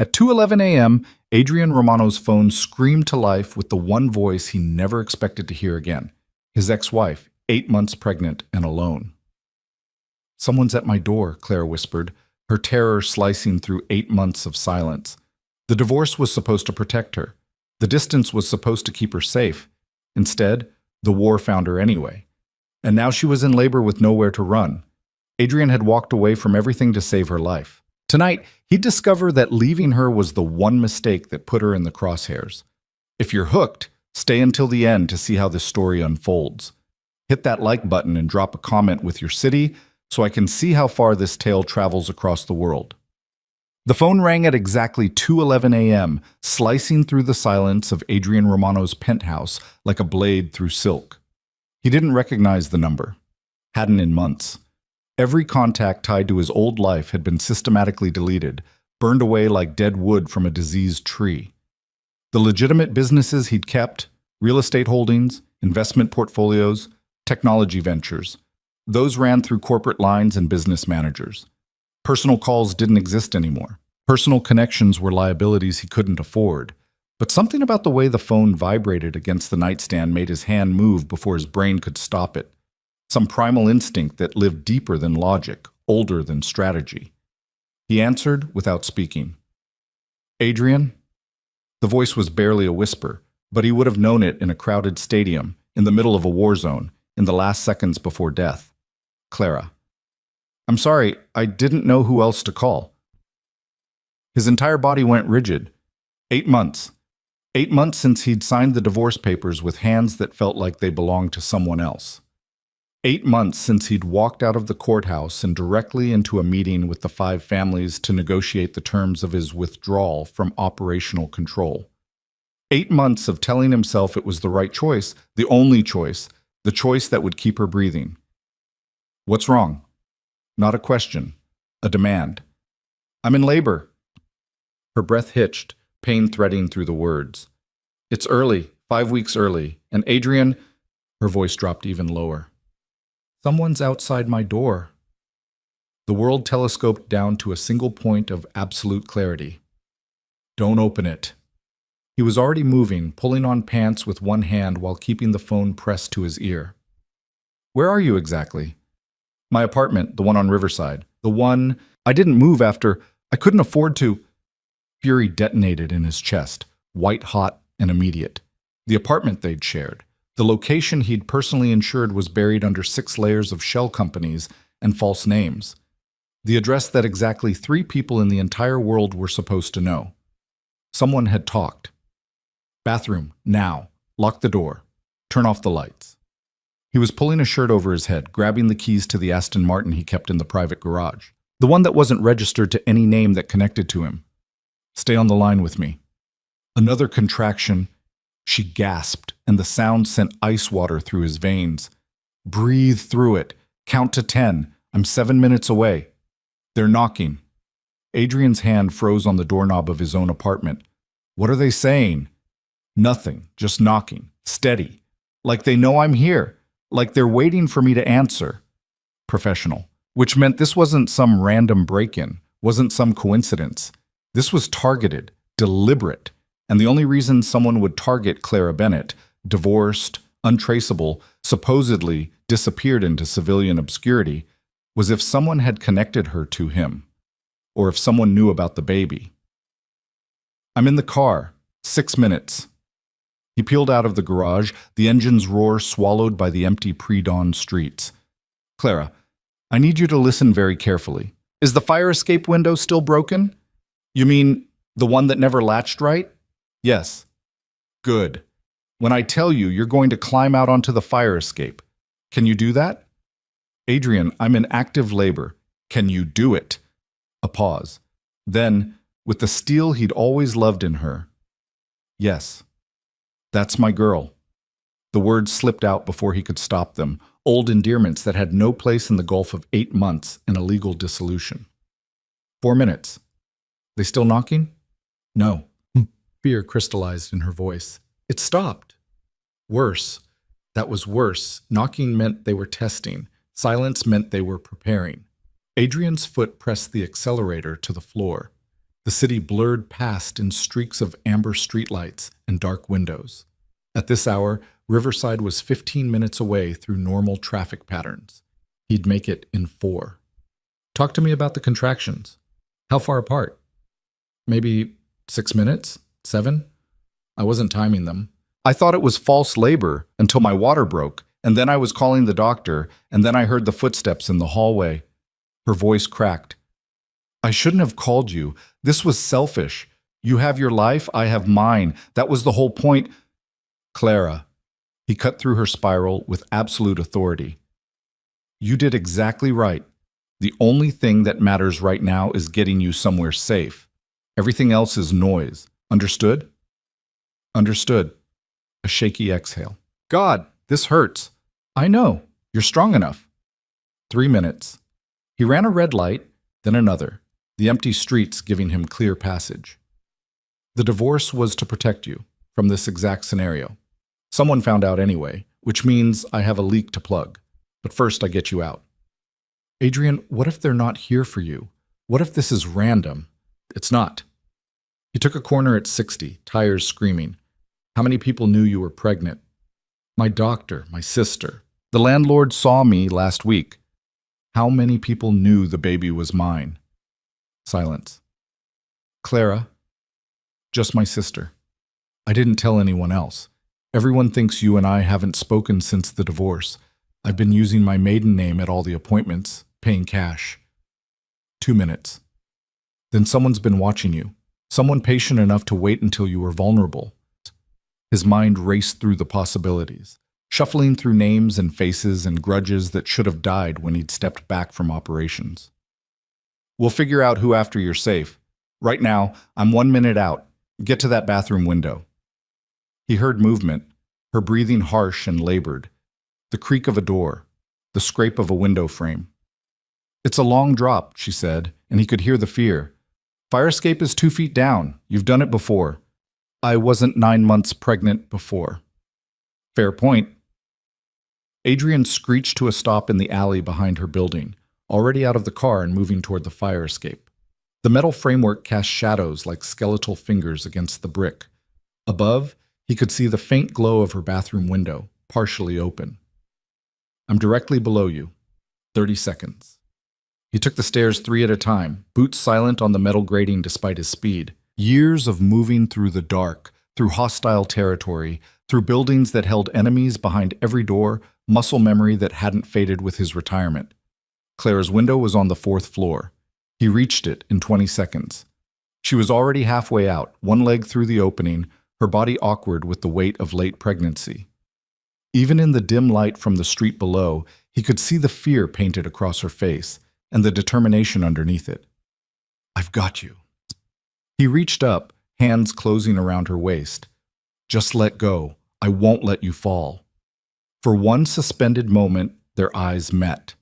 At 2:11 a.m., Adrian Romano's phone screamed to life with the one voice he never expected to hear again. His ex-wife, 8 months pregnant and alone. "Someone's at my door," Claire whispered, her terror slicing through 8 months of silence. The divorce was supposed to protect her. The distance was supposed to keep her safe. Instead, the war found her anyway. And now she was in labor with nowhere to run. Adrian had walked away from everything to save her life. Tonight, he'd discover that leaving her was the one mistake that put her in the crosshairs. If you're hooked, stay until the end to see how this story unfolds. Hit that like button and drop a comment with your city so I can see how far this tale travels across the world. The phone rang at exactly 2:11 a.m., slicing through the silence of Adrian Romano's penthouse like a blade through silk. He didn't recognize the number. Hadn't in months. Every contact tied to his old life had been systematically deleted, burned away like dead wood from a diseased tree. The legitimate businesses he'd kept, real estate holdings, investment portfolios, technology ventures, those ran through corporate lines and business managers. Personal calls didn't exist anymore. Personal connections were liabilities he couldn't afford. But something about the way the phone vibrated against the nightstand made his hand move before his brain could stop it. Some primal instinct that lived deeper than logic, older than strategy. He answered without speaking. "Adrian?" The voice was barely a whisper, but he would have known it in a crowded stadium, in the middle of a war zone, in the last seconds before death. "Clara." "I'm sorry, I didn't know who else to call." His entire body went rigid. 8 months. 8 months since he'd signed the divorce papers with hands that felt like they belonged to someone else. 8 months since he'd walked out of the courthouse and directly into a meeting with the 5 families to negotiate the terms of his withdrawal from operational control. 8 months of telling himself it was the right choice, the only choice, the choice that would keep her breathing. "What's wrong?" Not a question, a demand. "I'm in labor." Her breath hitched, pain threading through the words. "It's early, 5 weeks early, and Adrian," her voice dropped even lower. "Someone's outside my door." The world telescoped down to a single point of absolute clarity. "Don't open it." He was already moving, pulling on pants with one hand while keeping the phone pressed to his ear. "Where are you exactly?" "My apartment, the one on Riverside. The one I didn't move after. I couldn't afford to." Fury detonated in his chest, white-hot and immediate. The apartment they'd shared. The location he'd personally insured was buried under 6 layers of shell companies and false names. The address that exactly 3 people in the entire world were supposed to know. Someone had talked. "Bathroom, now. Lock the door. Turn off the lights." He was pulling a shirt over his head, grabbing the keys to the Aston Martin he kept in the private garage. The one that wasn't registered to any name that connected to him. "Stay on the line with me." Another contraction. She gasped, and the sound sent ice water through his veins. "Breathe through it. Count to 10. I'm 7 minutes away." "They're knocking." Adrian's hand froze on the doorknob of his own apartment. "What are they saying?" "Nothing. Just knocking. Steady. Like they know I'm here. Like they're waiting for me to answer." Professional. Which meant this wasn't some random break-in, wasn't some coincidence. This was targeted, deliberate, and the only reason someone would target Clara Bennett, divorced, untraceable, supposedly disappeared into civilian obscurity, was if someone had connected her to him, or if someone knew about the baby. "I'm in the car. 6 minutes." He peeled out of the garage, the engine's roar swallowed by the empty pre-dawn streets. "Clara, I need you to listen very carefully. Is the fire escape window still broken?" "You mean the one that never latched right?" "Yes." "Good. When I tell you, you're going to climb out onto the fire escape. Can you do that?" "Adrian, I'm in active labor. Can you do it?" A pause. Then, with the steel he'd always loved in her, "Yes. That's my girl." The words slipped out before he could stop them, old endearments that had no place in the gulf of 8 months and a legal dissolution. 4 minutes. "They still knocking?" "No." Fear crystallized in her voice. "It stopped." Worse. That was worse. Knocking meant they were testing. Silence meant they were preparing. Adrian's foot pressed the accelerator to the floor. The city blurred past in streaks of amber streetlights and dark windows. At this hour, Riverside was 15 minutes away through normal traffic patterns. He'd make it in 4. Talk to me about the contractions. How far apart? Maybe 6 minutes? 7? I wasn't timing them. I thought it was false labor until my water broke, and then I was calling the doctor, and then I heard the footsteps in the hallway. Her voice cracked. I shouldn't have called you. This was selfish. You have your life, I have mine. That was the whole point. Clara. He cut through her spiral with absolute authority. You did exactly right. The only thing that matters right now is getting you somewhere safe. Everything else is noise. Understood? Understood. A shaky exhale. God, this hurts. I know. You're strong enough. 3 minutes. He ran a red light, then another, the empty streets giving him clear passage. The divorce was to protect you from this exact scenario. Someone found out anyway, which means I have a leak to plug. But first I get you out. Adrian, what if they're not here for you? What if this is random? It's not. He took a corner at 60, tires screaming. How many people knew you were pregnant? My doctor, my sister. The landlord saw me last week. How many people knew the baby was mine? Silence. Clara, just my sister. I didn't tell anyone else. Everyone thinks you and I haven't spoken since the divorce. I've been using my maiden name at all the appointments, paying cash. 2 minutes. Then someone's been watching you. Someone patient enough to wait until you were vulnerable. His mind raced through the possibilities, shuffling through names and faces and grudges that should have died when he'd stepped back from operations. We'll figure out who after you're safe. Right now, I'm 1 minute out. Get to that bathroom window. He heard movement, her breathing harsh and labored, the creak of a door, the scrape of a window frame. It's a long drop, she said, and he could hear the fear. Fire escape is 2 feet down. You've done it before. I wasn't 9 months pregnant before. Fair point. Adrian screeched to a stop in the alley behind her building, already out of the car and moving toward the fire escape. The metal framework cast shadows like skeletal fingers against the brick. Above, he could see the faint glow of her bathroom window, partially open. I'm directly below you. 30 seconds. He took the stairs 3 at a time, boots silent on the metal grating despite his speed. Years of moving through the dark, through hostile territory, through buildings that held enemies behind every door, muscle memory that hadn't faded with his retirement. Clara's window was on the 4th floor. He reached it in 20 seconds. She was already halfway out, one leg through the opening, her body awkward with the weight of late pregnancy. Even in the dim light from the street below, he could see the fear painted across her face and the determination underneath it. I've got you. He reached up, hands closing around her waist. Just let go. I won't let you fall. For one suspended moment, their eyes met.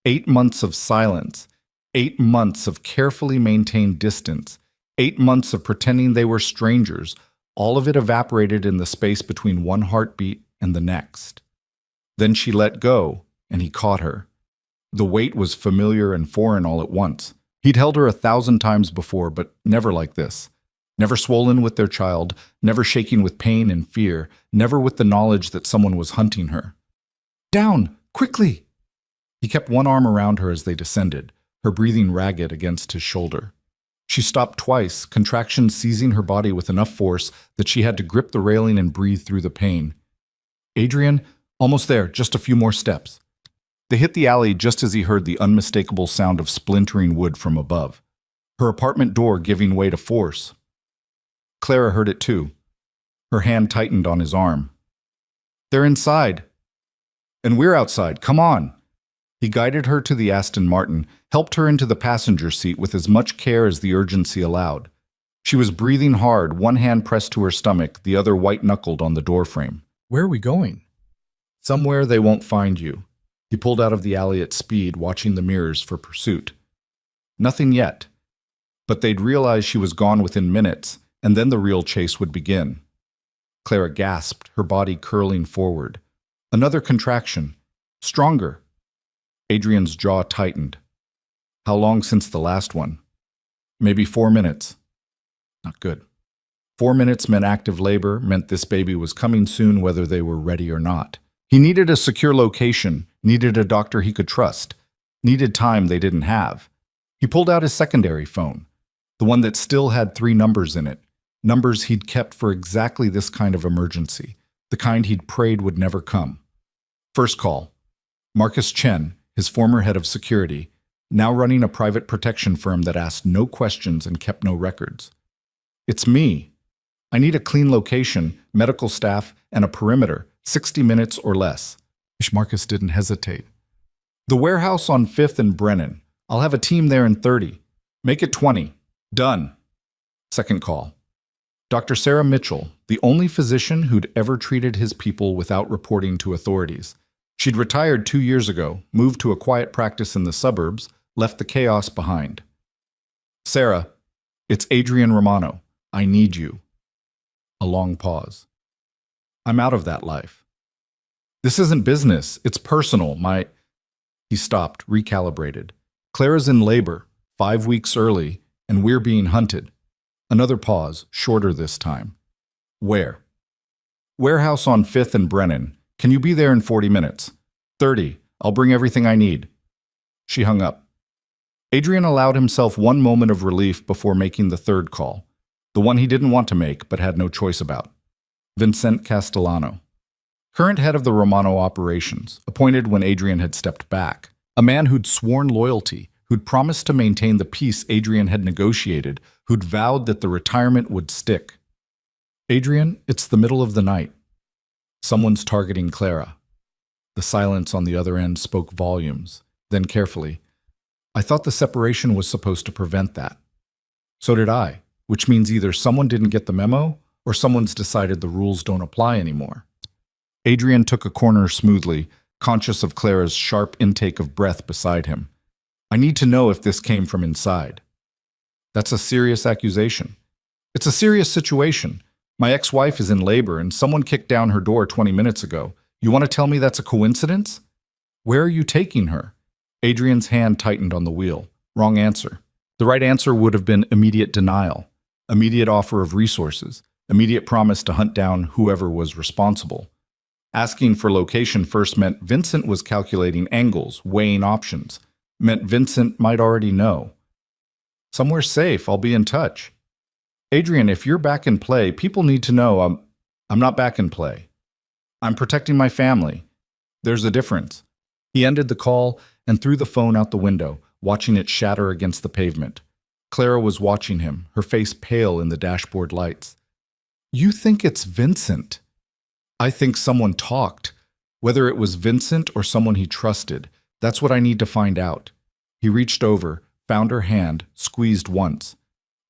8 months of silence, 8 months of carefully maintained distance, 8 months of pretending they were strangers, all of it evaporated in the space between one heartbeat and the next. Then she let go, and he caught her. The weight was familiar and foreign all at once. He'd held her 1,000 times before, but never like this. Never swollen with their child, never shaking with pain and fear, never with the knowledge that someone was hunting her. Down! Quickly! He kept one arm around her as they descended, her breathing ragged against his shoulder. She stopped twice, contractions seizing her body with enough force that she had to grip the railing and breathe through the pain. Adrian, almost there, just a few more steps. They hit the alley just as he heard the unmistakable sound of splintering wood from above, her apartment door giving way to force. Clara heard it too. Her hand tightened on his arm. They're inside. And we're outside. Come on. He guided her to the Aston Martin, helped her into the passenger seat with as much care as the urgency allowed. She was breathing hard, one hand pressed to her stomach, the other white-knuckled on the doorframe. Where are we going? Somewhere they won't find you. He pulled out of the alley at speed, watching the mirrors for pursuit. Nothing yet. But they'd realize she was gone within minutes, and then the real chase would begin. Clara gasped, her body curling forward. Another contraction. Stronger. Adrian's jaw tightened. How long since the last one? Maybe 4 minutes. Not good. 4 minutes meant active labor, meant this baby was coming soon whether they were ready or not. He needed a secure location, needed a doctor he could trust, needed time they didn't have. He pulled out his secondary phone, the one that still had 3 numbers in it, numbers he'd kept for exactly this kind of emergency, the kind he'd prayed would never come. First call. Marcus Chen, his former head of security, now running a private protection firm that asked no questions and kept no records. It's me. I need a clean location, medical staff, and a perimeter, 60 minutes or less. Marcus didn't hesitate. The warehouse on 5th and Brennan. I'll have a team there in 30. Make it 20. Done. Second call. Dr. Sarah Mitchell, the only physician who'd ever treated his people without reporting to authorities. She'd retired 2 years ago, moved to a quiet practice in the suburbs, left the chaos behind. Sarah, it's Adrian Romano. I need you. A long pause. I'm out of that life. This isn't business. It's personal. He stopped, recalibrated. Clara's in labor, 5 weeks early, and we're being hunted. Another pause, shorter this time. Where? Warehouse on 5th and Brennan. Can you be there in 40 minutes? 30. I'll bring everything I need. She hung up. Adrian allowed himself one moment of relief before making the third call, the one he didn't want to make but had no choice about. Vincent Castellano, current head of the Romano operations, appointed when Adrian had stepped back. A man who'd sworn loyalty, who'd promised to maintain the peace Adrian had negotiated, who'd vowed that the retirement would stick. Adrian, it's the middle of the night. Someone's targeting Clara. The silence on the other end spoke volumes. Then carefully, I thought the separation was supposed to prevent that. So did I, which means either someone didn't get the memo or someone's decided the rules don't apply anymore. Adrian took a corner smoothly, conscious of Clara's sharp intake of breath beside him. I need to know if this came from inside. That's a serious accusation. It's a serious situation. My ex-wife is in labor and someone kicked down her door 20 minutes ago. You want to tell me that's a coincidence? Where are you taking her? Adrian's hand tightened on the wheel. Wrong answer. The right answer would have been immediate denial, immediate offer of resources, immediate promise to hunt down whoever was responsible. Asking for location first meant Vincent was calculating angles, weighing options. Meant Vincent might already know. Somewhere safe, I'll be in touch. Adrian, if you're back in play, people need to know I'm not back in play. I'm protecting my family. There's a difference. He ended the call and threw the phone out the window, watching it shatter against the pavement. Clara was watching him, her face pale in the dashboard lights. You think it's Vincent? I think someone talked. Whether it was Vincent or someone he trusted, that's what I need to find out. He reached over, found her hand, squeezed once.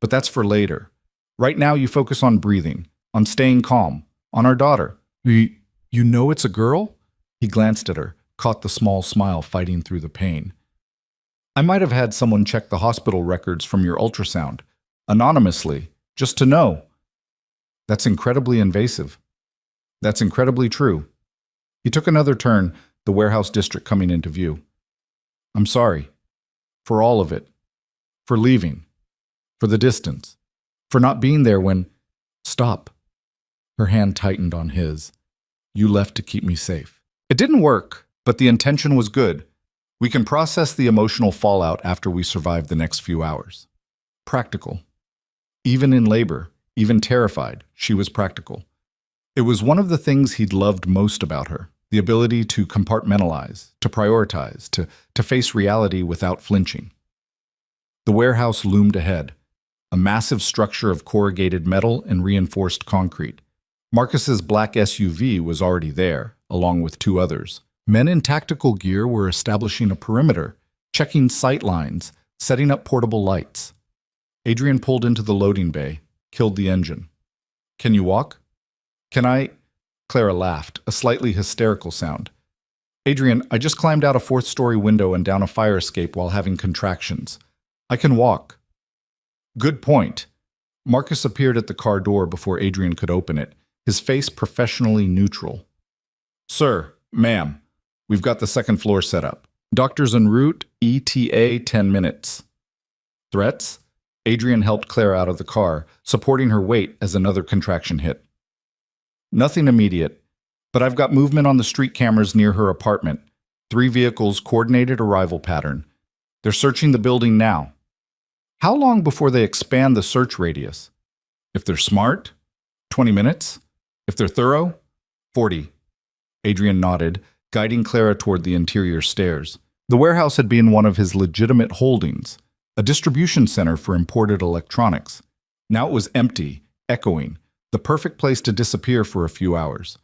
But that's for later. Right now you focus on breathing, on staying calm, on our daughter. You know it's a girl? He glanced at her, caught the small smile fighting through the pain. I might have had someone check the hospital records from your ultrasound, anonymously, just to know. That's incredibly invasive. That's incredibly true. He took another turn, the warehouse district coming into view. I'm sorry. For all of it. For leaving. For the distance. For not being there when... Stop. Her hand tightened on his. You left to keep me safe. It didn't work, but the intention was good. We can process the emotional fallout after we survive the next few hours. Practical. Even in labor, even terrified, she was practical. It was one of the things he'd loved most about her, the ability to compartmentalize, to prioritize, to face reality without flinching. The warehouse loomed ahead, a massive structure of corrugated metal and reinforced concrete. Marcus's black SUV was already there, along with 2 others. Men in tactical gear were establishing a perimeter, checking sight lines, setting up portable lights. Adrian pulled into the loading bay, killed the engine. Can you walk? Can I? Clara laughed, a slightly hysterical sound. Adrian, I just climbed out a 4th-story window and down a fire escape while having contractions. I can walk. Good point. Marcus appeared at the car door before Adrian could open it, his face professionally neutral. Sir, ma'am, we've got the 2nd floor set up. Doctors en route, ETA 10 minutes. Threats? Adrian helped Clara out of the car, supporting her weight as another contraction hit. Nothing immediate, but I've got movement on the street cameras near her apartment. 3 vehicles, coordinated arrival pattern. They're searching the building now. How long before they expand the search radius? If they're smart, 20 minutes. If they're thorough, 40. Adrian nodded, guiding Clara toward the interior stairs. The warehouse had been one of his legitimate holdings, a distribution center for imported electronics. Now it was empty, echoing, the perfect place to disappear for a few hours.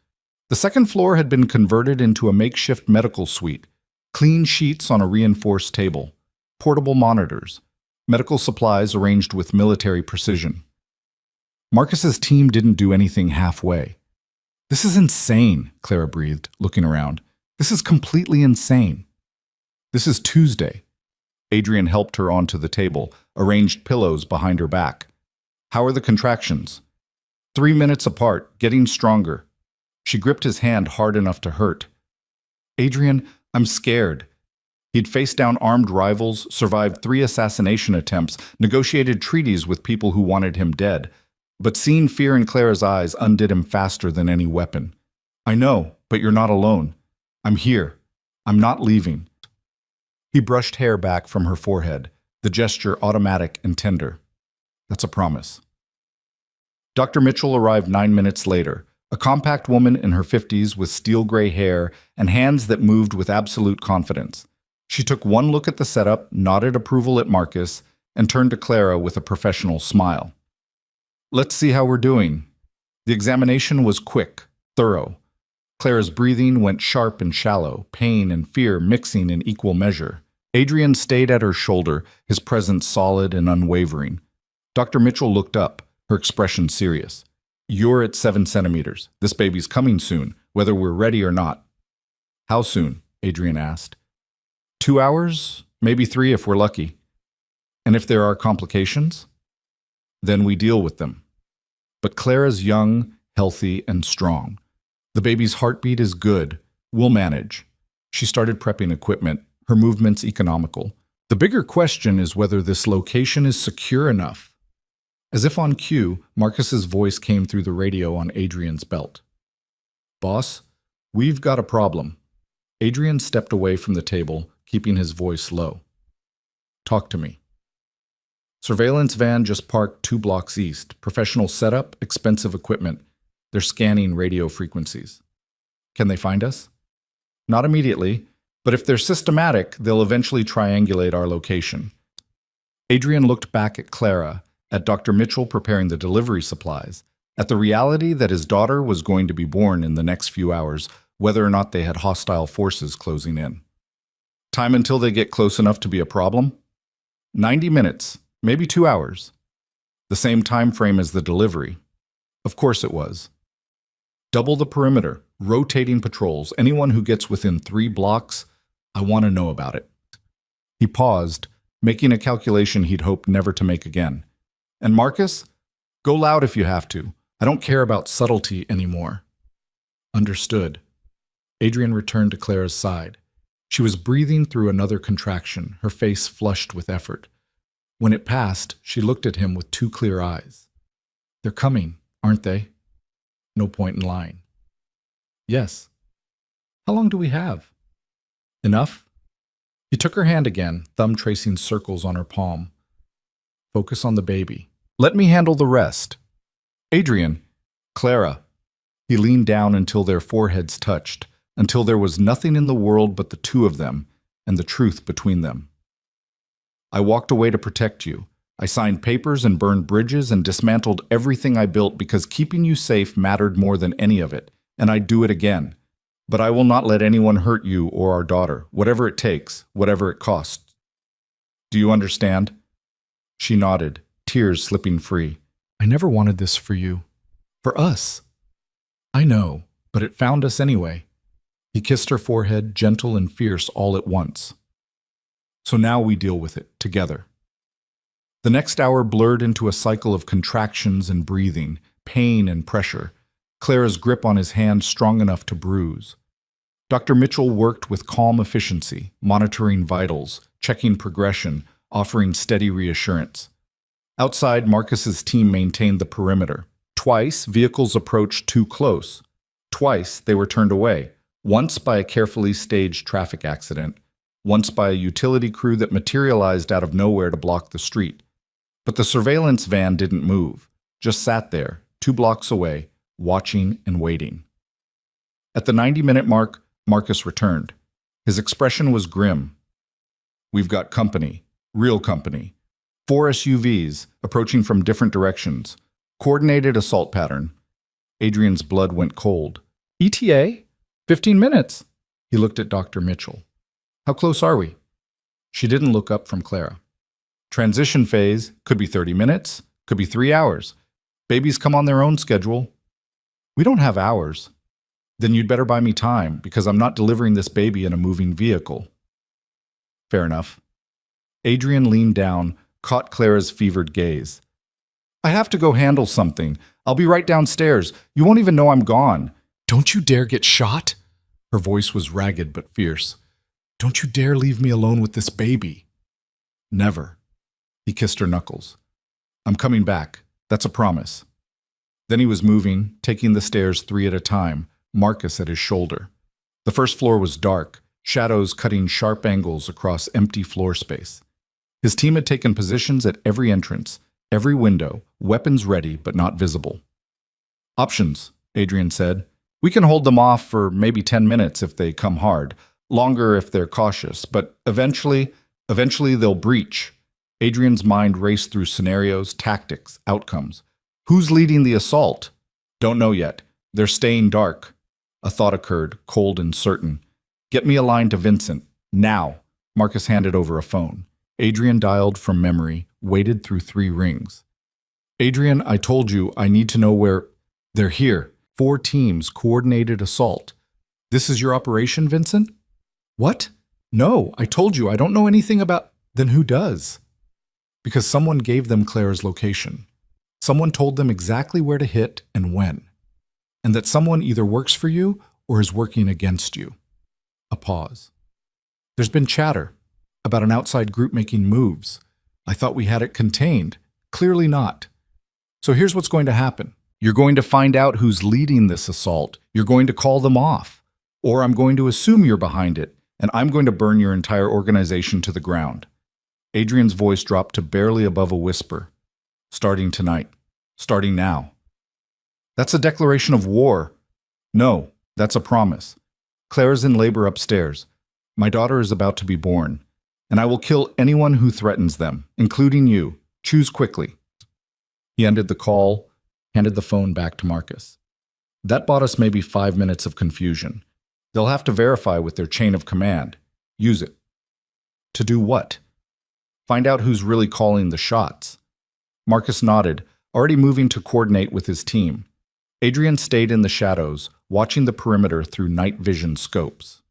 The second floor had been converted into a makeshift medical suite, clean sheets on a reinforced table, portable monitors, medical supplies arranged with military precision. Marcus's team didn't do anything halfway. This is insane, Clara breathed, looking around. This is completely insane. This is Tuesday. Adrian helped her onto the table, arranged pillows behind her back. How are the contractions? 3 minutes apart, getting stronger. She gripped his hand hard enough to hurt. Adrian, I'm scared. He'd faced down armed rivals, survived 3 assassination attempts, negotiated treaties with people who wanted him dead. But seeing fear in Clara's eyes undid him faster than any weapon. I know, but you're not alone. I'm here. I'm not leaving. He brushed hair back from her forehead, the gesture automatic and tender. That's a promise. Dr. Mitchell arrived 9 minutes later, a compact woman in her 50s with steel-gray hair and hands that moved with absolute confidence. She took one look at the setup, nodded approval at Marcus, and turned to Clara with a professional smile. Let's see how we're doing. The examination was quick, thorough. Clara's breathing went sharp and shallow, pain and fear mixing in equal measure. Adrian stayed at her shoulder, his presence solid and unwavering. Dr. Mitchell looked up, her expression serious. You're at 7 centimeters. This baby's coming soon, whether we're ready or not. How soon? Adrian asked. 2 hours, maybe 3 if we're lucky. And if there are complications? Then we deal with them. But Clara's young, healthy, and strong. The baby's heartbeat is good. We'll manage. She started prepping equipment, her movements economical. The bigger question is whether this location is secure enough. As if on cue, Marcus's voice came through the radio on Adrian's belt. Boss, we've got a problem. Adrian stepped away from the table, keeping his voice low. Talk to me. Surveillance van just parked 2 blocks east. Professional setup, expensive equipment. They're scanning radio frequencies. Can they find us? Not immediately, but if they're systematic, they'll eventually triangulate our location. Adrian looked back at Clara, at Dr. Mitchell preparing the delivery supplies, at the reality that his daughter was going to be born in the next few hours, whether or not they had hostile forces closing in. Time until they get close enough to be a problem? 90 minutes. Maybe 2 hours. The same time frame as the delivery. Of course it was. Double the perimeter, rotating patrols. Anyone who gets within 3 blocks, I want to know about it. He paused, making a calculation he'd hoped never to make again. And Marcus? Go loud if you have to. I don't care about subtlety anymore. Understood. Adrian returned to Clara's side. She was breathing through another contraction, her face flushed with effort. When it passed, she looked at him with 2 clear eyes. They're coming, aren't they? No point in lying. Yes. How long do we have? Enough? He took her hand again, thumb tracing circles on her palm. Focus on the baby. Let me handle the rest. Adrian, Clara. He leaned down until their foreheads touched, until there was nothing in the world but the 2 of them and the truth between them. I walked away to protect you. I signed papers and burned bridges and dismantled everything I built because keeping you safe mattered more than any of it, and I'd do it again. But I will not let anyone hurt you or our daughter, whatever it takes, whatever it costs. Do you understand? She nodded, tears slipping free. I never wanted this for you. For us. I know, but it found us anyway. He kissed her forehead, gentle and fierce all at once. So now we deal with it, together. The next hour blurred into a cycle of contractions and breathing, pain and pressure, Clara's grip on his hand strong enough to bruise. Dr. Mitchell worked with calm efficiency, monitoring vitals, checking progression, offering steady reassurance. Outside, Marcus's team maintained the perimeter. Twice, vehicles approached too close. Twice, they were turned away. Once by a carefully staged traffic accident. Once by a utility crew that materialized out of nowhere to block the street. But the surveillance van didn't move, just sat there, 2 blocks away, watching and waiting. At the 90-minute mark, Marcus returned. His expression was grim. "We've got company, real company. 4 SUVs, approaching from different directions. Coordinated assault pattern." Adrian's blood went cold. "ETA? 15 minutes." He looked at Dr. Mitchell. "How close are we?" She didn't look up from Clara. "Transition phase, could be 30 minutes, could be 3 hours. Babies come on their own schedule." "We don't have hours." "Then you'd better buy me time, because I'm not delivering this baby in a moving vehicle." "Fair enough." Adrian leaned down, caught Clara's fevered gaze. "I have to go handle something. I'll be right downstairs. You won't even know I'm gone." "Don't you dare get shot?" Her voice was ragged but fierce. "Don't you dare leave me alone with this baby." "Never." He kissed her knuckles. "I'm coming back. That's a promise." Then he was moving, taking the stairs 3 at a time, Marcus at his shoulder. The first floor was dark, shadows cutting sharp angles across empty floor space. His team had taken positions at every entrance, every window, weapons ready but not visible. "Options," Adrian said. "We can hold them off for maybe 10 minutes if they come hard, longer if they're cautious, but eventually they'll breach." Adrian's mind raced through scenarios, tactics, outcomes. Who's leading the assault? Don't know yet. They're staying dark. A thought occurred, cold and certain. "Get me a line to Vincent. Now." Marcus handed over a phone. Adrian dialed from memory, waited through 3 rings. "Adrian, I told you I need to know where—" "They're here. 4 teams, coordinated assault." "This is your operation, Vincent?" "What? No, I told you I don't know anything about—" "Then who does?" "Because someone gave them Clara's location. Someone told them exactly where to hit and when. And that someone either works for you or is working against you." A pause. "There's been chatter about an outside group making moves. I thought we had it contained. Clearly not. So here's what's going to happen. You're going to find out who's leading this assault. You're going to call them off. Or I'm going to assume you're behind it, and I'm going to burn your entire organization to the ground." Adrian's voice dropped to barely above a whisper. "Starting tonight. Starting now." "That's a declaration of war." "No, that's a promise. Clara's in labor upstairs. My daughter is about to be born. And I will kill anyone who threatens them, including you. Choose quickly." He ended the call, handed the phone back to Marcus. "That bought us maybe 5 minutes of confusion. They'll have to verify with their chain of command. Use it." "To do what?" "Find out who's really calling the shots." Marcus nodded, already moving to coordinate with his team. Adrian stayed in the shadows, watching the perimeter through night vision scopes.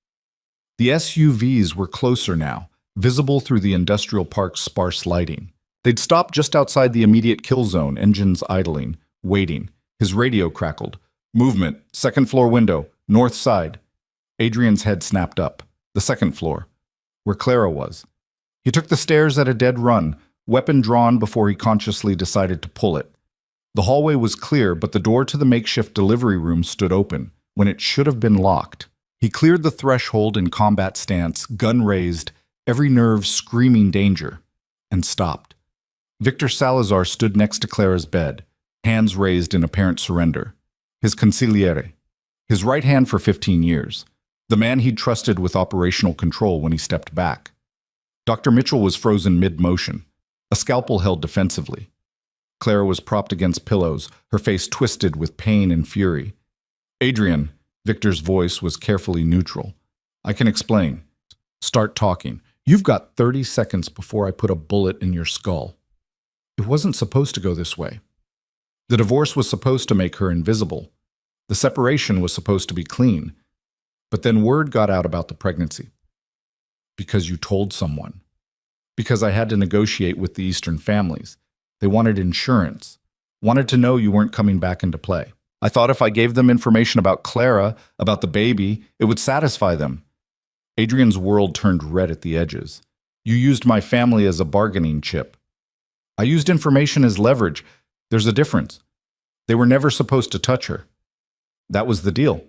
The SUVs were closer now, visible through the industrial park's sparse lighting. They'd stopped just outside the immediate kill zone, engines idling, waiting. His radio crackled. "Movement, 2nd floor window, north side." Adrian's head snapped up. The 2nd floor, where Clara was. He took the stairs at a dead run, weapon drawn before he consciously decided to pull it. The hallway was clear, but the door to the makeshift delivery room stood open, when it should have been locked. He cleared the threshold in combat stance, gun raised, every nerve screaming danger, and stopped. Victor Salazar stood next to Clara's bed, hands raised in apparent surrender. His consigliere. His right hand for 15 years. The man he'd trusted with operational control when he stepped back. Dr. Mitchell was frozen mid-motion, a scalpel held defensively. Clara was propped against pillows, her face twisted with pain and fury. "Adrian," Victor's voice was carefully neutral. "I can explain. Start talking. You've got 30 seconds before I put a bullet in your skull." It wasn't supposed to go this way. The divorce was supposed to make her invisible. The separation was supposed to be clean. But then word got out about the pregnancy. "Because you told someone." "Because I had to negotiate with the Eastern families. They wanted insurance. Wanted to know you weren't coming back into play. I thought if I gave them information about Clara, about the baby, it would satisfy them." Adrian's world turned red at the edges. "You used my family as a bargaining chip." I used information as leverage. There's a difference. They were never supposed to touch her. That was the deal.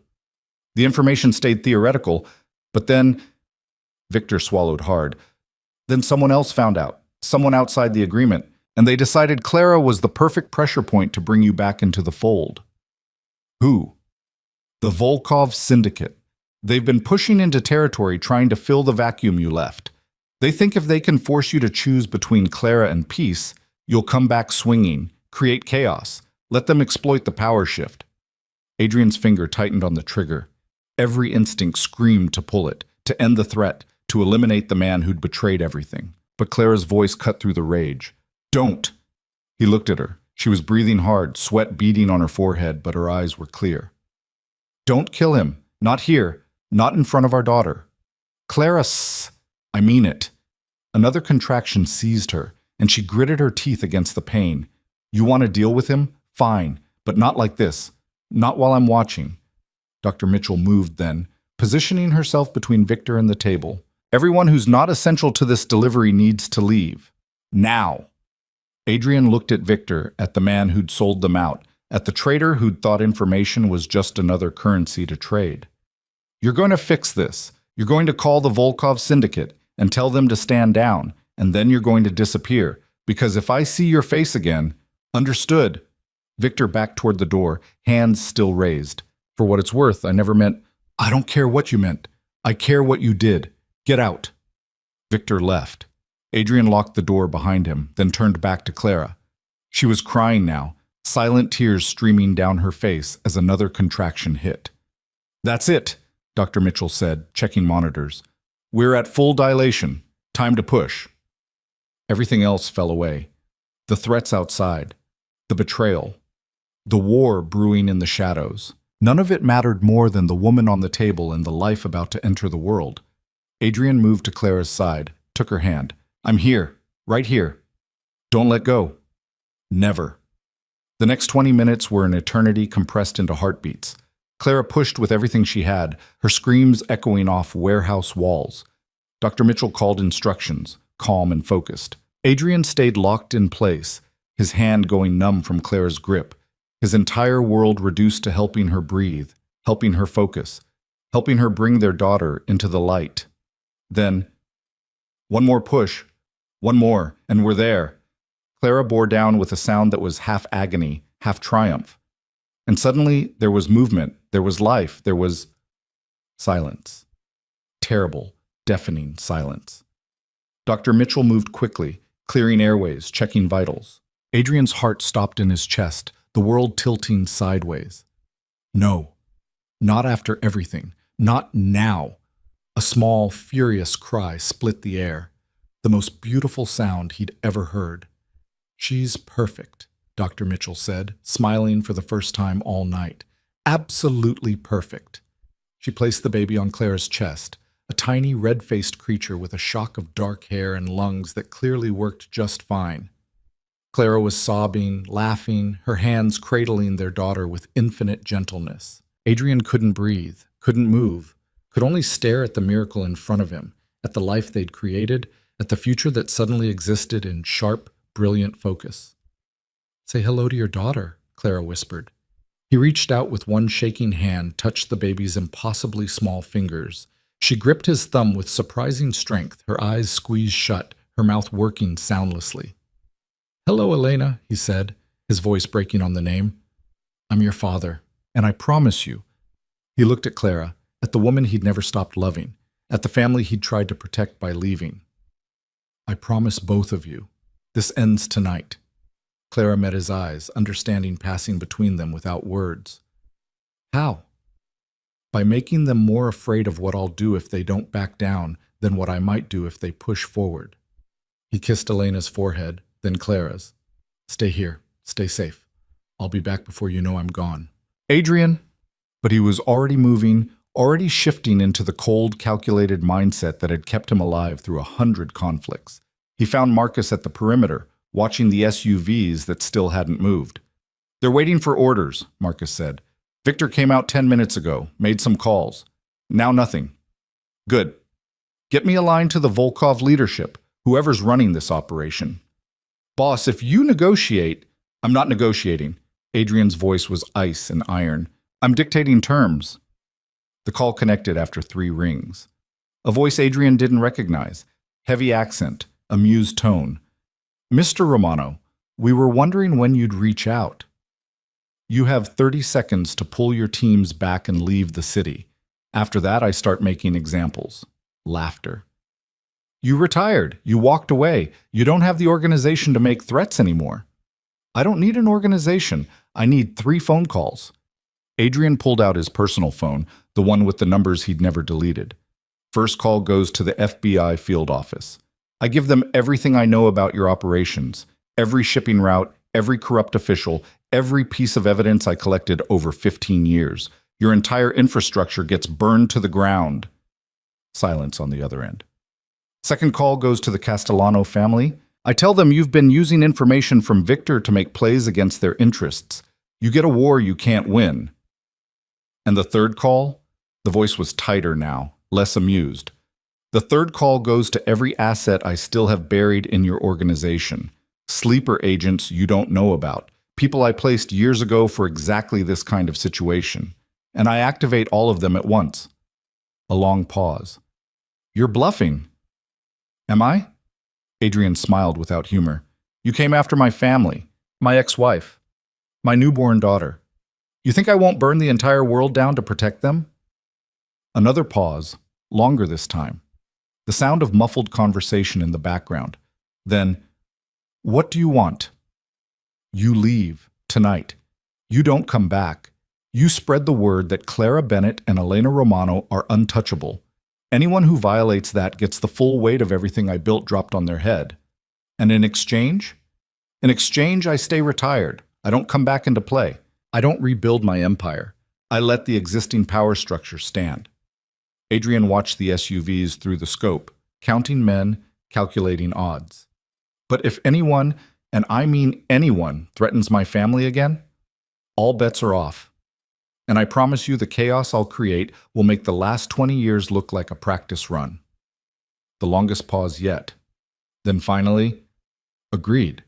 The information stayed theoretical, but then Victor swallowed hard. Then someone else found out, someone outside the agreement, and they decided Clara was the perfect pressure point to bring you back into the fold. Who? The Volkov Syndicate. They've been pushing into territory trying to fill the vacuum you left. They think if they can force you to choose between Clara and peace, you'll come back swinging, create chaos, let them exploit the power shift. Adrian's finger tightened on the trigger. Every instinct screamed to pull it, to end the threat, to eliminate the man who'd betrayed everything. But Clara's voice cut through the rage. Don't! He looked at her. She was breathing hard, sweat beading on her forehead, but her eyes were clear. Don't kill him. Not here. Not in front of our daughter. Clara, I mean it. Another contraction seized her, and she gritted her teeth against the pain. You want to deal with him? Fine, but not like this. Not while I'm watching. Dr. Mitchell moved then, positioning herself between Victor and the table. Everyone who's not essential to this delivery needs to leave. Now. Adrian looked at Victor, at the man who'd sold them out, at the trader who'd thought information was just another currency to trade. You're going to fix this. You're going to call the Volkov Syndicate and tell them to stand down, and then you're going to disappear, because if I see your face again, understood. Victor backed toward the door, hands still raised. For what it's worth, I never meant, I don't care what you meant. I care what you did. Get out. Victor left. Adrian locked the door behind him, then turned back to Clara. She was crying now, silent tears streaming down her face as another contraction hit. That's it, Dr. Mitchell said, checking monitors. We're at full dilation. Time to push. Everything else fell away. The threats outside. The betrayal. The war brewing in the shadows. None of it mattered more than the woman on the table and the life about to enter the world. Adrian moved to Clara's side, took her hand. I'm here, right here. Don't let go. Never. The next 20 minutes were an eternity compressed into heartbeats. Clara pushed with everything she had, her screams echoing off warehouse walls. Dr. Mitchell called instructions, calm and focused. Adrian stayed locked in place, his hand going numb from Clara's grip, his entire world reduced to helping her breathe, helping her focus, helping her bring their daughter into the light. Then, one more push, one more, and we're there. Clara bore down with a sound that was half agony, half triumph. And suddenly, there was movement, there was life, there was silence. Terrible, deafening silence. Dr. Mitchell moved quickly, clearing airways, checking vitals. Adrian's heart stopped in his chest, the world tilting sideways. No, not after everything, not now. A small, furious cry split the air, the most beautiful sound he'd ever heard. She's perfect, Dr. Mitchell said, smiling for the first time all night. Absolutely perfect. She placed the baby on Clara's chest, a tiny red-faced creature with a shock of dark hair and lungs that clearly worked just fine. Clara was sobbing, laughing, her hands cradling their daughter with infinite gentleness. Adrian couldn't breathe, couldn't move, could only stare at the miracle in front of him, at the life they'd created, at the future that suddenly existed in sharp, brilliant focus. Say hello to your daughter, Clara whispered. He reached out with one shaking hand, touched the baby's impossibly small fingers. She gripped his thumb with surprising strength, her eyes squeezed shut, her mouth working soundlessly. Hello, Elena, he said, his voice breaking on the name. I'm your father, and I promise you. He looked at Clara, at the woman he'd never stopped loving, at the family he'd tried to protect by leaving. I promise both of you. This ends tonight. Clara met his eyes, understanding passing between them without words. How? By making them more afraid of what I'll do if they don't back down than what I might do if they push forward. He kissed Elena's forehead, then Clara's. Stay here. Stay safe. I'll be back before you know I'm gone. Adrian! But he was already moving, already shifting into the cold, calculated mindset that had kept him alive through 100 conflicts. He found Marcus at the perimeter, watching the SUVs that still hadn't moved. They're waiting for orders, Marcus said. Victor came out 10 minutes ago, made some calls. Now nothing. Good. Get me a line to the Volkov leadership, whoever's running this operation. Boss, if you negotiate, I'm not negotiating. Adrian's voice was ice and iron. I'm dictating terms. The call connected after 3 rings. A voice Adrian didn't recognize. Heavy accent, amused tone. Mr. Romano, we were wondering when you'd reach out. You have 30 seconds to pull your teams back and leave the city. After that, I start making examples. Laughter. You retired. You walked away. You don't have the organization to make threats anymore. I don't need an organization. I need 3 phone calls. Adrian pulled out his personal phone, the one with the numbers he'd never deleted. First call goes to the FBI field office. I give them everything I know about your operations, every shipping route, every corrupt official, every piece of evidence I collected over 15 years. Your entire infrastructure gets burned to the ground. Silence on the other end. Second call goes to the Castellano family. I tell them you've been using information from Victor to make plays against their interests. You get a war you can't win. And the third call? The voice was tighter now, less amused. The third call goes to every asset I still have buried in your organization. Sleeper agents you don't know about. People I placed years ago for exactly this kind of situation. And I activate all of them at once. A long pause. You're bluffing. Am I? Adrian smiled without humor. You came after my family, my ex-wife, my newborn daughter. You think I won't burn the entire world down to protect them? Another pause, longer this time. The sound of muffled conversation in the background. Then, what do you want? You leave, tonight. You don't come back. You spread the word that Clara Bennett and Elena Romano are untouchable. Anyone who violates that gets the full weight of everything I built dropped on their head. And in exchange? In exchange, I stay retired. I don't come back into play. I don't rebuild my empire. I let the existing power structure stand. Adrian watched the SUVs through the scope, counting men, calculating odds. But if anyone, and I mean anyone, threatens my family again, all bets are off. And I promise you the chaos I'll create will make the last 20 years look like a practice run. The longest pause yet. Then finally, agreed.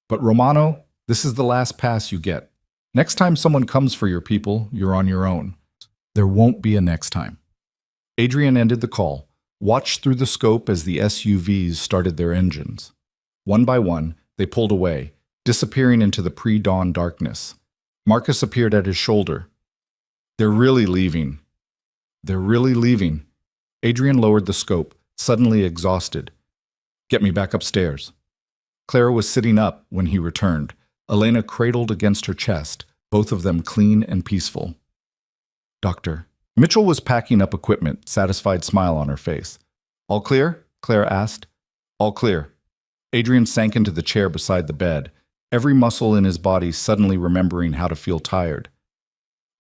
But Romano, this is the last pass you get. Next time someone comes for your people, you're on your own. There won't be a next time. Adrian ended the call, watched through the scope as the SUVs started their engines. One by one, they pulled away, disappearing into the pre-dawn darkness. Marcus appeared at his shoulder. They're really leaving. They're really leaving. Adrian lowered the scope, suddenly exhausted. Get me back upstairs. Clara was sitting up when he returned, Elena cradled against her chest, both of them clean and peaceful. Doctor. Mitchell was packing up equipment, satisfied smile on her face. All clear? Clara asked. All clear. Adrian sank into the chair beside the bed, every muscle in his body suddenly remembering how to feel tired.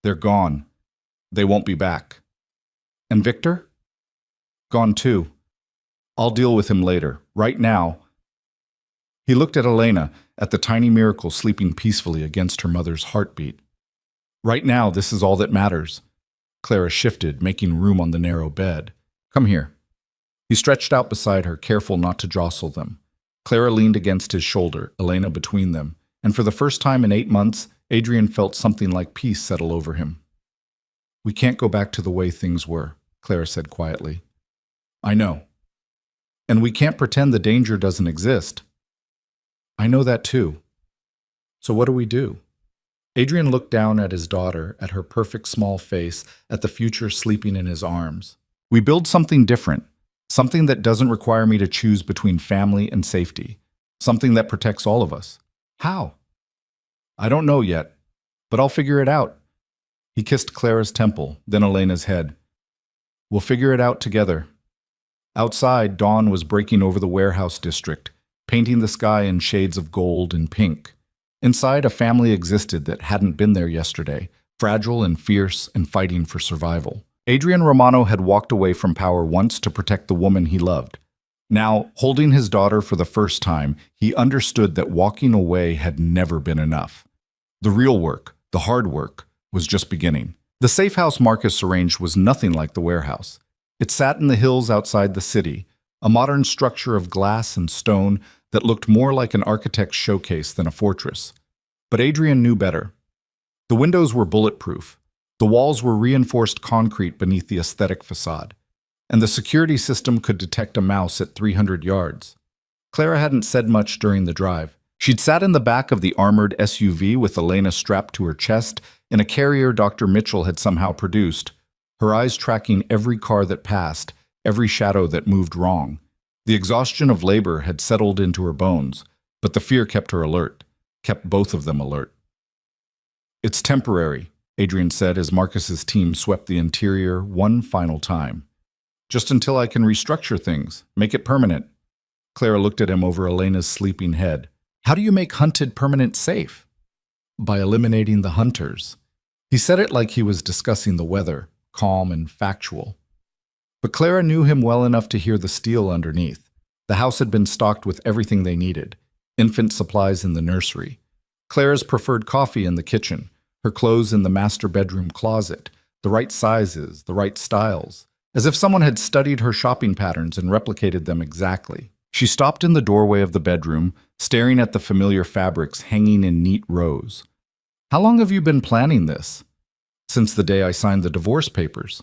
They're gone. They won't be back. And Victor? Gone too. I'll deal with him later. Right now. He looked at Elena, at the tiny miracle sleeping peacefully against her mother's heartbeat. Right now, this is all that matters. Clara shifted, making room on the narrow bed. Come here. He stretched out beside her, careful not to jostle them. Clara leaned against his shoulder, Elena between them, and for the first time in 8 months, Adrian felt something like peace settle over him. We can't go back to the way things were, Clara said quietly. I know. And we can't pretend the danger doesn't exist. I know that too. So what do we do? Adrian looked down at his daughter, at her perfect small face, at the future sleeping in his arms. We build something different, something that doesn't require me to choose between family and safety, something that protects all of us. How? I don't know yet, but I'll figure it out. He kissed Clara's temple, then Elena's head. We'll figure it out together. Outside, dawn was breaking over the warehouse district, painting the sky in shades of gold and pink. Inside, a family existed that hadn't been there yesterday, fragile and fierce and fighting for survival. Adrian Romano had walked away from power once to protect the woman he loved. Now, holding his daughter for the first time, he understood that walking away had never been enough. The real work, the hard work, was just beginning. The safe house Marcus arranged was nothing like the warehouse. It sat in the hills outside the city, a modern structure of glass and stone, that looked more like an architect's showcase than a fortress. But Adrian knew better. The windows were bulletproof. The walls were reinforced concrete beneath the aesthetic facade. And the security system could detect a mouse at 300 yards. Clara hadn't said much during the drive. She'd sat in the back of the armored SUV with Elena strapped to her chest in a carrier Dr. Mitchell had somehow produced, her eyes tracking every car that passed, every shadow that moved wrong. The exhaustion of labor had settled into her bones, but the fear kept her alert, kept both of them alert. "It's temporary," Adrian said as Marcus's team swept the interior one final time. "Just until I can restructure things, make it permanent." Clara looked at him over Elena's sleeping head. "How do you make hunted permanent safe?" "By eliminating the hunters." He said it like he was discussing the weather, calm and factual. But Clara knew him well enough to hear the steel underneath. The house had been stocked with everything they needed. Infant supplies in the nursery. Clara's preferred coffee in the kitchen. Her clothes in the master bedroom closet. The right sizes, the right styles. As if someone had studied her shopping patterns and replicated them exactly. She stopped in the doorway of the bedroom, staring at the familiar fabrics hanging in neat rows. "How long have you been planning this?" "Since the day I signed the divorce papers."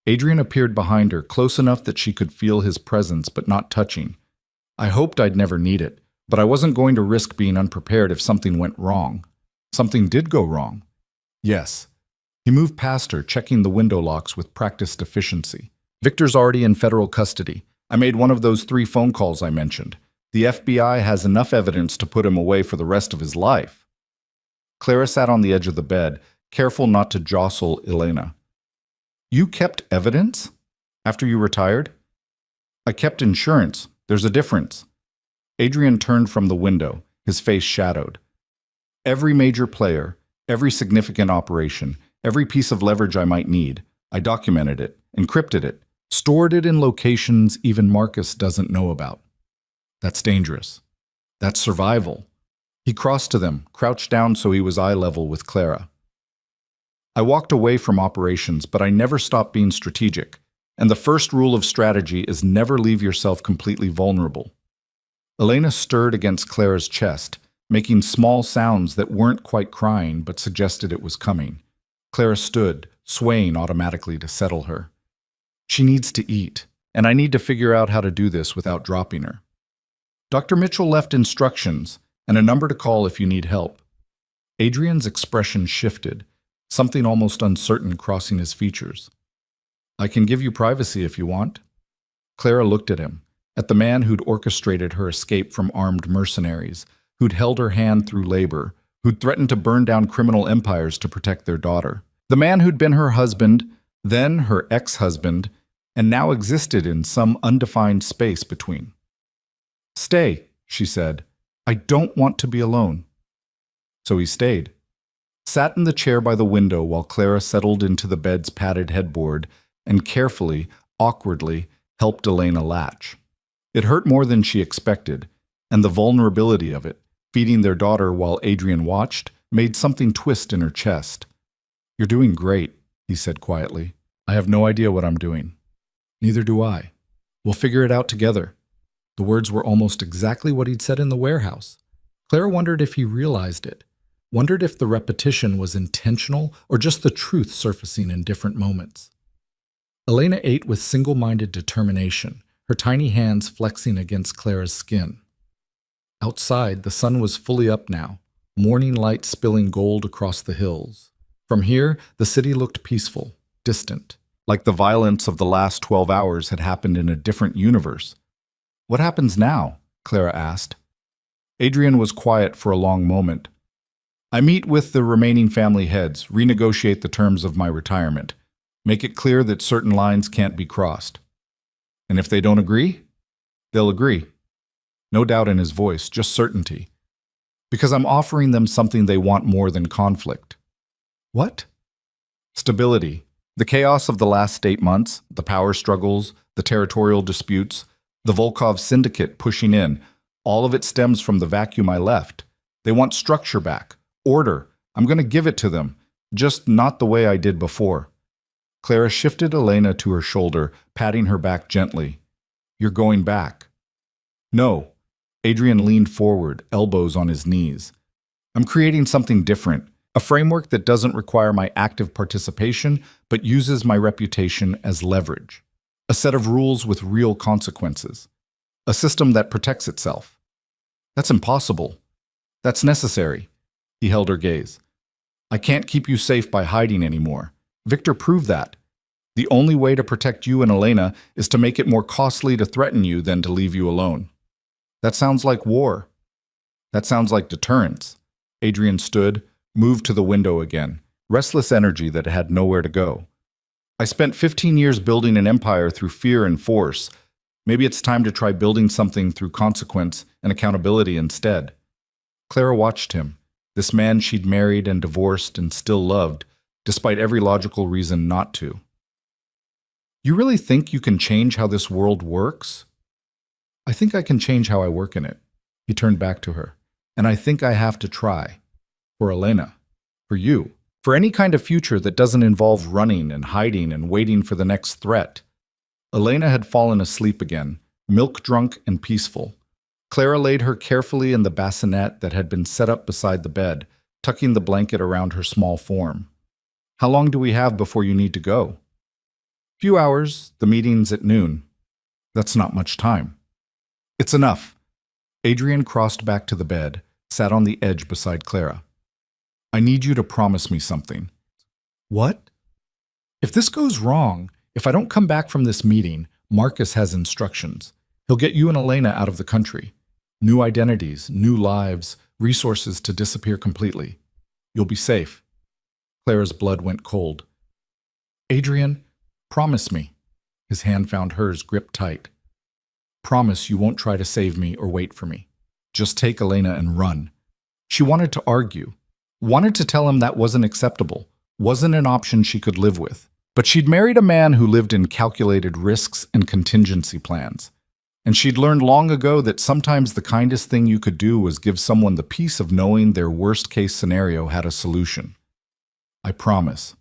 Adrian appeared behind her, close enough that she could feel his presence but not touching. "I hoped I'd never need it, but I wasn't going to risk being unprepared if something went wrong." "Something did go wrong." "Yes." He moved past her, checking the window locks with practiced efficiency. "Victor's already in federal custody. I made one of those 3 phone calls I mentioned. The FBI has enough evidence to put him away for the rest of his life." Clara sat on the edge of the bed, careful not to jostle Elena. "You kept evidence? After you retired?" "I kept insurance. There's a difference." Adrian turned from the window, his face shadowed. "Every major player, every significant operation, every piece of leverage I might need, I documented it, encrypted it, stored it in locations even Marcus doesn't know about. That's dangerous. That's survival." He crossed to them, crouched down so he was eye level with Clara. "I walked away from operations, but I never stopped being strategic. And the first rule of strategy is never leave yourself completely vulnerable." Elena stirred against Clara's chest, making small sounds that weren't quite crying but suggested it was coming. Clara stood, swaying automatically to settle her. "She needs to eat, and I need to figure out how to do this without dropping her." Dr. Mitchell left instructions and a number to call if you need help. Adrian's expression shifted, something almost uncertain crossing his features. "I can give you privacy if you want." Clara looked at him, at the man who'd orchestrated her escape from armed mercenaries, who'd held her hand through labor, who'd threatened to burn down criminal empires to protect their daughter. The man who'd been her husband, then her ex-husband, and now existed in some undefined space between. "Stay," she said. "I don't want to be alone." So he stayed. Sat in the chair by the window while Clara settled into the bed's padded headboard and carefully, awkwardly, helped Elena latch. It hurt more than she expected, and the vulnerability of it, feeding their daughter while Adrian watched, made something twist in her chest. "You're doing great," he said quietly. "I have no idea what I'm doing." "Neither do I. We'll figure it out together." The words were almost exactly what he'd said in the warehouse. Clara wondered if he realized it, wondered if the repetition was intentional or just the truth surfacing in different moments. Elena ate with single-minded determination, her tiny hands flexing against Clara's skin. Outside, the sun was fully up now, morning light spilling gold across the hills. From here, the city looked peaceful, distant, like the violence of the last 12 hours had happened in a different universe. "What happens now?" Clara asked. Adrian was quiet for a long moment. "I meet with the remaining family heads, renegotiate the terms of my retirement, make it clear that certain lines can't be crossed. And if they don't agree, they'll agree." No doubt in his voice, just certainty. "Because I'm offering them something they want more than conflict." "What?" "Stability. The chaos of the last 8 months, the power struggles, the territorial disputes, the Volkov syndicate pushing in, all of it stems from the vacuum I left. They want structure back, order. I'm going to give it to them, just not the way I did before." Clara shifted Elena to her shoulder, patting her back gently. "You're going back." "No." Adrian leaned forward, elbows on his knees. I'm creating something different, a framework that doesn't require my active participation, but uses my reputation as leverage. A set of rules with real consequences. A system that protects itself. That's impossible. That's necessary. He held her gaze. I can't keep you safe by hiding anymore. Victor proved that. The only way to protect you and Elena is to make it more costly to threaten you than to leave you alone. That sounds like war. That sounds like deterrence. Adrian stood, moved to the window again, restless energy that had nowhere to go. I spent 15 years building an empire through fear and force. Maybe it's time to try building something through consequence and accountability instead. Clara watched him, this man she'd married and divorced and still loved, despite every logical reason not to. You really think you can change how this world works? I think I can change how I work in it. He turned back to her. And I think I have to try. For Elena. For you. For any kind of future that doesn't involve running and hiding and waiting for the next threat. Elena had fallen asleep again, milk-drunk and peaceful. Clara laid her carefully in the bassinet that had been set up beside the bed, tucking the blanket around her small form. How long do we have before you need to go? Few hours, the meeting's at noon. That's not much time. It's enough. Adrian crossed back to the bed, sat on the edge beside Clara. I need you to promise me something. What? If this goes wrong, if I don't come back from this meeting, Marcus has instructions. He'll get you and Elena out of the country. New identities, new lives, resources to disappear completely. You'll be safe. Clara's blood went cold. Adrian, promise me. His hand found hers gripped tight. Promise you won't try to save me or wait for me. Just take Elena and run. She wanted to argue, wanted to tell him that wasn't acceptable, wasn't an option she could live with. But she'd married a man who lived in calculated risks and contingency plans. And she'd learned long ago that sometimes the kindest thing you could do was give someone the peace of knowing their worst-case scenario had a solution. I promise.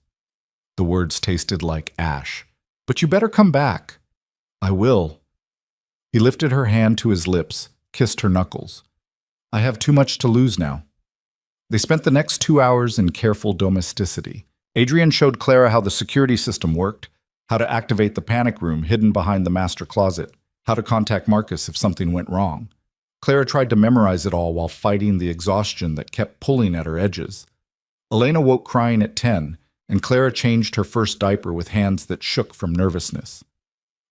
The words tasted like ash. But you better come back. I will. He lifted her hand to his lips, kissed her knuckles. I have too much to lose now. They spent the next 2 hours in careful domesticity. Adrian showed Clara how the security system worked, how to activate the panic room hidden behind the master closet, how to contact Marcus if something went wrong. Clara tried to memorize it all while fighting the exhaustion that kept pulling at her edges. Elena woke crying at 10, and Clara changed her first diaper with hands that shook from nervousness.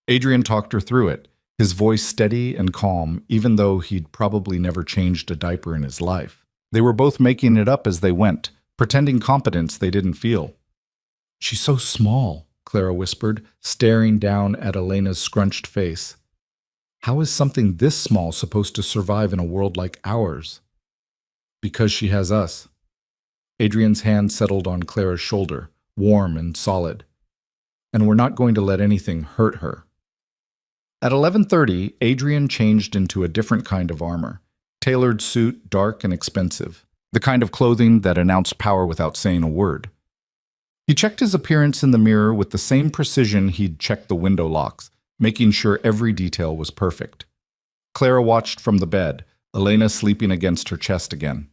Adrian talked her through it, his voice steady and calm, even though he'd probably never changed a diaper in his life. They were both making it up as they went, pretending competence they didn't feel. She's so small, Clara whispered, staring down at Elena's scrunched face. How is something this small supposed to survive in a world like ours? Because she has us. Adrian's hand settled on Clara's shoulder, warm and solid. And we're not going to let anything hurt her. At 11:30, Adrian changed into a different kind of armor. Tailored suit, dark and expensive. The kind of clothing that announced power without saying a word. He checked his appearance in the mirror with the same precision he'd checked the window locks, making sure every detail was perfect. Clara watched from the bed, Elena sleeping against her chest again.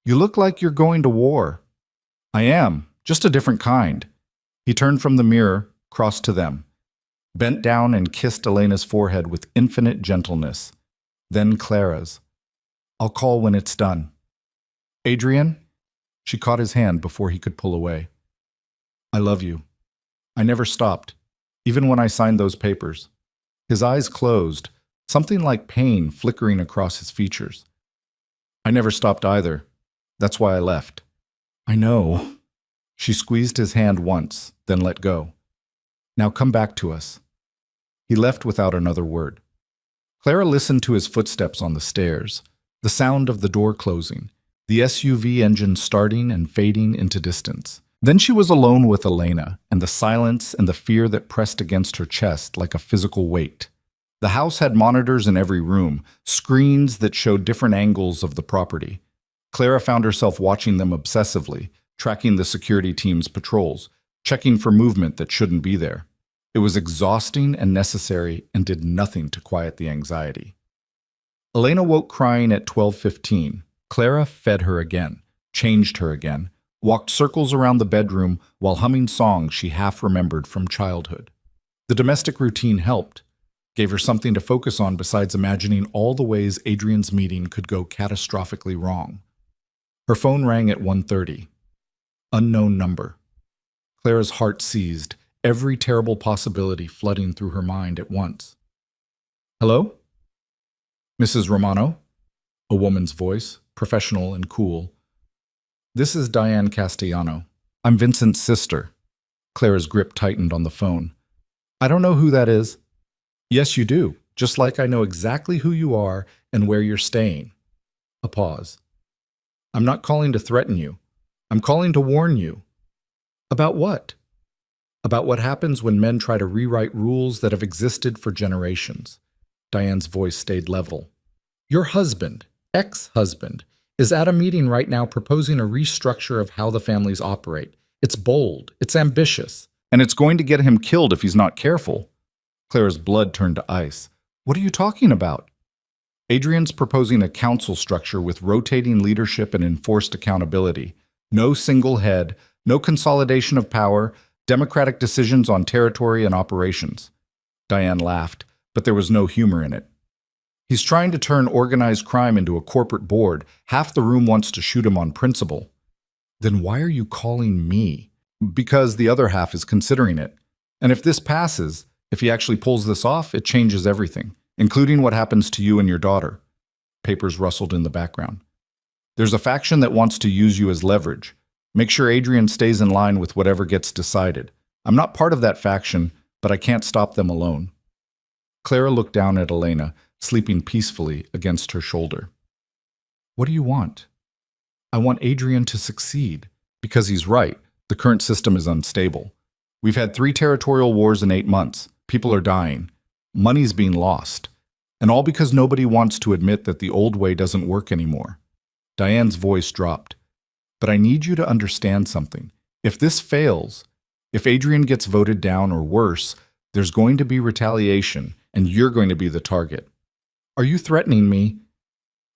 You look like you're going to war. I am, just a different kind. He turned from the mirror, crossed to them, bent down and kissed Elena's forehead with infinite gentleness, then Clara's. I'll call when it's done. Adrian? She caught his hand before he could pull away. I love you. I never stopped, even when I signed those papers. His eyes closed, something like pain flickering across his features. I never stopped either. That's why I left. I know. She squeezed his hand once, then let go. Now come back to us. He left without another word. Clara listened to his footsteps on the stairs, the sound of the door closing, the SUV engine starting and fading into distance. Then she was alone with Elena, and the silence and the fear that pressed against her chest like a physical weight. The house had monitors in every room, screens that showed different angles of the property. Clara found herself watching them obsessively, tracking the security team's patrols, checking for movement that shouldn't be there. It was exhausting and necessary and did nothing to quiet the anxiety. Elena woke crying at 12:15. Clara fed her again, changed her again, walked circles around the bedroom while humming songs she half remembered from childhood. The domestic routine helped, gave her something to focus on besides imagining all the ways Adrian's meeting could go catastrophically wrong. Her phone rang at 1:30. Unknown number. Clara's heart seized, every terrible possibility flooding through her mind at once. Hello? Mrs. Romano? A woman's voice, professional and cool. This is Diane Castellano. I'm Vincent's sister. Clara's grip tightened on the phone. I don't know who that is. Yes, you do, just like I know exactly who you are and where you're staying. A pause. I'm not calling to threaten you. I'm calling to warn you. About what? About what happens when men try to rewrite rules that have existed for generations. Diane's voice stayed level. Your husband, ex-husband, is at a meeting right now proposing a restructure of how the families operate. It's bold, it's ambitious, and it's going to get him killed if he's not careful. Clara's blood turned to ice. What are you talking about? Adrian's proposing a council structure with rotating leadership and enforced accountability. No single head, no consolidation of power, democratic decisions on territory and operations. Diane laughed, but there was no humor in it. He's trying to turn organized crime into a corporate board. Half the room wants to shoot him on principle. Then why are you calling me? Because the other half is considering it. And if this passes, if he actually pulls this off, it changes everything, including what happens to you and your daughter. Papers rustled in the background. There's a faction that wants to use you as leverage. Make sure Adrian stays in line with whatever gets decided. I'm not part of that faction, but I can't stop them alone. Clara looked down at Elena, sleeping peacefully against her shoulder. What do you want? I want Adrian to succeed. Because he's right, the current system is unstable. We've had 3 territorial wars in 8 months. People are dying. Money's being lost. And all because nobody wants to admit that the old way doesn't work anymore. Diane's voice dropped. But I need you to understand something. If this fails, if Adrian gets voted down or worse, there's going to be retaliation, and you're going to be the target. Are you threatening me?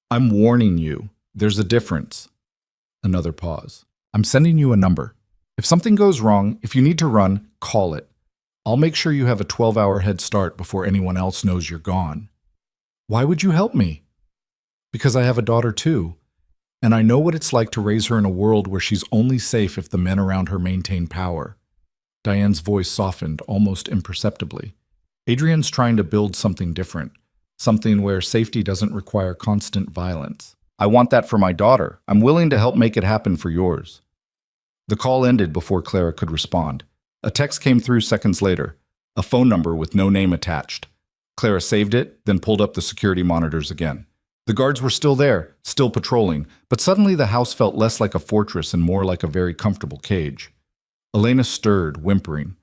I'm warning you. There's a difference. Another pause. I'm sending you a number. If something goes wrong, if you need to run, call it. I'll make sure you have a 12-hour head start before anyone else knows you're gone. Why would you help me? Because I have a daughter too, and I know what it's like to raise her in a world where she's only safe if the men around her maintain power. Diane's voice softened almost imperceptibly. Adrian's trying to build something different, something where safety doesn't require constant violence. I want that for my daughter. I'm willing to help make it happen for yours. The call ended before Clara could respond. A text came through seconds later, a phone number with no name attached. Clara saved it, then pulled up the security monitors again. The guards were still there, still patrolling, but suddenly the house felt less like a fortress and more like a very comfortable cage. Elena stirred, whimpering.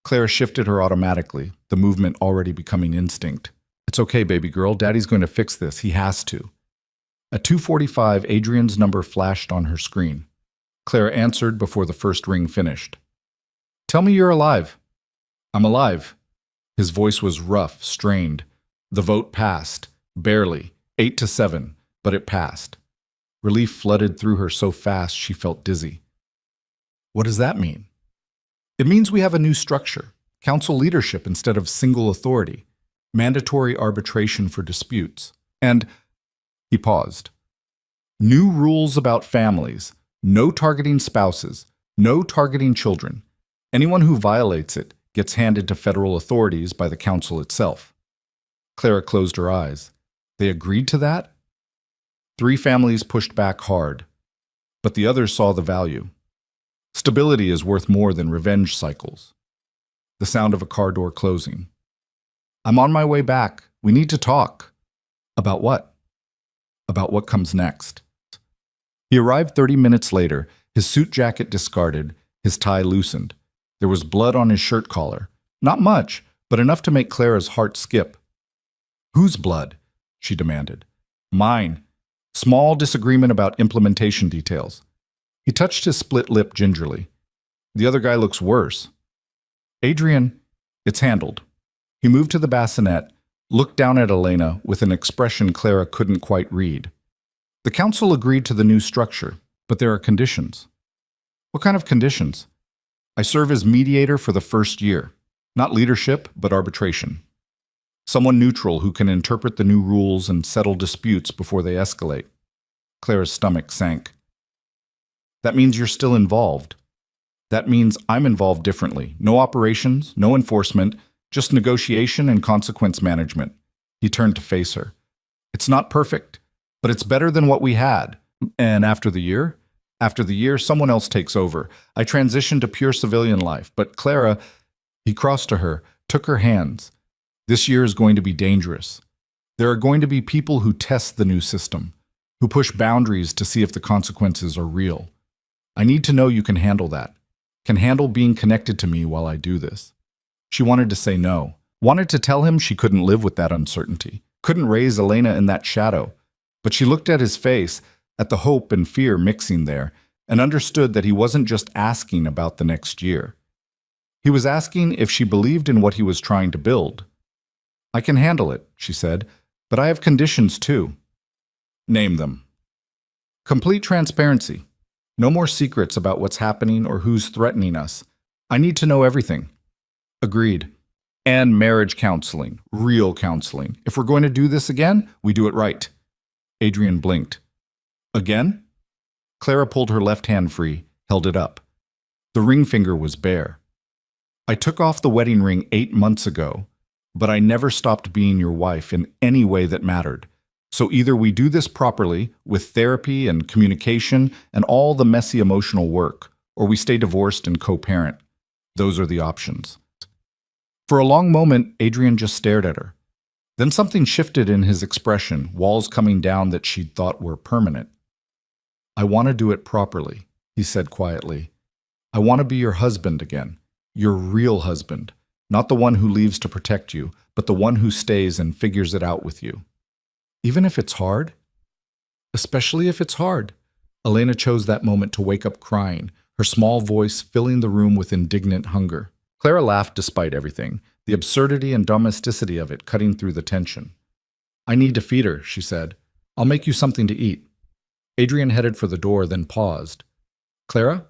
Clara shifted her automatically, the movement already becoming instinct. It's okay, baby girl. Daddy's going to fix this. He has to. At 2:45, Adrian's number flashed on her screen. Clara answered before the first ring finished. Tell me you're alive. I'm alive. His voice was rough, strained. The vote passed. Barely. 8-7, but it passed. Relief flooded through her so fast she felt dizzy. What does that mean? It means we have a new structure. Council leadership instead of single authority. Mandatory arbitration for disputes. And he paused. New rules about families. No targeting spouses. No targeting children. Anyone who violates it gets handed to federal authorities by the council itself. Clara closed her eyes. They agreed to that? 3 families pushed back hard, but the others saw the value. Stability is worth more than revenge cycles. The sound of a car door closing. I'm on my way back. We need to talk. About what? About what comes next. He arrived 30 minutes later, his suit jacket discarded, his tie loosened. There was blood on his shirt collar. Not much, but enough to make Clara's heart skip. Whose blood? She demanded. Mine. Small disagreement about implementation details. He touched his split lip gingerly. The other guy looks worse. Adrian, it's handled. He moved to the bassinet, looked down at Elena with an expression Clara couldn't quite read. The council agreed to the new structure, but there are conditions. What kind of conditions? I serve as mediator for the first year. Not leadership, but arbitration. Someone neutral who can interpret the new rules and settle disputes before they escalate. Clara's stomach sank. That means you're still involved. That means I'm involved differently. No operations, no enforcement, just negotiation and consequence management. He turned to face her. It's not perfect, but it's better than what we had. And after the year? After the year, someone else takes over. I transition to pure civilian life. But Clara, he crossed to her, took her hands. This year is going to be dangerous. There are going to be people who test the new system, who push boundaries to see if the consequences are real. I need to know you can handle that, can handle being connected to me while I do this. She wanted to say no, wanted to tell him she couldn't live with that uncertainty, couldn't raise Elena in that shadow. But she looked at his face, at the hope and fear mixing there, and understood that he wasn't just asking about the next year. He was asking if she believed in what he was trying to build. I can handle it, she said, but I have conditions too. Name them. Complete transparency. No more secrets about what's happening or who's threatening us. I need to know everything. Agreed. And marriage counseling, real counseling. If we're going to do this again, we do it right. Adrian blinked. Again? Clara pulled her left hand free, held it up. The ring finger was bare. I took off the wedding ring 8 months ago, but I never stopped being your wife in any way that mattered. So either we do this properly, with therapy and communication and all the messy emotional work, or we stay divorced and co-parent. Those are the options. For a long moment, Adrian just stared at her. Then something shifted in his expression, walls coming down that she'd thought were permanent. I want to do it properly, he said quietly. I want to be your husband again, your real husband, not the one who leaves to protect you, but the one who stays and figures it out with you. Even if it's hard? Especially if it's hard. Elena chose that moment to wake up crying, her small voice filling the room with indignant hunger. Clara laughed despite everything, the absurdity and domesticity of it cutting through the tension. I need to feed her, she said. I'll make you something to eat. Adrian headed for the door, then paused. Clara,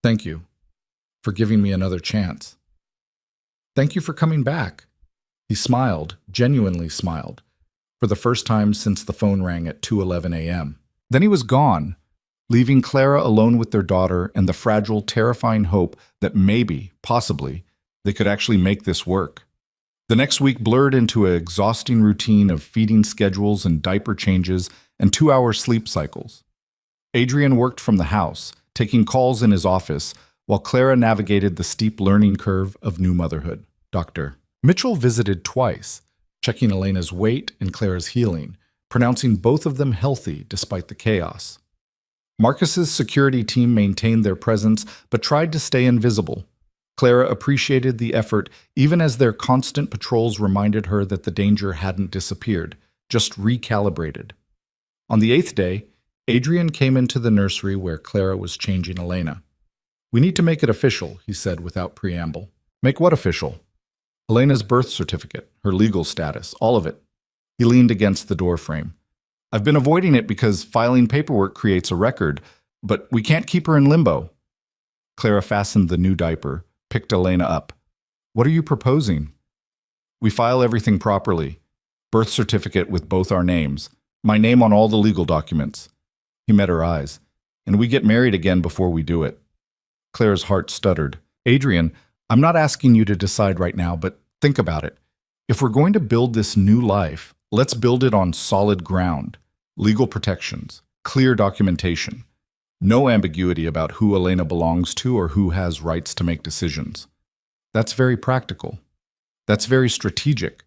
thank you for giving me another chance. Thank you for coming back. He smiled, genuinely smiled, for the first time since the phone rang at 2:11 a.m. Then he was gone, leaving Clara alone with their daughter and the fragile, terrifying hope that maybe, possibly, they could actually make this work. The next week blurred into an exhausting routine of feeding schedules and diaper changes and 2-hour sleep cycles. Adrian worked from the house, taking calls in his office, while Clara navigated the steep learning curve of new motherhood. Dr. Mitchell visited twice, checking Elena's weight and Clara's healing, pronouncing both of them healthy despite the chaos. Marcus's security team maintained their presence but tried to stay invisible. Clara appreciated the effort even as their constant patrols reminded her that the danger hadn't disappeared, just recalibrated. On the 8th day, Adrian came into the nursery where Clara was changing Elena. We need to make it official, he said without preamble. Make what official? Elena's birth certificate, her legal status, all of it. He leaned against the doorframe. I've been avoiding it because filing paperwork creates a record, but we can't keep her in limbo. Clara fastened the new diaper, picked Elena up. What are you proposing? We file everything properly. Birth certificate with both our names. My name on all the legal documents. He met her eyes. And we get married again before we do it. Clara's heart stuttered. Adrian, I'm not asking you to decide right now, but think about it. If we're going to build this new life, let's build it on solid ground. Legal protections, clear documentation. No ambiguity about who Elena belongs to or who has rights to make decisions. That's very practical. That's very strategic.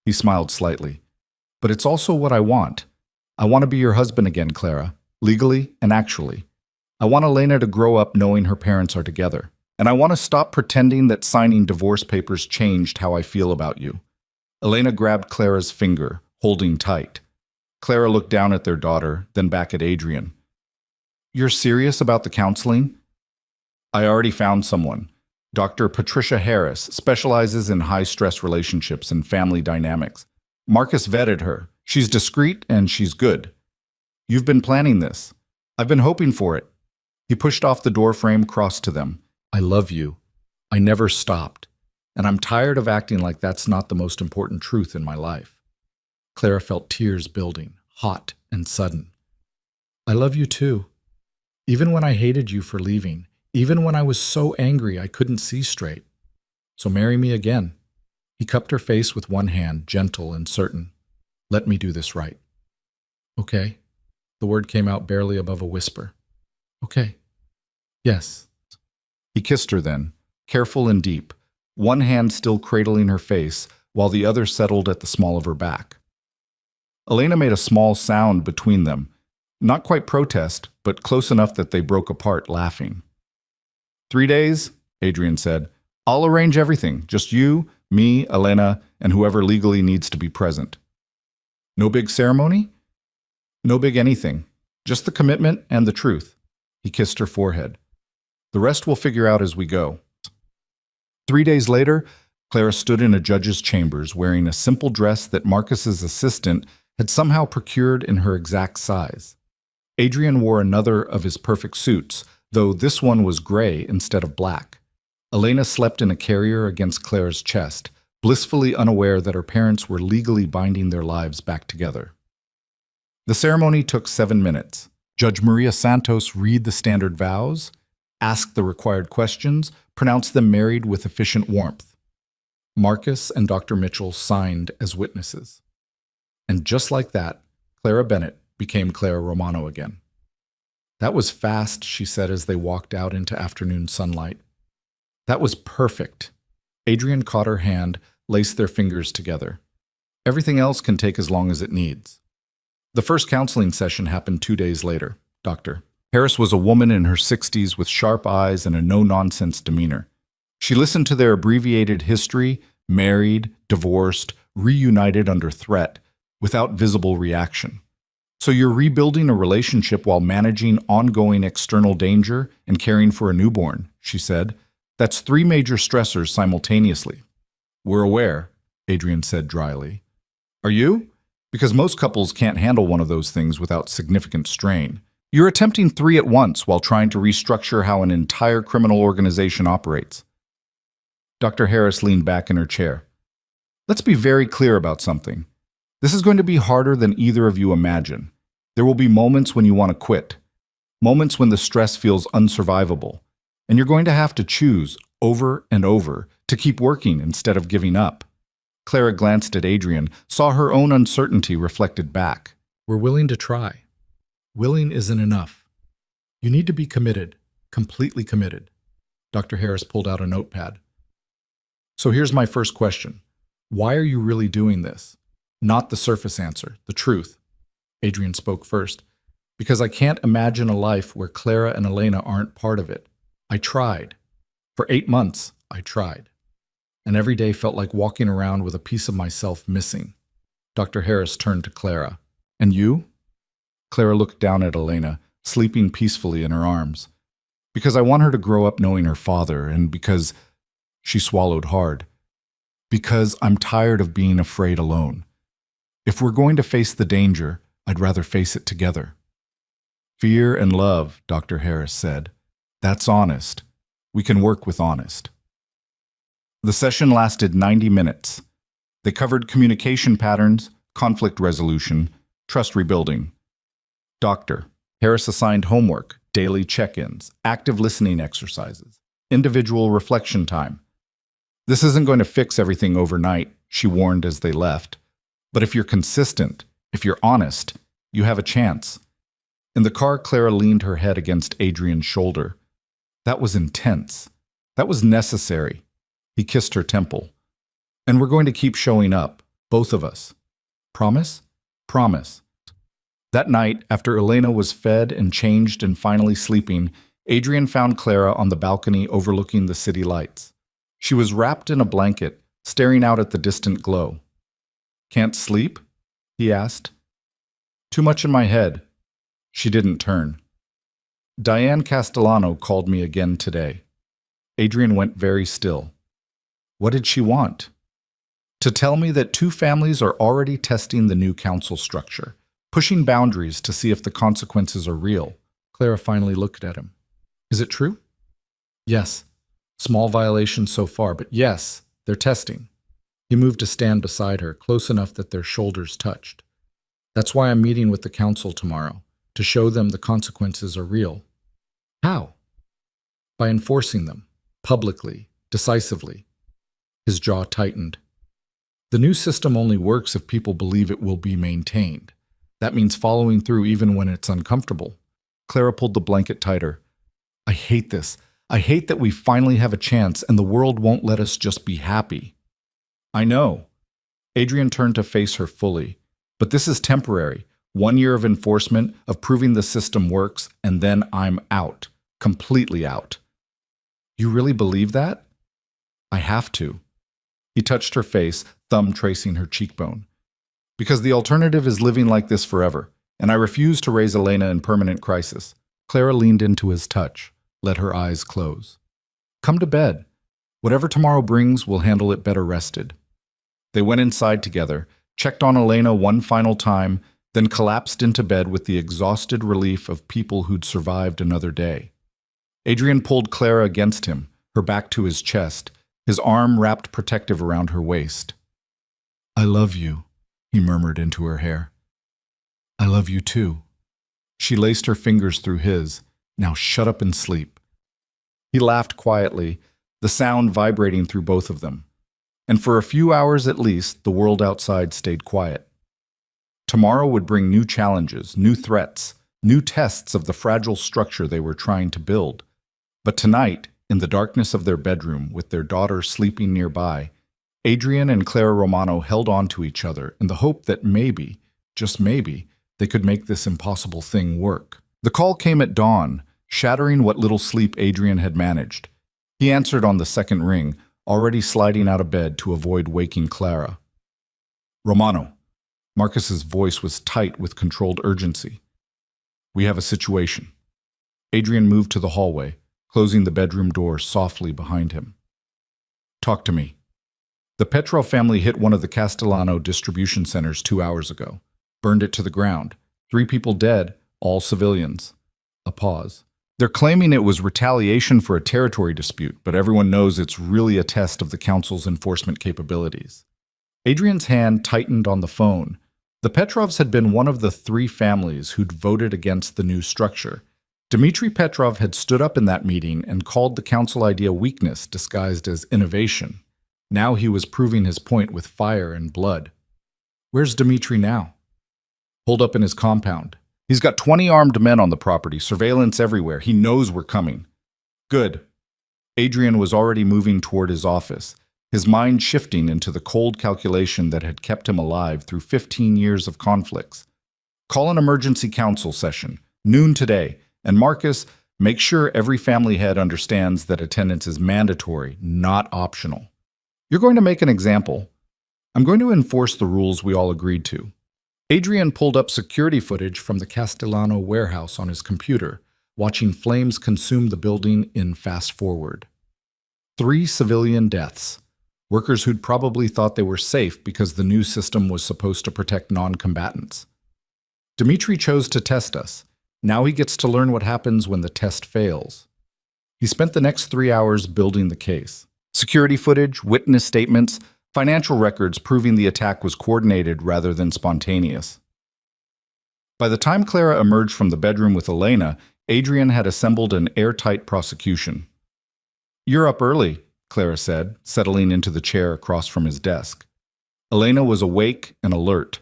He smiled slightly. But it's also what I want. I want to be your husband again, Clara, legally and actually. I want Elena to grow up knowing her parents are together. And I want to stop pretending that signing divorce papers changed how I feel about you. Elena grabbed Clara's finger, holding tight. Clara looked down at their daughter, then back at Adrian. You're serious about the counseling? I already found someone. Dr. Patricia Harris specializes in high-stress relationships and family dynamics. Marcus vetted her. She's discreet and she's good. You've been planning this. I've been hoping for it. He pushed off the door frame, crossed to them. I love you. I never stopped. And I'm tired of acting like that's not the most important truth in my life. Clara felt tears building, hot and sudden. I love you too. Even when I hated you for leaving, even when I was so angry I couldn't see straight. So marry me again. He cupped her face with one hand, gentle and certain. Let me do this right. Okay. The word came out barely above a whisper. Okay. Yes. He kissed her then, careful and deep, one hand still cradling her face while the other settled at the small of her back. Elena made a small sound between them, not quite protest, but close enough that they broke apart laughing. 3 days, Adrian said. I'll arrange everything, just you, me, Elena, and whoever legally needs to be present. No big ceremony? No big anything. Just the commitment and the truth. He kissed her forehead. The rest we'll figure out as we go. 3 days later, Clara stood in a judge's chambers wearing a simple dress that Marcus's assistant had somehow procured in her exact size. Adrian wore another of his perfect suits, though this one was gray instead of black. Elena slept in a carrier against Clara's chest, blissfully unaware that her parents were legally binding their lives back together. The ceremony took 7 minutes. Judge Maria Santos read the standard vows, asked the required questions, pronounced them married with efficient warmth. Marcus and Dr. Mitchell signed as witnesses. And just like that, Clara Bennett became Clara Romano again. That was fast, she said as they walked out into afternoon sunlight. That was perfect. Adrian caught her hand, laced their fingers together. Everything else can take as long as it needs. The first counseling session happened 2 days later. Dr. Harris was a woman in her 60s with sharp eyes and a no-nonsense demeanor. She listened to their abbreviated history, married, divorced, reunited under threat, without visible reaction. So you're rebuilding a relationship while managing ongoing external danger and caring for a newborn, she said. That's 3 major stressors simultaneously. We're aware, Adrian said dryly. Are you? Because most couples can't handle one of those things without significant strain. You're attempting 3 at once while trying to restructure how an entire criminal organization operates. Dr. Harris leaned back in her chair. Let's be very clear about something. This is going to be harder than either of you imagine. There will be moments when you want to quit, moments when the stress feels unsurvivable, and you're going to have to choose over and over to keep working instead of giving up. Clara glanced at Adrian, saw her own uncertainty reflected back. We're willing to try. Willing isn't enough. You need to be committed, completely committed. Dr. Harris pulled out a notepad. So here's my first question. Why are you really doing this? Not the surface answer, the truth. Adrian spoke first. Because I can't imagine a life where Clara and Elena aren't part of it. I tried. For 8 months, I tried. And every day felt like walking around with a piece of myself missing. Dr. Harris turned to Clara. And you? Clara looked down at Elena, sleeping peacefully in her arms. Because I want her to grow up knowing her father, and because... She swallowed hard. Because I'm tired of being afraid alone. If we're going to face the danger, I'd rather face it together. Fear and love, Dr. Harris said. That's honest. We can work with honest. The session lasted 90 minutes. They covered communication patterns, conflict resolution, trust rebuilding. Dr. Harris assigned homework, daily check-ins, active listening exercises, individual reflection time. This isn't going to fix everything overnight, she warned as they left. But if you're consistent, if you're honest, you have a chance. In the car, Clara leaned her head against Adrian's shoulder. That was intense. That was necessary. He kissed her temple. And we're going to keep showing up, both of us. Promise? Promise. That night, after Elena was fed and changed and finally sleeping, Adrian found Clara on the balcony overlooking the city lights. She was wrapped in a blanket, staring out at the distant glow. Can't sleep? He asked. Too much in my head. She didn't turn. Diane Castellano called me again today. Adrian went very still. What did she want? to tell me that two families are already testing the new council structure, pushing boundaries to see if the consequences are real. Clara finally looked at him. Is it true? Yes. Small violations so far, but yes, they're testing. He moved to stand beside her, close enough that their shoulders touched. That's why I'm meeting with the council tomorrow, to show them the consequences are real. How? By enforcing them, publicly, decisively. His jaw tightened. The new system only works if people believe it will be maintained. That means following through even when it's uncomfortable. Clara pulled the blanket tighter. I hate this. I hate that we finally have a chance and the world won't let us just be happy. I know. Adrian turned to face her fully. But this is temporary. 1 year of enforcement, of proving the system works, and then I'm out. Completely out. You really believe that? I have to. He touched her face, thumb tracing her cheekbone. Because the alternative is living like this forever, and I refuse to raise Elena in permanent crisis. Clara leaned into his touch, let her eyes close. Come to bed. Whatever tomorrow brings, we'll handle it better rested. They went inside together, checked on Elena one final time, then collapsed into bed with the exhausted relief of people who'd survived another day. Adrian pulled Clara against him, her back to his chest, his arm wrapped protective around her waist. I love you, he murmured into her hair. I love you too. She laced her fingers through his. Now shut up and sleep. He laughed quietly, the sound vibrating through both of them. And for a few hours at least, the world outside stayed quiet. Tomorrow would bring new challenges, new threats, new tests of the fragile structure they were trying to build. But tonight, in the darkness of their bedroom, with their daughter sleeping nearby, Adrian and Clara Romano held on to each other in the hope that maybe, just maybe, they could make this impossible thing work. The call came at dawn, shattering what little sleep Adrian had managed. He answered on the second ring, already sliding out of bed to avoid waking Clara. Romano. Marcus's voice was tight with controlled urgency. We have a situation. Adrian moved to the hallway, closing the bedroom door softly behind him. Talk to me. The Petrov family hit one of the Castellano distribution centers 2 hours ago, burned it to the ground. 3 people dead, all civilians. A pause. They're claiming it was retaliation for a territory dispute, but everyone knows it's really a test of the council's enforcement capabilities. Adrian's hand tightened on the phone. The Petrovs had been one of the 3 families who'd voted against the new structure. Dmitry Petrov had stood up in that meeting and called the council idea weakness disguised as innovation. Now he was proving his point with fire and blood. Where's Dmitry now? Holed up in his compound. He's got 20 armed men on the property, surveillance everywhere. He knows we're coming. Good. Adrian was already moving toward his office, his mind shifting into the cold calculation that had kept him alive through 15 years of conflicts. Call an emergency council session, noon today, and Marcus, make sure every family head understands that attendance is mandatory, not optional. You're going to make an example. I'm going to enforce the rules we all agreed to. Adrian pulled up security footage from the Castellano warehouse on his computer, watching flames consume the building in fast forward. 3 civilian deaths. Workers who'd probably thought they were safe because the new system was supposed to protect non-combatants. Dmitry chose to test us. Now he gets to learn what happens when the test fails. He spent the next 3 hours building the case. Security footage, witness statements, financial records proving the attack was coordinated rather than spontaneous. By the time Clara emerged from the bedroom with Elena, Adrian had assembled an airtight prosecution. You're up early, Clara said, settling into the chair across from his desk. Elena was awake and alert,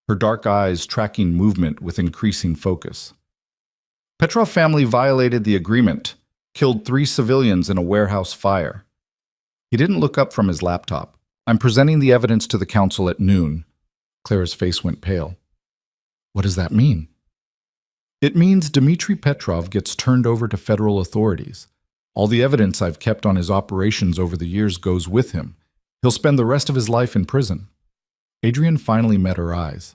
her dark eyes tracking movement with increasing focus. Petrov family violated the agreement, killed 3 civilians in a warehouse fire. He didn't look up from his laptop. I'm presenting the evidence to the council at noon. Clara's face went pale. What does that mean? It means Dmitry Petrov gets turned over to federal authorities. All the evidence I've kept on his operations over the years goes with him. He'll spend the rest of his life in prison. Adrian finally met her eyes.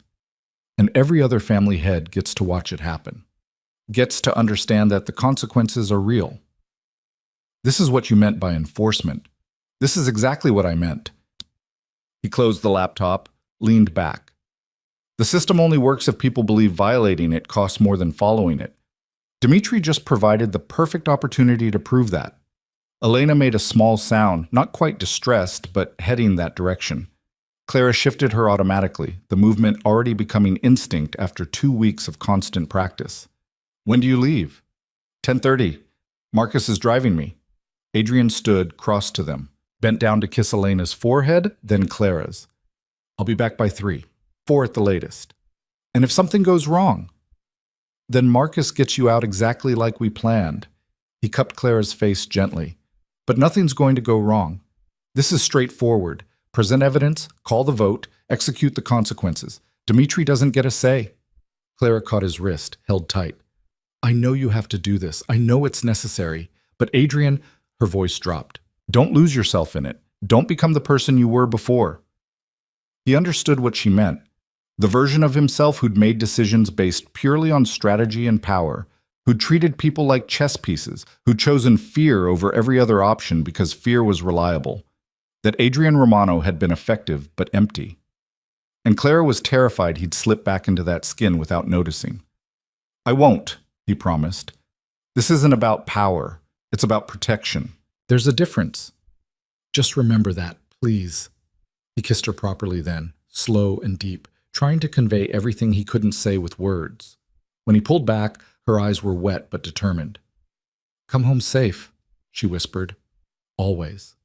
And every other family head gets to watch it happen. Gets to understand that the consequences are real. This is what you meant by enforcement. This is exactly what I meant. He closed the laptop, leaned back. The system only works if people believe violating it costs more than following it. Dmitri just provided the perfect opportunity to prove that. Elena made a small sound, not quite distressed, but heading that direction. Clara shifted her automatically, the movement already becoming instinct after 2 weeks of constant practice. When do you leave? 10:30. Marcus is driving me. Adrian stood, crossed to them, bent down to kiss Elena's forehead, then Clara's. I'll be back by 3, 4 at the latest. And if something goes wrong? Then Marcus gets you out exactly like we planned. He cupped Clara's face gently. But nothing's going to go wrong. This is straightforward. Present evidence, call the vote, execute the consequences. Dmitri doesn't get a say. Clara caught his wrist, held tight. I know you have to do this. I know it's necessary. But Adrian, her voice dropped. Don't lose yourself in it. Don't become the person you were before. He understood what she meant. The version of himself who'd made decisions based purely on strategy and power, who'd treated people like chess pieces, who'd chosen fear over every other option because fear was reliable. That Adrian Romano had been effective but empty. And Clara was terrified he'd slip back into that skin without noticing. I won't, he promised. This isn't about power. It's about protection. There's a difference. Just remember that, please. He kissed her properly then, slow and deep, trying to convey everything he couldn't say with words. When he pulled back, her eyes were wet but determined. Come home safe, she whispered. Always.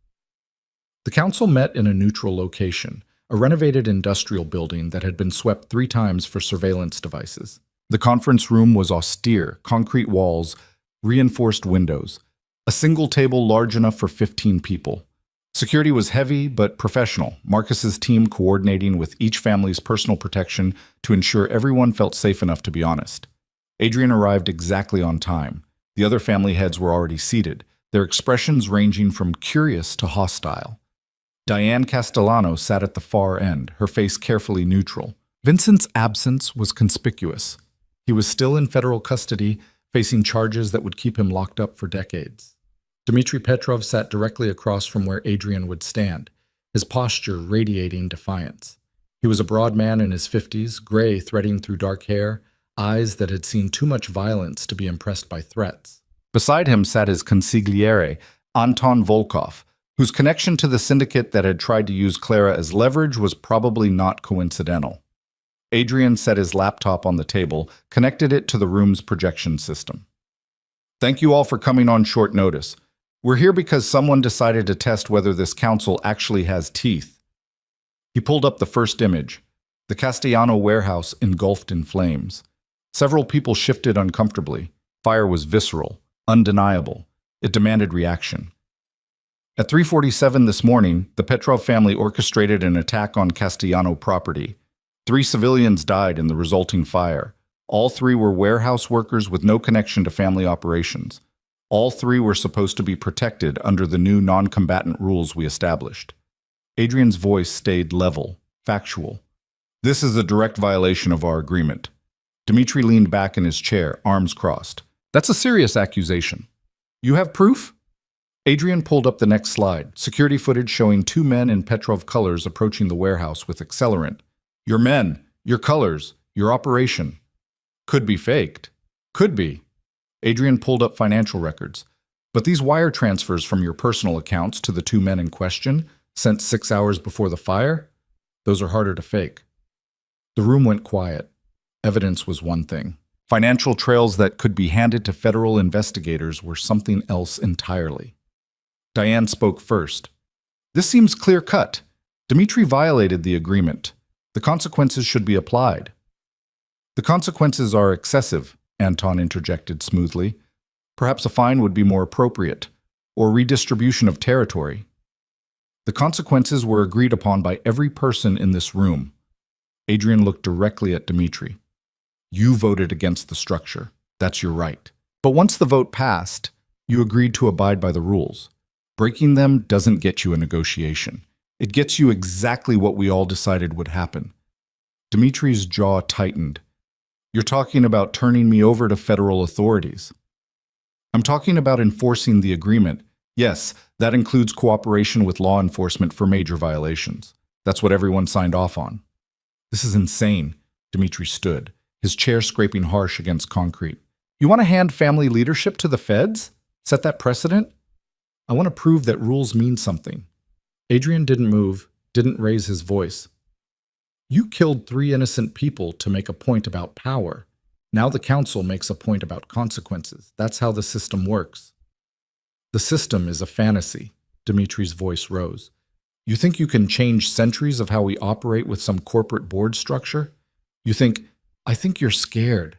The council met in a neutral location, a renovated industrial building that had been swept 3 times for surveillance devices. The conference room was austere, concrete walls, reinforced windows, a single table large enough for 15 people. Security was heavy but professional, Marcus's team coordinating with each family's personal protection to ensure everyone felt safe enough to be honest. Adrian arrived exactly on time. The other family heads were already seated, their expressions ranging from curious to hostile. Diane Castellano sat at the far end, her face carefully neutral. Vincent's absence was conspicuous. He was still in federal custody, facing charges that would keep him locked up for decades. Dmitri Petrov sat directly across from where Adrian would stand, his posture radiating defiance. He was a broad man in his 50s, gray threading through dark hair, eyes that had seen too much violence to be impressed by threats. Beside him sat his consigliere, Anton Volkov, whose connection to the syndicate that had tried to use Clara as leverage was probably not coincidental. Adrian set his laptop on the table, connected it to the room's projection system. Thank you all for coming on short notice. We're here because someone decided to test whether this council actually has teeth. He pulled up the first image, the Castellano warehouse engulfed in flames. Several people shifted uncomfortably. Fire was visceral, undeniable. It demanded reaction. At 3:47 this morning, the Petrov family orchestrated an attack on Castellano property. 3 civilians died in the resulting fire. All 3 were warehouse workers with no connection to family operations. All 3 were supposed to be protected under the new non-combatant rules we established. Adrian's voice stayed level, factual. This is a direct violation of our agreement. Dmitri leaned back in his chair, arms crossed. That's a serious accusation. You have proof? Adrian pulled up the next slide, security footage showing 2 men in Petrov colors approaching the warehouse with accelerant. Your men, your colors, your operation. Could be faked. Could be. Adrian pulled up financial records. But these wire transfers from your personal accounts to the 2 men in question, sent 6 hours before the fire, those are harder to fake. The room went quiet. Evidence was one thing. Financial trails that could be handed to federal investigators were something else entirely. Diane spoke first. This seems clear-cut. Dmitri violated the agreement. The consequences should be applied. The consequences are excessive, Anton interjected smoothly. Perhaps a fine would be more appropriate, or redistribution of territory. The consequences were agreed upon by every person in this room. Adrian looked directly at Dmitri. You voted against the structure. That's your right. But once the vote passed, you agreed to abide by the rules. Breaking them doesn't get you a negotiation. It gets you exactly what we all decided would happen. Dmitri's jaw tightened. You're talking about turning me over to federal authorities. I'm talking about enforcing the agreement. Yes, that includes cooperation with law enforcement for major violations. That's what everyone signed off on. This is insane. Dmitri stood, his chair scraping harsh against concrete. You want to hand family leadership to the feds? Set that precedent? I want to prove that rules mean something. Adrian didn't move, didn't raise his voice. You killed 3 innocent people to make a point about power. Now the council makes a point about consequences. That's how the system works. The system is a fantasy. Dmitri's voice rose. You think you can change centuries of how we operate with some corporate board structure? I think you're scared.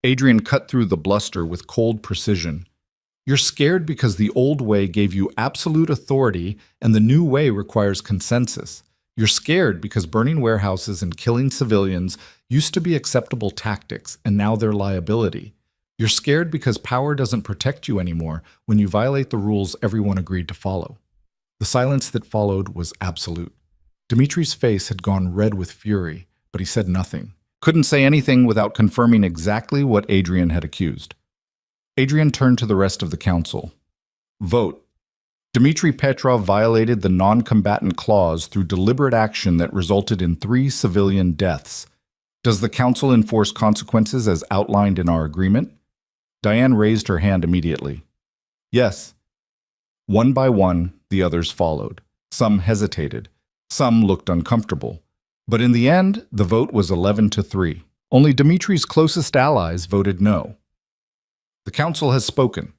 Adrian cut through the bluster with cold precision. You're scared because the old way gave you absolute authority and the new way requires consensus. You're scared because burning warehouses and killing civilians used to be acceptable tactics and now they're liability. You're scared because power doesn't protect you anymore when you violate the rules everyone agreed to follow. The silence that followed was absolute. Dmitri's face had gone red with fury, but he said nothing. Couldn't say anything without confirming exactly what Adrian had accused. Adrian turned to the rest of the council. Vote. Dmitri Petrov violated the non-combatant clause through deliberate action that resulted in 3 civilian deaths. Does the council enforce consequences as outlined in our agreement? Diane raised her hand immediately. Yes. One by one, the others followed. Some hesitated. Some looked uncomfortable. But in the end, the vote was 11-3. Only Dmitri's closest allies voted no. The council has spoken.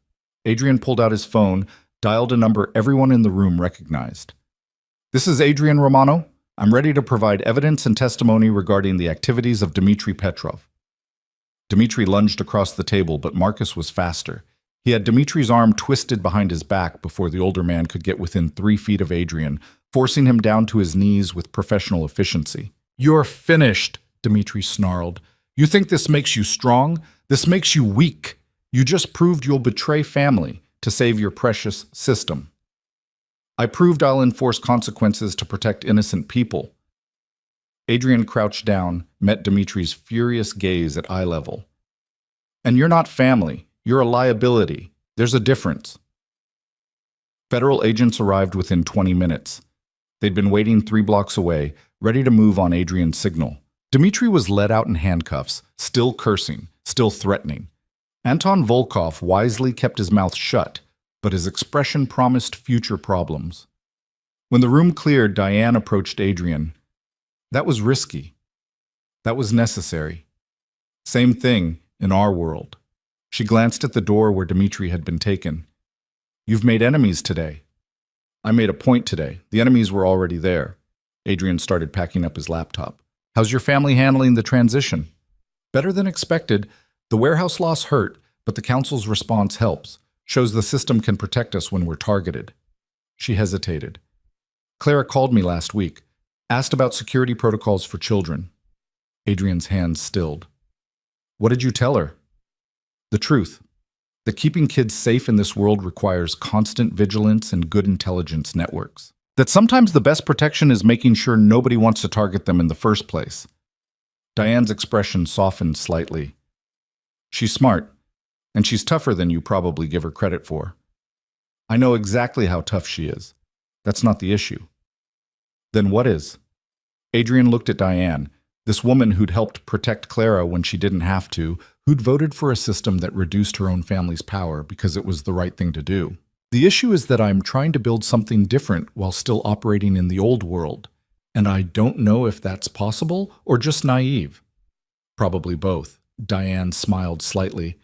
Adrian pulled out his phone, dialed a number everyone in the room recognized. This is Adrian Romano. I'm ready to provide evidence and testimony regarding the activities of Dmitri Petrov. Dmitri lunged across the table, but Marcus was faster. He had Dmitri's arm twisted behind his back before the older man could get within 3 feet of Adrian, forcing him down to his knees with professional efficiency. You're finished, Dmitri snarled. You think this makes you strong? This makes you weak. You just proved you'll betray family to save your precious system. I proved I'll enforce consequences to protect innocent people. Adrian crouched down, met Dmitri's furious gaze at eye level. And you're not family. You're a liability. There's a difference. Federal agents arrived within 20 minutes. They'd been waiting 3 blocks away, ready to move on Adrian's signal. Dmitri was led out in handcuffs, still cursing, still threatening. Anton Volkov wisely kept his mouth shut, but his expression promised future problems. When the room cleared, Diane approached Adrian. That was risky. That was necessary. Same thing in our world. She glanced at the door where Dmitri had been taken. You've made enemies today. I made a point today. The enemies were already there. Adrian started packing up his laptop. How's your family handling the transition? Better than expected. The warehouse loss hurt, but the council's response helps. Shows the system can protect us when we're targeted. She hesitated. Clara called me last week. Asked about security protocols for children. Adrian's hands stilled. What did you tell her? The truth. That keeping kids safe in this world requires constant vigilance and good intelligence networks. That sometimes the best protection is making sure nobody wants to target them in the first place. Diane's expression softened slightly. She's smart, and she's tougher than you probably give her credit for. I know exactly how tough she is. That's not the issue. Then what is? Adrian looked at Diane, this woman who'd helped protect Clara when she didn't have to, who'd voted for a system that reduced her own family's power because it was the right thing to do. The issue is that I'm trying to build something different while still operating in the old world, and I don't know if that's possible or just naive. Probably both. Diane smiled slightly.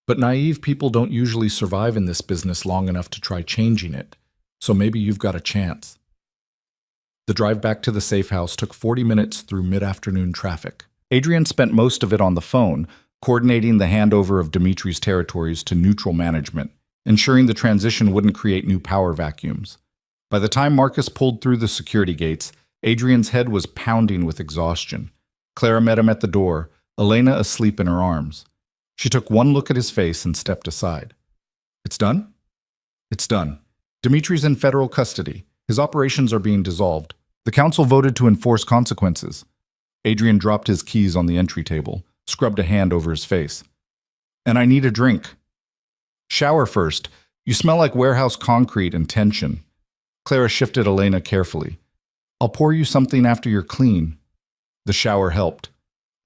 But naive people don't usually survive in this business long enough to try changing it, so maybe you've got a chance. The drive back to the safe house took 40 minutes through mid-afternoon traffic. Adrian spent most of it on the phone, coordinating the handover of Dmitri's territories to neutral management, ensuring the transition wouldn't create new power vacuums. By the time Marcus pulled through the security gates, Adrian's head was pounding with exhaustion. Clara met him at the door, Elena asleep in her arms. She took one look at his face and stepped aside. It's done? It's done. Dmitri's in federal custody. His operations are being dissolved. The council voted to enforce consequences. Adrian dropped his keys on the entry table, scrubbed a hand over his face. And I need a drink. Shower first. You smell like warehouse concrete and tension. Clara shifted Elena carefully. I'll pour you something after you're clean. The shower helped.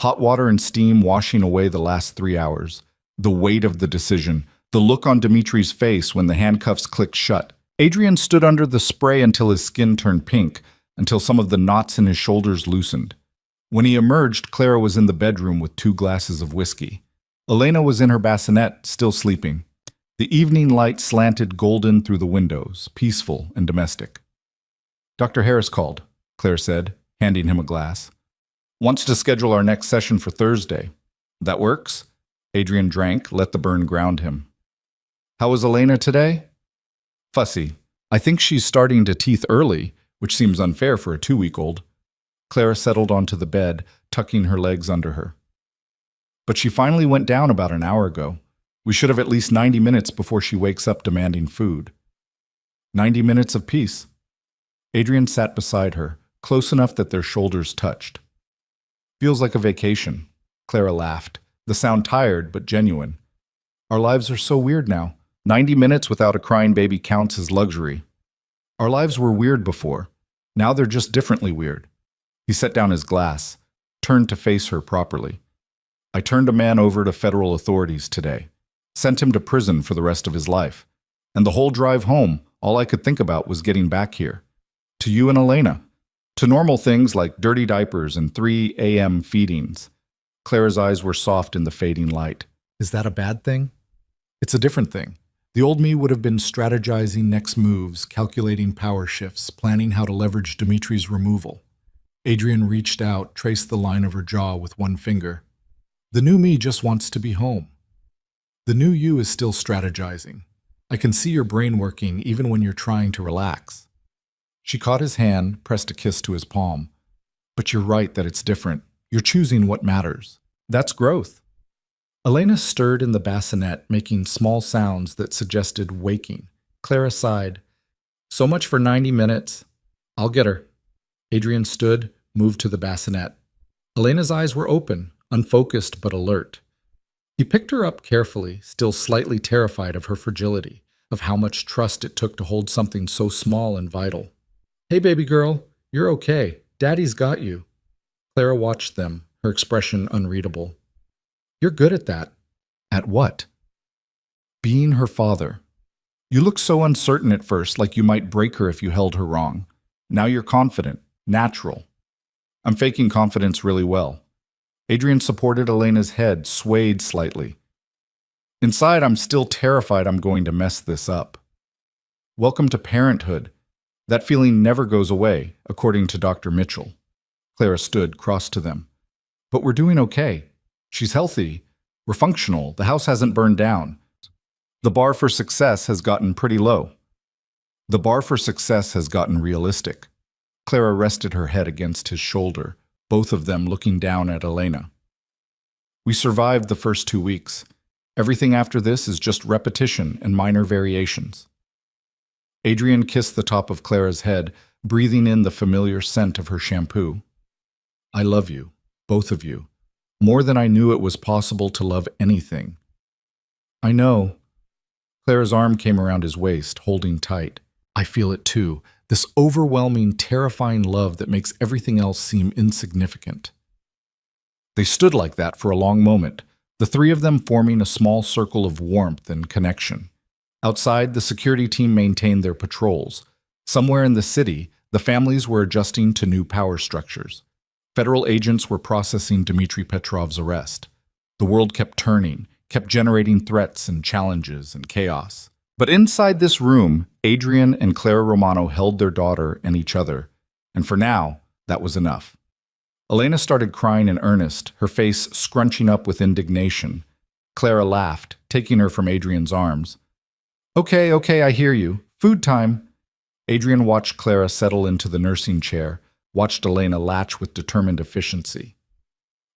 Hot water and steam washing away the last 3 hours. The weight of the decision. The look on Dimitri's face when the handcuffs clicked shut. Adrian stood under the spray until his skin turned pink, until some of the knots in his shoulders loosened. When he emerged, Clara was in the bedroom with 2 glasses of whiskey. Elena was in her bassinet, still sleeping. The evening light slanted golden through the windows, peaceful and domestic. Dr. Harris called, Claire said, handing him a glass. Wants to schedule our next session for Thursday. That works? Adrian drank, let the burn ground him. How was Elena today? Fussy. I think she's starting to teeth early, which seems unfair for a 2-week-old. Clara settled onto the bed, tucking her legs under her. But she finally went down about an hour ago. We should have at least 90 minutes before she wakes up demanding food. 90 minutes of peace. Adrian sat beside her, close enough that their shoulders touched. Feels like a vacation. Clara laughed, the sound tired but genuine. Our lives are so weird now. 90 minutes without a crying baby counts as luxury. Our lives were weird before. Now they're just differently weird. He set down his glass, turned to face her properly. I turned a man over to federal authorities today. Sent him to prison for the rest of his life. And the whole drive home, all I could think about was getting back here. To you and Elena. To normal things like dirty diapers and 3 a.m. feedings. Clara's eyes were soft in the fading light. Is that a bad thing? It's a different thing. The old me would have been strategizing next moves, calculating power shifts, planning how to leverage Dimitri's removal. Adrian reached out, traced the line of her jaw with one finger. The new me just wants to be home. The new you is still strategizing. I can see your brain working even when you're trying to relax. She caught his hand, pressed a kiss to his palm. But you're right that it's different. You're choosing what matters. That's growth. Elena stirred in the bassinet, making small sounds that suggested waking. Clara sighed. So much for 90 minutes. I'll get her. Adrian stood, moved to the bassinet. Elena's eyes were open, unfocused but alert. He picked her up carefully, still slightly terrified of her fragility, of how much trust it took to hold something so small and vital. Hey, baby girl, you're okay. Daddy's got you. Clara watched them, her expression unreadable. You're good at that. At what? Being her father. You looked so uncertain at first, like you might break her if you held her wrong. Now you're confident, natural. I'm faking confidence really well. Adrian supported Elena's head, swayed slightly. Inside, I'm still terrified I'm going to mess this up. Welcome to parenthood. That feeling never goes away, according to Dr. Mitchell. Clara stood, cross to them. But we're doing okay. She's healthy. We're functional. The house hasn't burned down. The bar for success has gotten pretty low. The bar for success has gotten realistic. Clara rested her head against his shoulder, both of them looking down at Elena. We survived the first 2 weeks. Everything after this is just repetition and minor variations. Adrian kissed the top of Clara's head, breathing in the familiar scent of her shampoo. I love you, both of you, more than I knew it was possible to love anything. I know. Clara's arm came around his waist, holding tight. I feel it too, this overwhelming, terrifying love that makes everything else seem insignificant. They stood like that for a long moment, the 3 of them forming a small circle of warmth and connection. Outside, the security team maintained their patrols. Somewhere in the city, the families were adjusting to new power structures. Federal agents were processing Dmitry Petrov's arrest. The world kept turning, kept generating threats and challenges and chaos. But inside this room, Adrian and Clara Romano held their daughter and each other, and for now, that was enough. Elena started crying in earnest, her face scrunching up with indignation. Clara laughed, taking her from Adrian's arms. Okay, I hear you. Food time. Adrian watched Clara settle into the nursing chair, watched Elena latch with determined efficiency.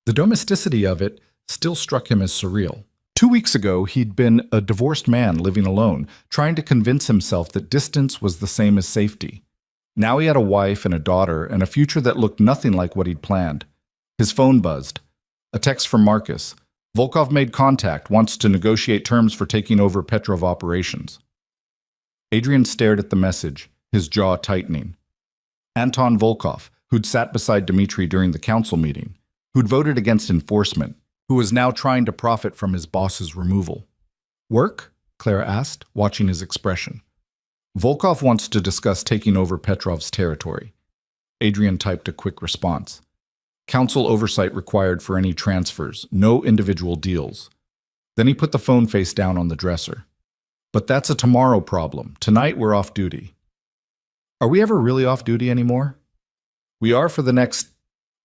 The domesticity of it still struck him as surreal. 2 weeks ago, he'd been a divorced man living alone, trying to convince himself that distance was the same as safety. Now he had a wife and a daughter and a future that looked nothing like what he'd planned. His phone buzzed. A text from Marcus. Volkov made contact, wants to negotiate terms for taking over Petrov operations. Adrian stared at the message, his jaw tightening. Anton Volkov, who'd sat beside Dmitri during the council meeting, who'd voted against enforcement, who was now trying to profit from his boss's removal. Work? Clara asked, watching his expression. Volkov wants to discuss taking over Petrov's territory. Adrian typed a quick response. Council oversight required for any transfers, no individual deals. Then he put the phone face down on the dresser. But that's a tomorrow problem. Tonight we're off duty. Are we ever really off duty anymore? We are for the next...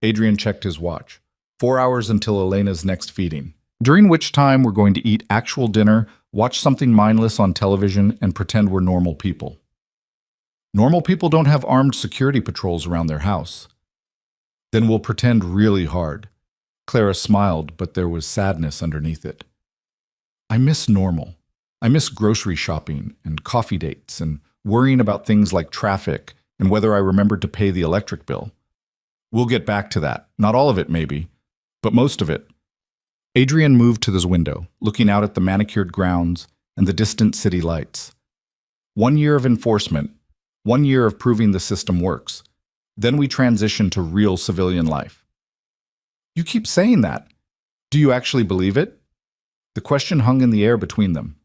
Adrian checked his watch. 4 hours until Elena's next feeding, during which time we're going to eat actual dinner, watch something mindless on television, and pretend we're normal people. Normal people don't have armed security patrols around their house. Then we'll pretend really hard. Clara smiled, but there was sadness underneath it. I miss normal. I miss grocery shopping and coffee dates and worrying about things like traffic and whether I remembered to pay the electric bill. We'll get back to that. Not all of it, maybe, but most of it. Adrian moved to this window, looking out at the manicured grounds and the distant city lights. 1 year of enforcement, 1 year of proving the system works. Then we transition to real civilian life. You keep saying that. Do you actually believe it? The question hung in the air between them.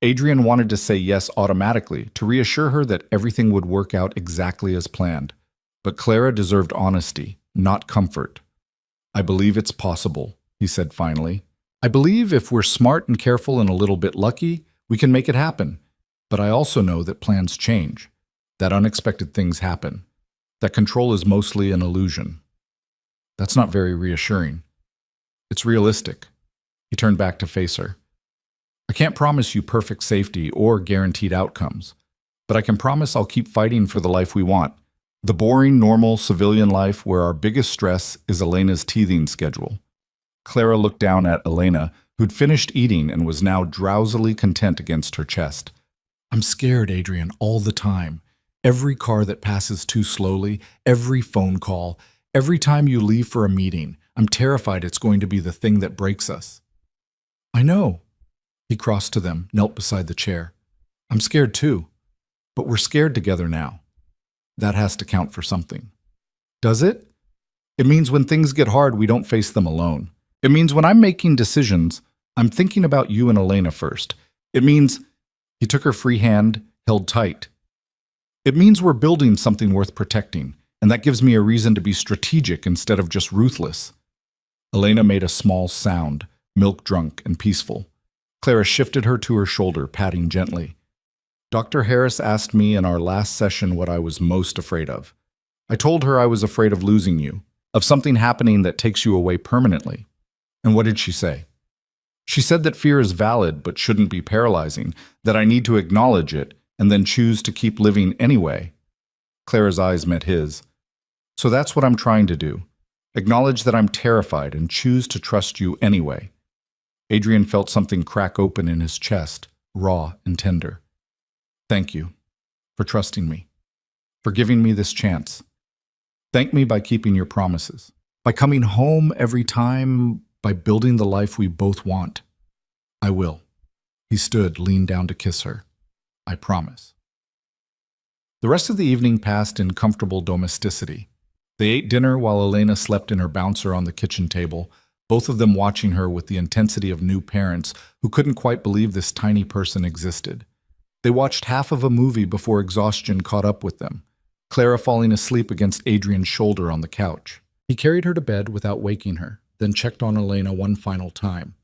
Adrian wanted to say yes automatically, to reassure her that everything would work out exactly as planned. But Clara deserved honesty, not comfort. I believe it's possible, he said finally. I believe if we're smart and careful and a little bit lucky, we can make it happen. But I also know that plans change, that unexpected things happen, that control is mostly an illusion. That's not very reassuring. It's realistic. He turned back to face her. I can't promise you perfect safety or guaranteed outcomes, but I can promise I'll keep fighting for the life we want. The boring, normal, civilian life where our biggest stress is Elena's teething schedule. Clara looked down at Elena, who'd finished eating and was now drowsily content against her chest. I'm scared, Adrian, all the time. Every car that passes too slowly, every phone call, every time you leave for a meeting, I'm terrified it's going to be the thing that breaks us. I know. He crossed to them, knelt beside the chair. I'm scared too, but we're scared together now. That has to count for something. Does it? It means when things get hard, we don't face them alone. It means when I'm making decisions, I'm thinking about you and Elena first. It means... He took her free hand, held tight. It means we're building something worth protecting, and that gives me a reason to be strategic instead of just ruthless. Elena made a small sound, milk-drunk and peaceful. Clara shifted her to her shoulder, patting gently. Dr. Harris asked me in our last session what I was most afraid of. I told her I was afraid of losing you, of something happening that takes you away permanently. And what did she say? She said that fear is valid but shouldn't be paralyzing, that I need to acknowledge it and then choose to keep living anyway. Clara's eyes met his. So that's what I'm trying to do. Acknowledge that I'm terrified and choose to trust you anyway. Adrian felt something crack open in his chest, raw and tender. Thank you for trusting me, for giving me this chance. Thank me by keeping your promises, by coming home every time, by building the life we both want. I will. He stood, leaned down to kiss her. I promise. The rest of the evening passed in comfortable domesticity. They ate dinner while Elena slept in her bouncer on the kitchen table, both of them watching her with the intensity of new parents who couldn't quite believe this tiny person existed. They watched half of a movie before exhaustion caught up with them, Clara falling asleep against Adrian's shoulder on the couch. He carried her to bed without waking her, then checked on Elena one final time.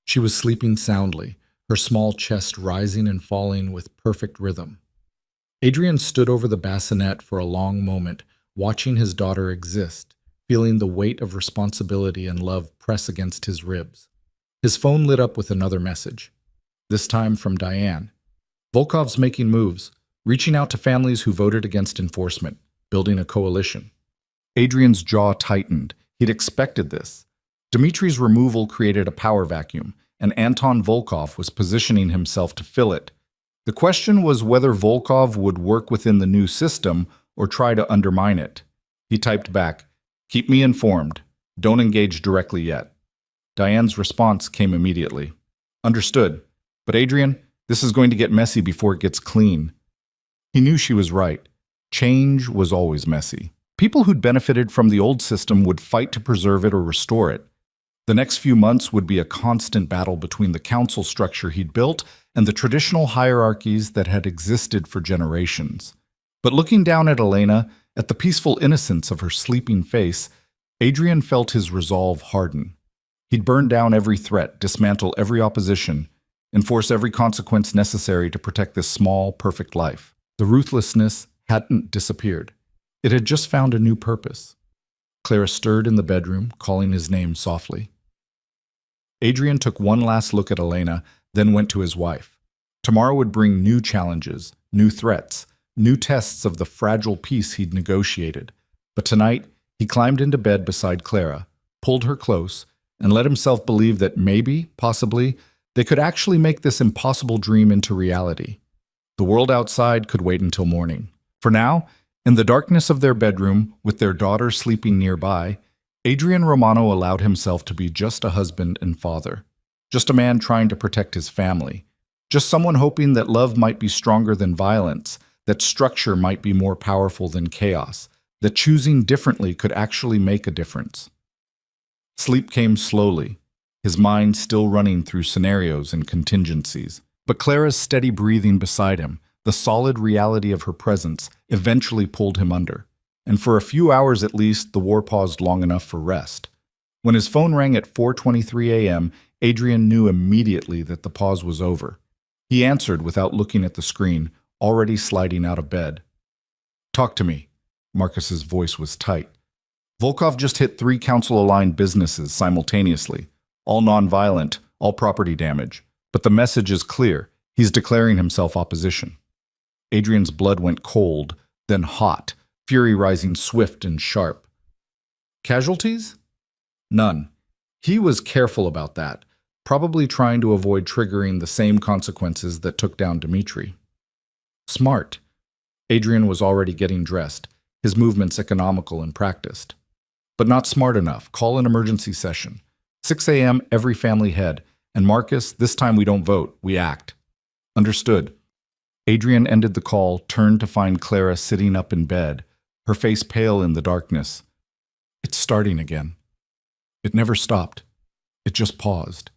She was sleeping soundly, her small chest rising and falling with perfect rhythm. Adrian stood over the bassinet for a long moment, watching his daughter exist, feeling the weight of responsibility and love press against his ribs. His phone lit up with another message, this time from Diane. Volkov's making moves, reaching out to families who voted against enforcement, building a coalition. Adrian's jaw tightened. He'd expected this. Dmitri's removal created a power vacuum, and Anton Volkov was positioning himself to fill it. The question was whether Volkov would work within the new system or try to undermine it. He typed back, "Keep me informed. Don't engage directly yet." Diane's response came immediately. "Understood. But Adrian, this is going to get messy before it gets clean." He knew she was right. Change was always messy. People who'd benefited from the old system would fight to preserve it or restore it. The next few months would be a constant battle between the council structure he'd built and the traditional hierarchies that had existed for generations. But looking down at Elena, at the peaceful innocence of her sleeping face, Adrian felt his resolve harden. He'd burn down every threat, dismantle every opposition, enforce every consequence necessary to protect this small, perfect life. The ruthlessness hadn't disappeared. It had just found a new purpose. Clara stirred in the bedroom, calling his name softly. Adrian took one last look at Elena, then went to his wife. Tomorrow would bring new challenges, new threats, new tests of the fragile peace he'd negotiated. But tonight, he climbed into bed beside Clara, pulled her close, and let himself believe that maybe, possibly, they could actually make this impossible dream into reality. The world outside could wait until morning. For now, in the darkness of their bedroom, with their daughter sleeping nearby, Adrian Romano allowed himself to be just a husband and father, just a man trying to protect his family, just someone hoping that love might be stronger than violence, that structure might be more powerful than chaos, that choosing differently could actually make a difference. Sleep came slowly, his mind still running through scenarios and contingencies. But Clara's steady breathing beside him, the solid reality of her presence, eventually pulled him under. And for a few hours at least, the war paused long enough for rest. When his phone rang at 4:23 a.m., Adrian knew immediately that the pause was over. He answered without looking at the screen, already sliding out of bed. "Talk to me." Marcus's voice was tight. "Volkov just hit 3 council-aligned businesses simultaneously, all non-violent, all property damage. But the message is clear. He's declaring himself opposition." Adrian's blood went cold, then hot, fury rising swift and sharp. Casualties? None. He was careful about that, probably trying to avoid triggering the same consequences that took down Dmitri. Smart. Adrian was already getting dressed, his movements economical and practiced. But not smart enough. Call an emergency session. 6 a.m. every family head. And Marcus, this time we don't vote, we act. Understood. Adrian ended the call, turned to find Clara sitting up in bed, her face pale in the darkness. It's starting again. It never stopped. It just paused.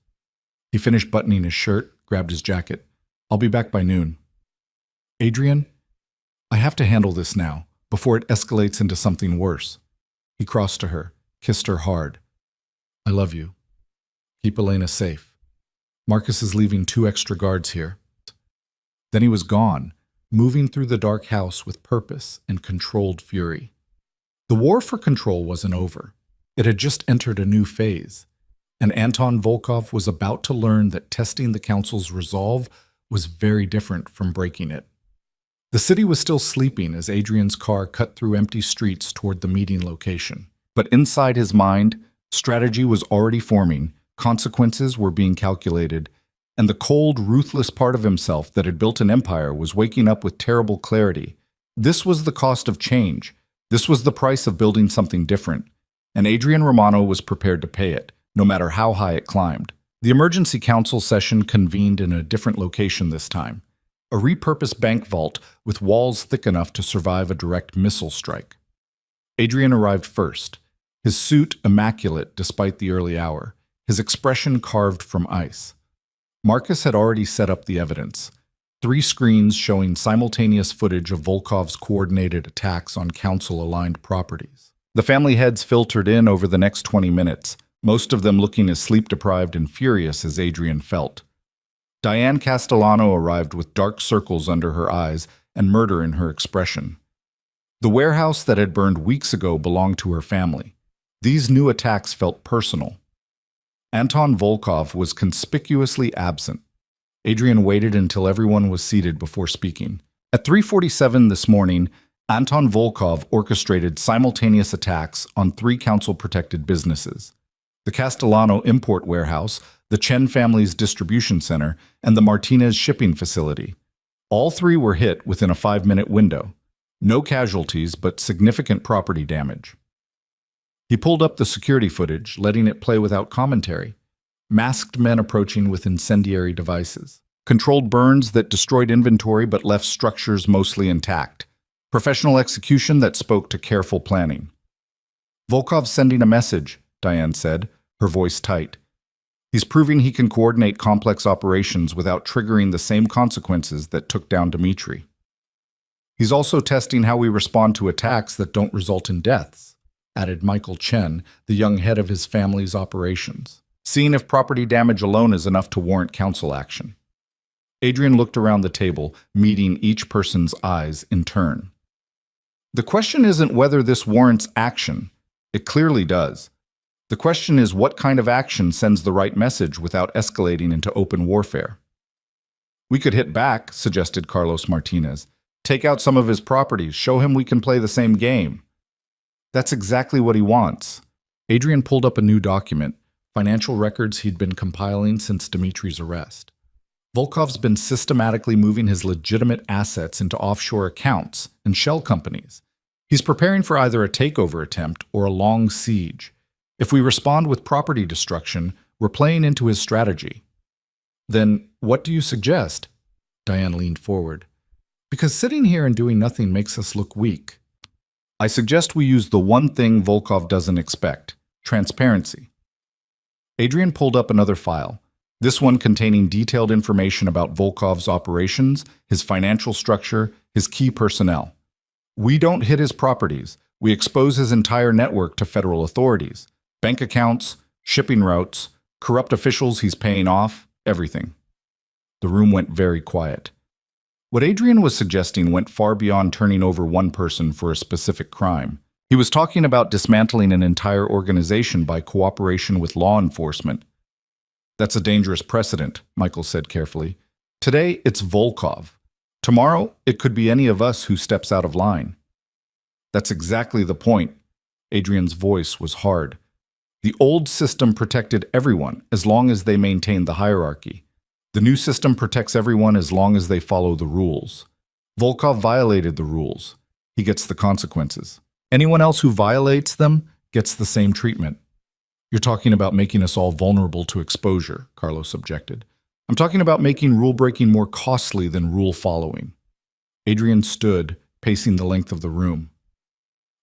He finished buttoning his shirt, grabbed his jacket. "I'll be back by noon." "Adrian, I have to handle this now, before it escalates into something worse." He crossed to her, kissed her hard. "I love you. Keep Elena safe. Marcus is leaving 2 extra guards here." Then he was gone, moving through the dark house with purpose and controlled fury. The war for control wasn't over. It had just entered a new phase, and Anton Volkov was about to learn that testing the council's resolve was very different from breaking it. The city was still sleeping as Adrian's car cut through empty streets toward the meeting location. But inside his mind, strategy was already forming, consequences were being calculated, and the cold, ruthless part of himself that had built an empire was waking up with terrible clarity. This was the cost of change. This was the price of building something different. And Adrian Romano was prepared to pay it, no matter how high it climbed. The emergency council session convened in a different location this time. A repurposed bank vault with walls thick enough to survive a direct missile strike. Adrian arrived first, his suit immaculate despite the early hour, his expression carved from ice. Marcus had already set up the evidence. 3 screens showing simultaneous footage of Volkov's coordinated attacks on council-aligned properties. The family heads filtered in over the next 20 minutes, most of them looking as sleep-deprived and furious as Adrian felt. Diane Castellano arrived with dark circles under her eyes and murder in her expression. The warehouse that had burned weeks ago belonged to her family. These new attacks felt personal. Anton Volkov was conspicuously absent. Adrian waited until everyone was seated before speaking. At 3:47 this morning, Anton Volkov orchestrated simultaneous attacks on 3 council-protected businesses: the Castellano import warehouse, the Chen family's distribution center, and the Martinez shipping facility. All 3 were hit within a 5-minute window. No casualties, but significant property damage. He pulled up the security footage, letting it play without commentary. Masked men approaching with incendiary devices. Controlled burns that destroyed inventory but left structures mostly intact. Professional execution that spoke to careful planning. Volkov's sending a message, Diane said, her voice tight. He's proving he can coordinate complex operations without triggering the same consequences that took down Dmitri. He's also testing how we respond to attacks that don't result in deaths, added Michael Chen, the young head of his family's operations, seeing if property damage alone is enough to warrant council action. Adrian looked around the table, meeting each person's eyes in turn. The question isn't whether this warrants action. It clearly does. The question is what kind of action sends the right message without escalating into open warfare. We could hit back, suggested Carlos Martinez. Take out some of his properties, show him we can play the same game. That's exactly what he wants. Adrian pulled up a new document, financial records he'd been compiling since Dmitri's arrest. Volkov's been systematically moving his legitimate assets into offshore accounts and shell companies. He's preparing for either a takeover attempt or a long siege. If we respond with property destruction, we're playing into his strategy. Then what do you suggest? Diane leaned forward. Because sitting here and doing nothing makes us look weak. I suggest we use the one thing Volkov doesn't expect, transparency. Adrian pulled up another file, this one containing detailed information about Volkov's operations, his financial structure, his key personnel. We don't hit his properties. We expose his entire network to federal authorities. Bank accounts, shipping routes, corrupt officials he's paying off, everything. The room went very quiet. What Adrian was suggesting went far beyond turning over one person for a specific crime. He was talking about dismantling an entire organization by cooperation with law enforcement. That's a dangerous precedent, Michael said carefully. Today, it's Volkov. Tomorrow, it could be any of us who steps out of line. That's exactly the point. Adrian's voice was hard. The old system protected everyone as long as they maintained the hierarchy. The new system protects everyone as long as they follow the rules. Volkov violated the rules. He gets the consequences. Anyone else who violates them gets the same treatment. You're talking about making us all vulnerable to exposure, Carlos objected. I'm talking about making rule-breaking more costly than rule-following. Adrian stood, pacing the length of the room.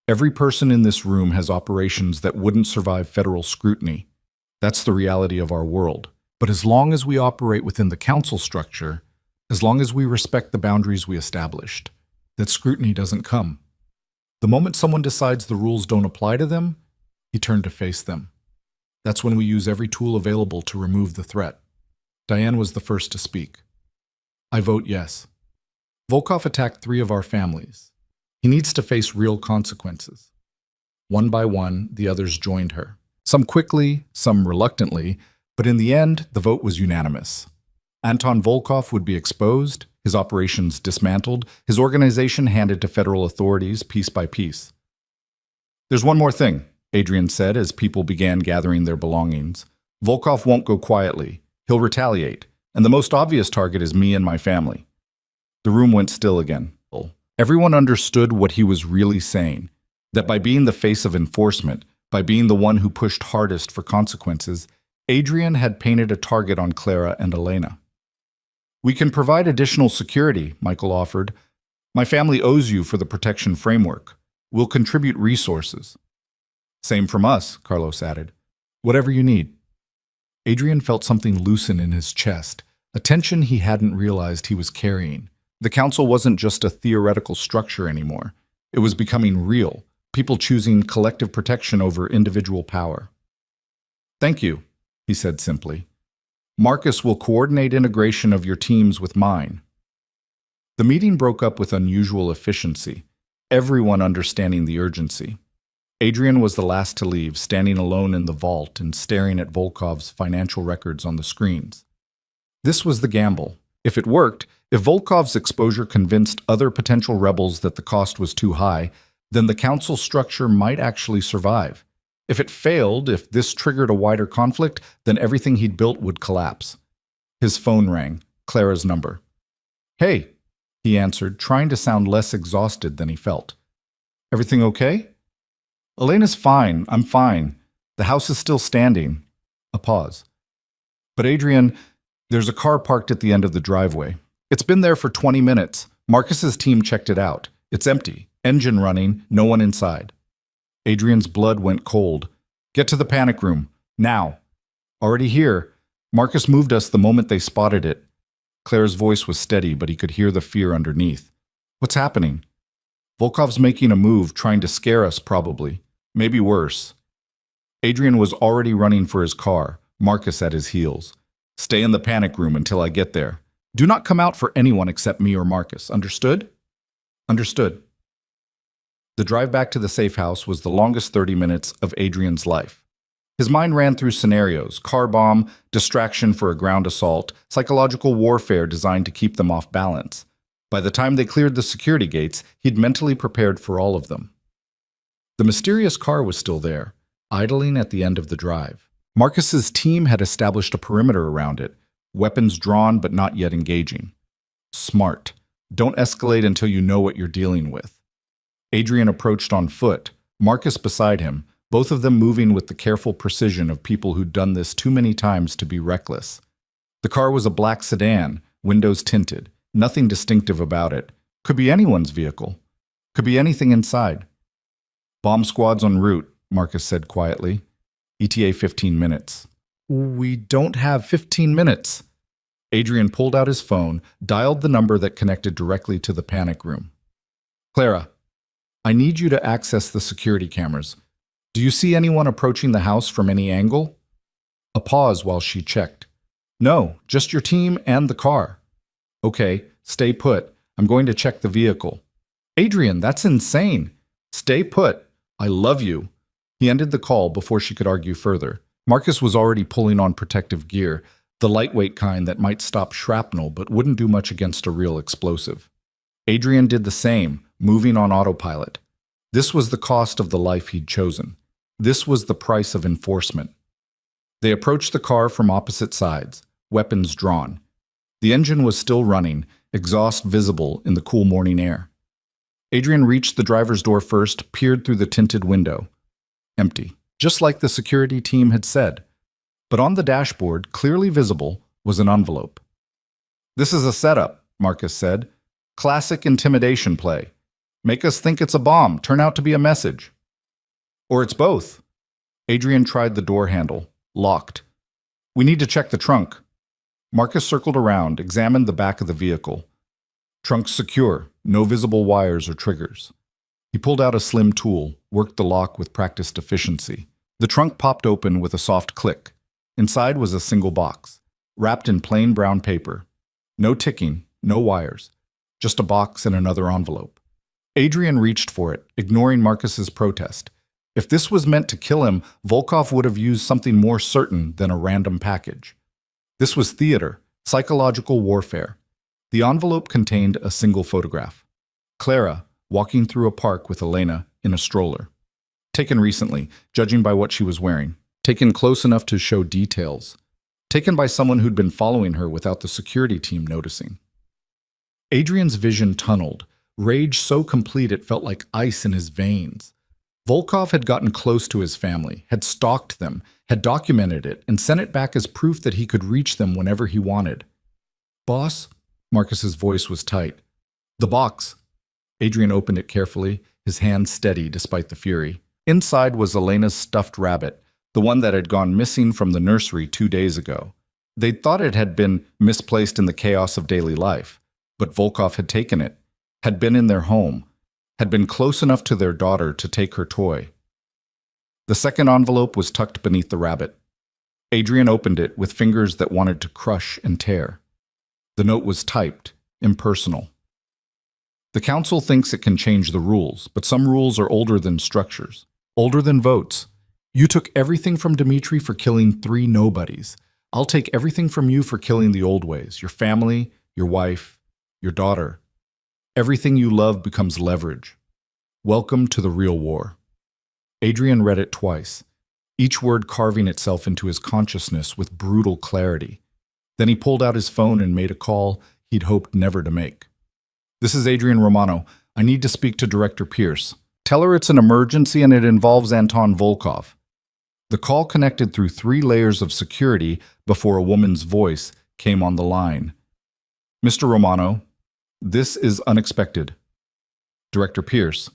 Every person in this room has operations that wouldn't survive federal scrutiny. That's the reality of our world. But as long as we operate within the council structure, as long as we respect the boundaries we established, that scrutiny doesn't come. The moment someone decides the rules don't apply to them, he turned to face them. That's when we use every tool available to remove the threat. Diane was the first to speak. I vote yes. Volkov attacked 3 of our families. He needs to face real consequences. One by one, the others joined her. Some quickly, some reluctantly, but in the end, the vote was unanimous. Anton Volkov would be exposed, his operations dismantled, his organization handed to federal authorities piece by piece. There's one more thing, Adrian said as people began gathering their belongings. Volkov won't go quietly. He'll retaliate, and the most obvious target is me and my family. The room went still again. Everyone understood what he was really saying, that by being the face of enforcement, by being the one who pushed hardest for consequences, Adrian had painted a target on Clara and Elena. We can provide additional security, Michael offered. My family owes you for the protection framework. We'll contribute resources. Same from us, Carlos added. Whatever you need. Adrian felt something loosen in his chest, a tension he hadn't realized he was carrying. The council wasn't just a theoretical structure anymore. It was becoming real, people choosing collective protection over individual power. Thank you, he said simply. Marcus will coordinate integration of your teams with mine. The meeting broke up with unusual efficiency, everyone understanding the urgency. Adrian was the last to leave, standing alone in the vault and staring at Volkov's financial records on the screens. This was the gamble. If it worked, if Volkov's exposure convinced other potential rebels that the cost was too high, then the council structure might actually survive. If it failed, if this triggered a wider conflict, then everything he'd built would collapse. His phone rang, Clara's number. Hey, he answered, trying to sound less exhausted than he felt. Everything okay? Elena's fine, I'm fine. The house is still standing. A pause. But Adrian, there's a car parked at the end of the driveway. It's been there for 20 minutes. Marcus's team checked it out. It's empty. Engine running, no one inside. Adrian's blood went cold. Get to the panic room. Now. Already here. Marcus moved us the moment they spotted it. Claire's voice was steady, but he could hear the fear underneath. What's happening? Volkov's making a move, trying to scare us, probably. Maybe worse. Adrian was already running for his car, Marcus at his heels. Stay in the panic room until I get there. Do not come out for anyone except me or Marcus. Understood? Understood. The drive back to the safe house was the longest 30 minutes of Adrian's life. His mind ran through scenarios: car bomb, distraction for a ground assault, psychological warfare designed to keep them off balance. By the time they cleared the security gates, he'd mentally prepared for all of them. The mysterious car was still there, idling at the end of the drive. Marcus's team had established a perimeter around it, weapons drawn but not yet engaging. Smart. Don't escalate until you know what you're dealing with. Adrian approached on foot, Marcus beside him, both of them moving with the careful precision of people who'd done this too many times to be reckless. The car was a black sedan, windows tinted, nothing distinctive about it. Could be anyone's vehicle. Could be anything inside. Bomb squad's en route, Marcus said quietly. ETA 15 minutes. We don't have 15 minutes. Adrian pulled out his phone, dialed the number that connected directly to the panic room. Clara, I need you to access the security cameras. Do you see anyone approaching the house from any angle? A pause while she checked. No, just your team and the car. Okay, stay put. I'm going to check the vehicle. Adrian, that's insane. Stay put. I love you. He ended the call before she could argue further. Marcus was already pulling on protective gear, the lightweight kind that might stop shrapnel but wouldn't do much against a real explosive. Adrian did the same, moving on autopilot. This was the cost of the life he'd chosen. This was the price of enforcement. They approached the car from opposite sides, weapons drawn. The engine was still running, exhaust visible in the cool morning air. Adrian reached the driver's door first, peered through the tinted window. Empty, just like the security team had said. But on the dashboard, clearly visible, was an envelope. This is a setup, Marcus said. Classic intimidation play. Make us think it's a bomb, turn out to be a message. Or it's both. Adrian tried the door handle. Locked. We need to check the trunk. Marcus circled around, examined the back of the vehicle. Trunk secure, no visible wires or triggers. He pulled out a slim tool, worked the lock with practiced efficiency. The trunk popped open with a soft click. Inside was a single box, wrapped in plain brown paper. No ticking, no wires. Just a box and another envelope. Adrian reached for it, ignoring Marcus's protest. If this was meant to kill him, Volkov would have used something more certain than a random package. This was theater, psychological warfare. The envelope contained a single photograph. Clara, walking through a park with Elena in a stroller. Taken recently, judging by what she was wearing. Taken close enough to show details. Taken by someone who'd been following her without the security team noticing. Adrian's vision tunneled, rage so complete it felt like ice in his veins. Volkov had gotten close to his family, had stalked them, had documented it, and sent it back as proof that he could reach them whenever he wanted. Boss? Marcus's voice was tight. The box. Adrian opened it carefully, his hand steady despite the fury. Inside was Elena's stuffed rabbit, the one that had gone missing from the nursery 2 days ago. They'd thought it had been misplaced in the chaos of daily life, but Volkov had taken it, had been in their home, had been close enough to their daughter to take her toy. The second envelope was tucked beneath the rabbit. Adrian opened it with fingers that wanted to crush and tear. The note was typed, impersonal. The council thinks it can change the rules, but some rules are older than structures, older than votes. You took everything from Dmitri for killing 3 nobodies. I'll take everything from you for killing the old ways, your family, your wife, your daughter. Everything you love becomes leverage. Welcome to the real war. Adrian read it twice, each word carving itself into his consciousness with brutal clarity. Then he pulled out his phone and made a call he'd hoped never to make. This is Adrian Romano. I need to speak to Director Pierce. Tell her it's an emergency and it involves Anton Volkov. The call connected through 3 layers of security before a woman's voice came on the line. Mr. Romano, this is unexpected. Director Pierce,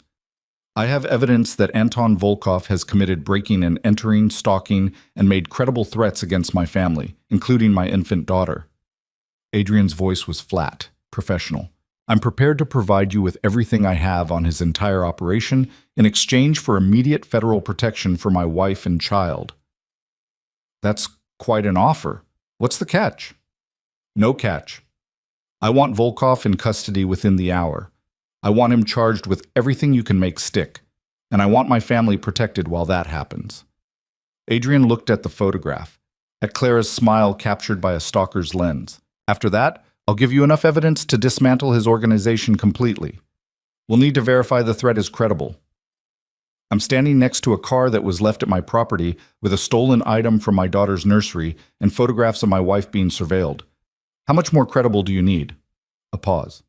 I have evidence that Anton Volkov has committed breaking and entering, stalking, and made credible threats against my family, including my infant daughter. Adrian's voice was flat, professional. I'm prepared to provide you with everything I have on his entire operation in exchange for immediate federal protection for my wife and child. That's quite an offer. What's the catch? No catch. I want Volkov in custody within the hour. I want him charged with everything you can make stick, and I want my family protected while that happens. Adrian looked at the photograph, at Clara's smile captured by a stalker's lens. After that, I'll give you enough evidence to dismantle his organization completely. We'll need to verify the threat is credible. I'm standing next to a car that was left at my property with a stolen item from my daughter's nursery and photographs of my wife being surveilled. How much more credible do you need? A pause.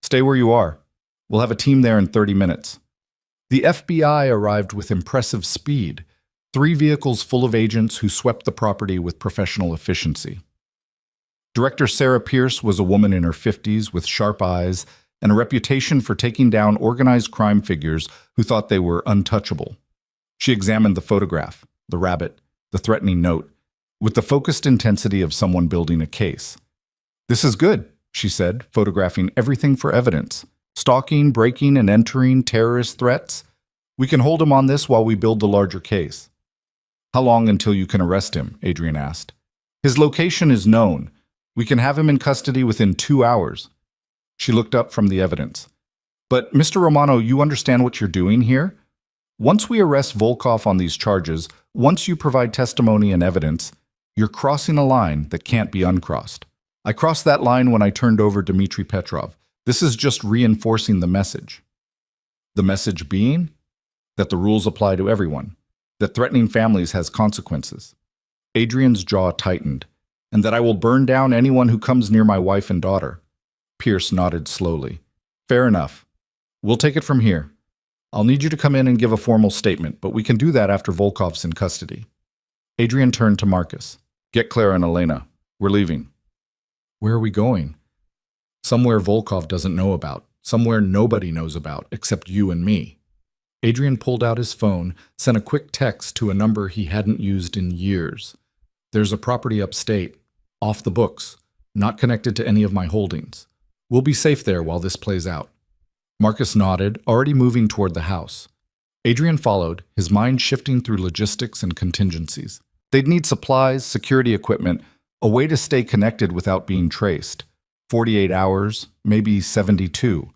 Stay where you are. We'll have a team there in 30 minutes. The FBI arrived with impressive speed, 3 vehicles full of agents who swept the property with professional efficiency. Director Sarah Pierce was a woman in her 50s with sharp eyes and a reputation for taking down organized crime figures who thought they were untouchable. She examined the photograph, the rabbit, the threatening note, with the focused intensity of someone building a case. This is good, she said, photographing everything for evidence. Stalking, breaking, and entering, terrorist threats. We can hold him on this while we build the larger case. How long until you can arrest him? Adrian asked. His location is known. We can have him in custody within 2 hours. She looked up from the evidence. But, Mr. Romano, you understand what you're doing here? Once we arrest Volkov on these charges, once you provide testimony and evidence, you're crossing a line that can't be uncrossed. I crossed that line when I turned over Dmitry Petrov. This is just reinforcing the message. The message being that the rules apply to everyone, that threatening families has consequences. Adrian's jaw tightened, and that I will burn down anyone who comes near my wife and daughter. Pierce nodded slowly. Fair enough. We'll take it from here. I'll need you to come in and give a formal statement, but we can do that after Volkov's in custody. Adrian turned to Marcus. Get Clara and Elena. We're leaving. Where are we going? Somewhere Volkov doesn't know about. Somewhere nobody knows about, except you and me. Adrian pulled out his phone, sent a quick text to a number he hadn't used in years. There's a property upstate, off the books, not connected to any of my holdings. We'll be safe there while this plays out. Marcus nodded, already moving toward the house. Adrian followed, his mind shifting through logistics and contingencies. They'd need supplies, security equipment, a way to stay connected without being traced. 48 hours, maybe 72.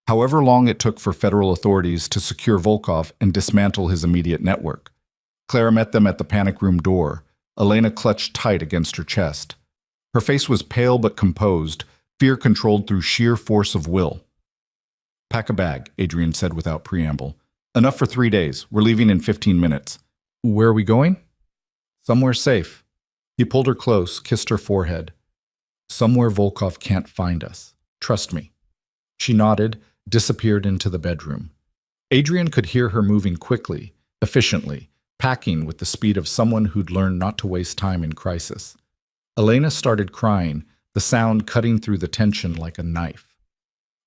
However long it took for federal authorities to secure Volkov and dismantle his immediate network. Clara met them at the panic room door. Elena clutched tight against her chest. Her face was pale but composed, fear controlled through sheer force of will. Pack a bag, Adrian said without preamble. Enough for 3 days. We're leaving in 15 minutes. Where are we going? Somewhere safe. He pulled her close, kissed her forehead. Somewhere Volkov can't find us. Trust me. She nodded, disappeared into the bedroom. Adrian could hear her moving quickly, efficiently, packing with the speed of someone who'd learned not to waste time in crisis. Elena started crying, the sound cutting through the tension like a knife.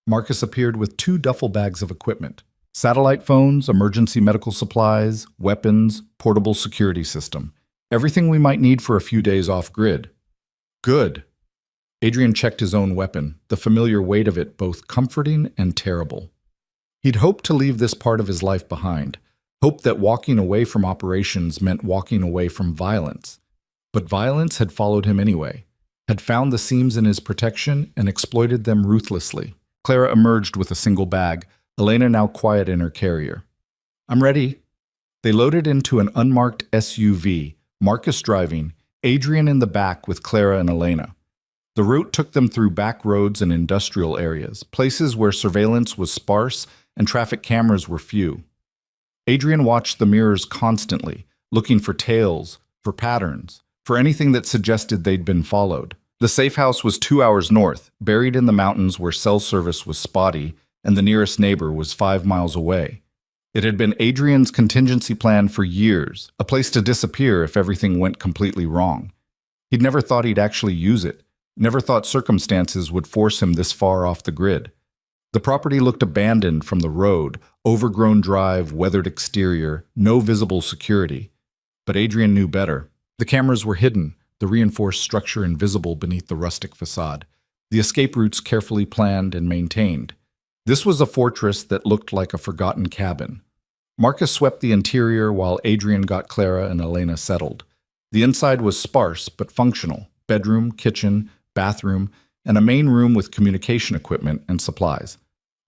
Marcus appeared with 2 duffel bags of equipment. Satellite phones, emergency medical supplies, weapons, portable security system. Everything we might need for a few days off-grid. Good. Adrian checked his own weapon, the familiar weight of it both comforting and terrible. He'd hoped to leave this part of his life behind, hoped that walking away from operations meant walking away from violence. But violence had followed him anyway, had found the seams in his protection and exploited them ruthlessly. Clara emerged with a single bag, Elena now quiet in her carrier. I'm ready. They loaded into an unmarked SUV, Marcus driving, Adrian in the back with Clara and Elena. The route took them through back roads and industrial areas, places where surveillance was sparse and traffic cameras were few. Adrian watched the mirrors constantly, looking for tails, for patterns, for anything that suggested they'd been followed. The safe house was 2 hours north, buried in the mountains where cell service was spotty, and the nearest neighbor was 5 miles away. It had been Adrian's contingency plan for years, a place to disappear if everything went completely wrong. He'd never thought he'd actually use it, never thought circumstances would force him this far off the grid. The property looked abandoned from the road, overgrown drive, weathered exterior, no visible security. But Adrian knew better. The cameras were hidden, the reinforced structure invisible beneath the rustic facade, the escape routes carefully planned and maintained. This was a fortress that looked like a forgotten cabin. Marcus swept the interior while Adrian got Clara and Elena settled. The inside was sparse but functional: bedroom, kitchen, bathroom, and a main room with communication equipment and supplies.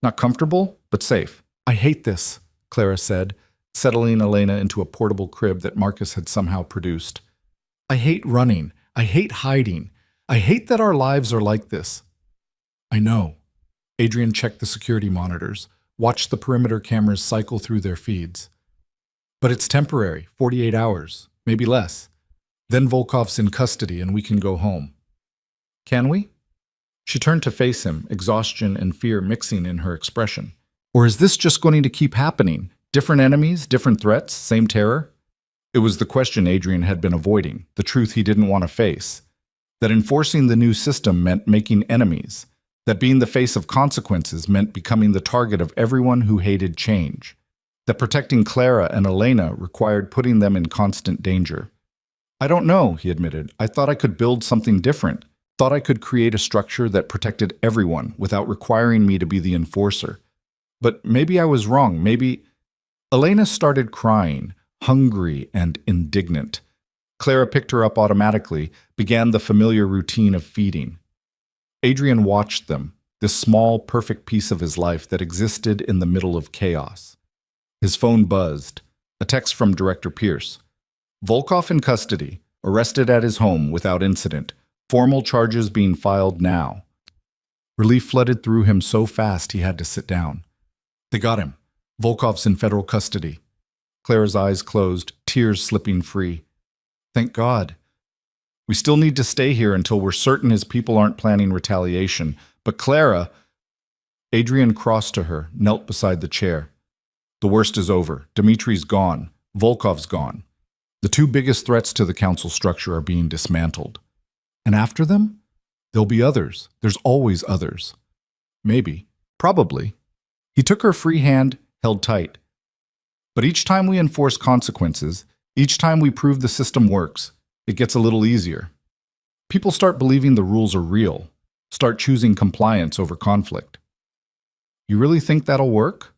Not comfortable, but safe. "I hate this," Clara said, settling Elena into a portable crib that Marcus had somehow produced. "I hate running. I hate hiding. I hate that our lives are like this." "I know." Adrian checked the security monitors, watched the perimeter cameras cycle through their feeds. "But it's temporary, 48 hours, maybe less. Then Volkov's in custody and we can go home." "Can we?" She turned to face him, exhaustion and fear mixing in her expression. "Or is this just going to keep happening? Different enemies, different threats, same terror?" It was the question Adrian had been avoiding, the truth he didn't want to face. That enforcing the new system meant making enemies. That being the face of consequences meant becoming the target of everyone who hated change. That protecting Clara and Elena required putting them in constant danger. "I don't know," he admitted. "I thought I could build something different. Thought I could create a structure that protected everyone without requiring me to be the enforcer. But maybe I was wrong. Maybe—" Elena started crying, hungry and indignant. Clara picked her up automatically, began the familiar routine of feeding. Adrian watched them, this small, perfect piece of his life that existed in the middle of chaos. His phone buzzed. A text from Director Pierce. "Volkov in custody, arrested at his home without incident. Formal charges being filed now." Relief flooded through him so fast he had to sit down. "They got him. Volkov's in federal custody." Clara's eyes closed, tears slipping free. "Thank God. We still need to stay here until we're certain his people aren't planning retaliation. But Clara—" Adrian crossed to her, knelt beside the chair. "The worst is over. Dimitri's gone. Volkov's gone. The two biggest threats to the council structure are being dismantled. And after them? There'll be others. There's always others. Maybe. Probably." He took her free hand, held tight. "But each time we enforce consequences, each time we prove the system works, it gets a little easier. People start believing the rules are real, start choosing compliance over conflict." "You really think that'll work?"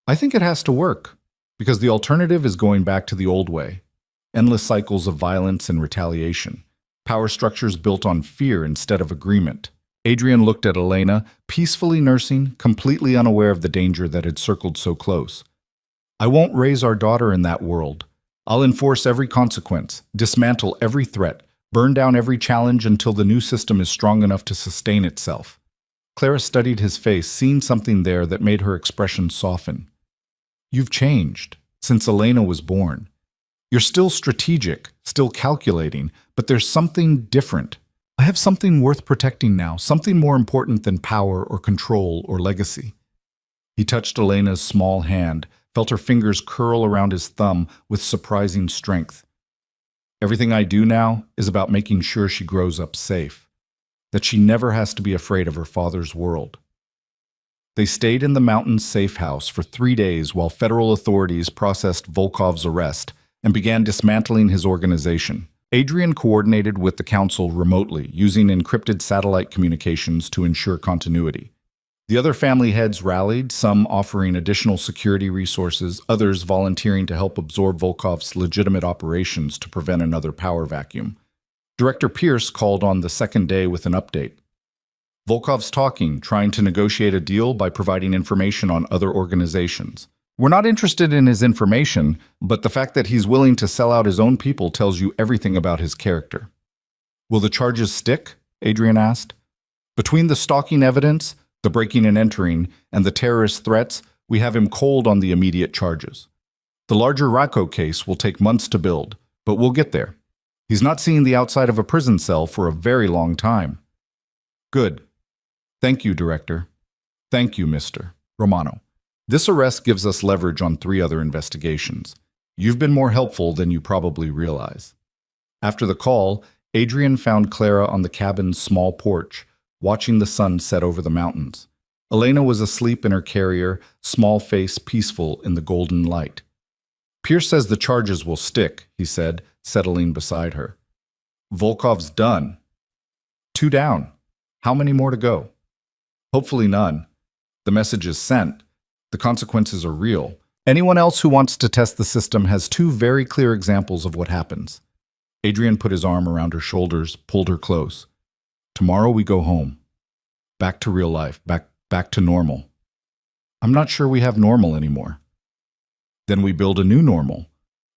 "I think it has to work, because the alternative is going back to the old way. Endless cycles of violence and retaliation. Power structures built on fear instead of agreement." Adrian looked at Elena, peacefully nursing, completely unaware of the danger that had circled so close. "I won't raise our daughter in that world. I'll enforce every consequence, dismantle every threat, burn down every challenge until the new system is strong enough to sustain itself." Clara studied his face, seeing something there that made her expression soften. "You've changed since Elena was born. You're still strategic, still calculating, but there's something different. I have something worth protecting now, something more important than power or control or legacy." He touched Elena's small hand, felt her fingers curl around his thumb with surprising strength. "Everything I do now is about making sure she grows up safe, that she never has to be afraid of her father's world." They stayed in the mountain's safe house for 3 days while federal authorities processed Volkov's arrest and began dismantling his organization. Adrian coordinated with the council remotely, using encrypted satellite communications to ensure continuity. The other family heads rallied, some offering additional security resources, others volunteering to help absorb Volkov's legitimate operations to prevent another power vacuum. Director Pierce called on the second day with an update. "Volkov's talking, trying to negotiate a deal by providing information on other organizations. We're not interested in his information, but the fact that he's willing to sell out his own people tells you everything about his character." "Will the charges stick?" Adrian asked. "Between the stalking evidence, the breaking and entering, and the terrorist threats, we have him cold on the immediate charges. The larger Racco case will take months to build, but we'll get there. He's not seeing the outside of a prison cell for a very long time." "Good. Thank you, Director. Thank you, Mr. Romano. This arrest gives us leverage on 3 other investigations. You've been more helpful than you probably realize." After the call, Adrian found Clara on the cabin's small porch, watching the sun set over the mountains. Elena was asleep in her carrier, small face peaceful in the golden light. Pierce says the charges will stick, he said, settling beside her. Volkov's done. 2 down. How many more to go? Hopefully none. The message is sent. The consequences are real. Anyone else who wants to test the system has 2 very clear examples of what happens. Adrian put his arm around her shoulders, pulled her close. Tomorrow we go home. Back to real life, back to normal. I'm not sure we have normal anymore. Then we build a new normal.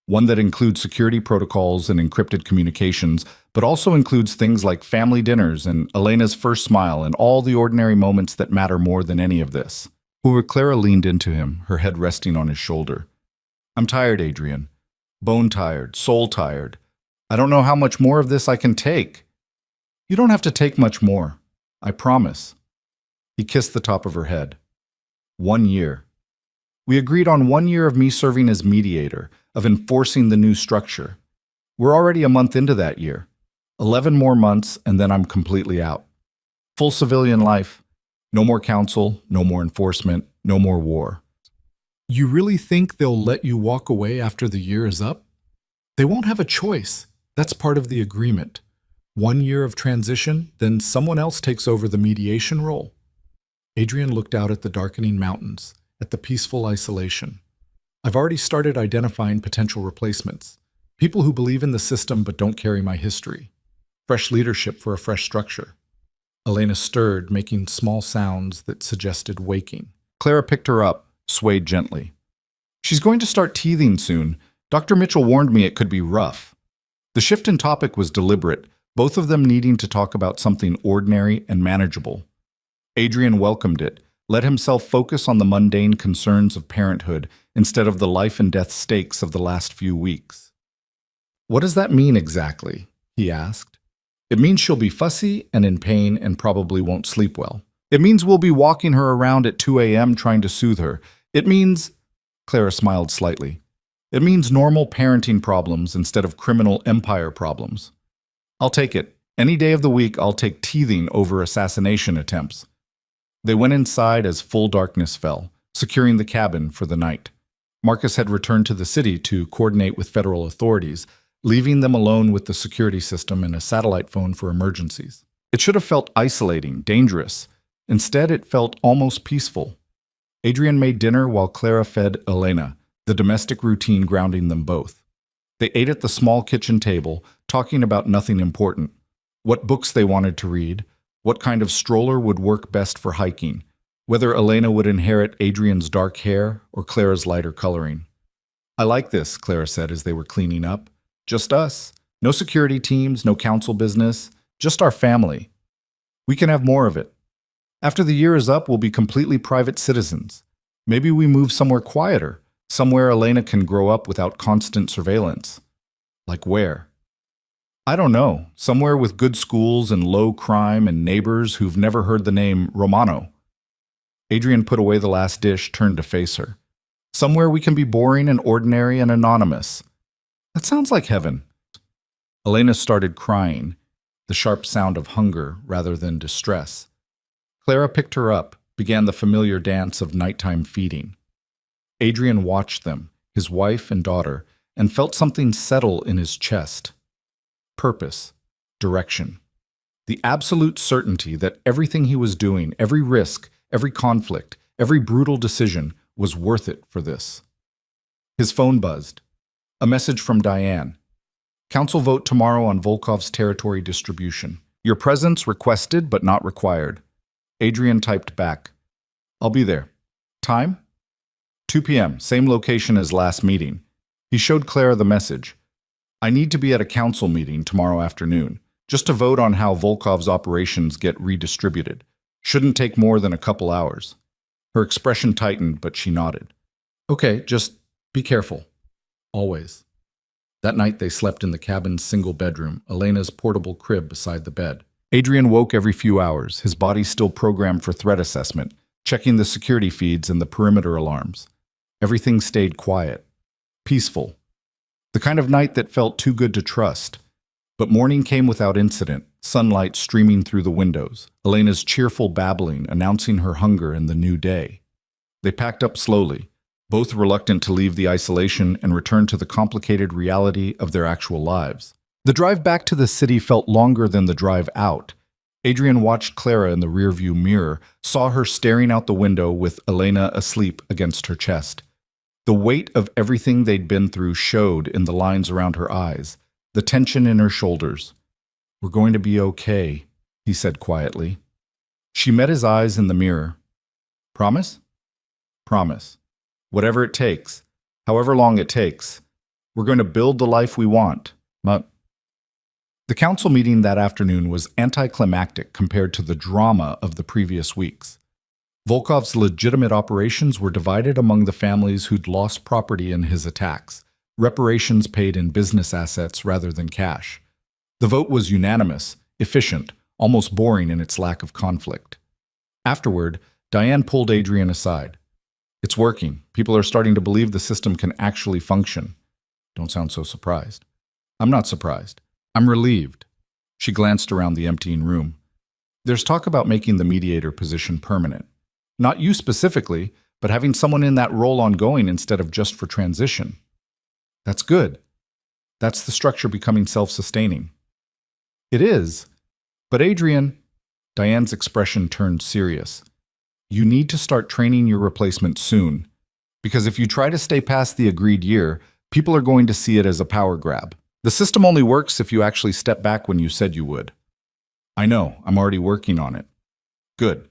One that includes security protocols and encrypted communications, but also includes things like family dinners and Elena's first smile and all the ordinary moments that matter more than any of this. Clara leaned into him, her head resting on his shoulder. I'm tired, Adrian. Bone tired, soul tired. I don't know how much more of this I can take. You don't have to take much more. I promise. He kissed the top of her head. 1 year. We agreed on 1 year of me serving as mediator, of enforcing the new structure. We're already a month into that year. 11 more months, and then I'm completely out. Full civilian life. No more council, no more enforcement, no more war. You really think they'll let you walk away after the year is up? They won't have a choice. That's part of the agreement. 1 year of transition, then someone else takes over the mediation role. Adrian looked out at the darkening mountains, at the peaceful isolation. I've already started identifying potential replacements. People who believe in the system but don't carry my history. Fresh leadership for a fresh structure. Elena stirred, making small sounds that suggested waking. Clara picked her up, swayed gently. She's going to start teething soon. Dr. Mitchell warned me it could be rough. The shift in topic was deliberate, both of them needing to talk about something ordinary and manageable. Adrian welcomed it, let himself focus on the mundane concerns of parenthood instead of the life and death stakes of the last few weeks. What does that mean exactly? He asked. It means she'll be fussy and in pain and probably won't sleep well. It means we'll be walking her around at 2 a.m. trying to soothe her. It means... Clara smiled slightly. It means normal parenting problems instead of criminal empire problems. I'll take it. Any day of the week, I'll take teething over assassination attempts. They went inside as full darkness fell, securing the cabin for the night. Marcus had returned to the city to coordinate with federal authorities, leaving them alone with the security system and a satellite phone for emergencies. It should have felt isolating, dangerous. Instead, it felt almost peaceful. Adrian made dinner while Clara fed Elena, the domestic routine grounding them both. They ate at the small kitchen table, talking about nothing important. What books they wanted to read, what kind of stroller would work best for hiking, whether Elena would inherit Adrian's dark hair or Clara's lighter coloring. I like this, Clara said as they were cleaning up. Just us. No security teams, no council business, just our family. We can have more of it. After the year is up, we'll be completely private citizens. Maybe we move somewhere quieter, somewhere Elena can grow up without constant surveillance. Like where? I don't know. Somewhere with good schools and low crime and neighbors who've never heard the name Romano. Adrian put away the last dish, turned to face her. Somewhere we can be boring and ordinary and anonymous. That sounds like heaven. Elena started crying, the sharp sound of hunger rather than distress. Clara picked her up, began the familiar dance of nighttime feeding. Adrian watched them, his wife and daughter, and felt something settle in his chest. Purpose, direction. The absolute certainty that everything he was doing, every risk, every conflict, every brutal decision was worth it for this. His phone buzzed. A message from Diane. Council vote tomorrow on Volkov's territory distribution. Your presence requested but not required. Adrian typed back. I'll be there. Time? 2 p.m., same location as last meeting. He showed Clara the message. I need to be at a council meeting tomorrow afternoon, just to vote on how Volkov's operations get redistributed. Shouldn't take more than a couple hours. Her expression tightened, but she nodded. Okay, just be careful. Always. That night they slept in the cabin's single bedroom, Elena's portable crib beside the bed. Adrian woke every few hours, his body still programmed for threat assessment, checking the security feeds and the perimeter alarms. Everything stayed quiet, peaceful. The kind of night that felt too good to trust. But morning came without incident, sunlight streaming through the windows, Elena's cheerful babbling announcing her hunger in the new day. They packed up slowly, both reluctant to leave the isolation and return to the complicated reality of their actual lives. The drive back to the city felt longer than the drive out. Adrian watched Clara in the rearview mirror, saw her staring out the window with Elena asleep against her chest. The weight of everything they'd been through showed in the lines around her eyes, the tension in her shoulders. "We're going to be okay," he said quietly. She met his eyes in the mirror. "Promise?" "Promise. Whatever it takes, however long it takes, we're going to build the life we want." But the council meeting that afternoon was anticlimactic compared to the drama of the previous weeks. Volkov's legitimate operations were divided among the families who'd lost property in his attacks, reparations paid in business assets rather than cash. The vote was unanimous, efficient, almost boring in its lack of conflict. Afterward, Diane pulled Adrian aside. "It's working. People are starting to believe the system can actually function." "Don't sound so surprised." "I'm not surprised. I'm relieved." She glanced around the emptying room. "There's talk about making the mediator position permanent. Not you specifically, but having someone in that role ongoing instead of just for transition. That's good. That's the structure becoming self-sustaining." "It is. But Adrian," Diane's expression turned serious, "you need to start training your replacement soon. Because if you try to stay past the agreed year, people are going to see it as a power grab. The system only works if you actually step back when you said you would." "I know. I'm already working on it." "Good.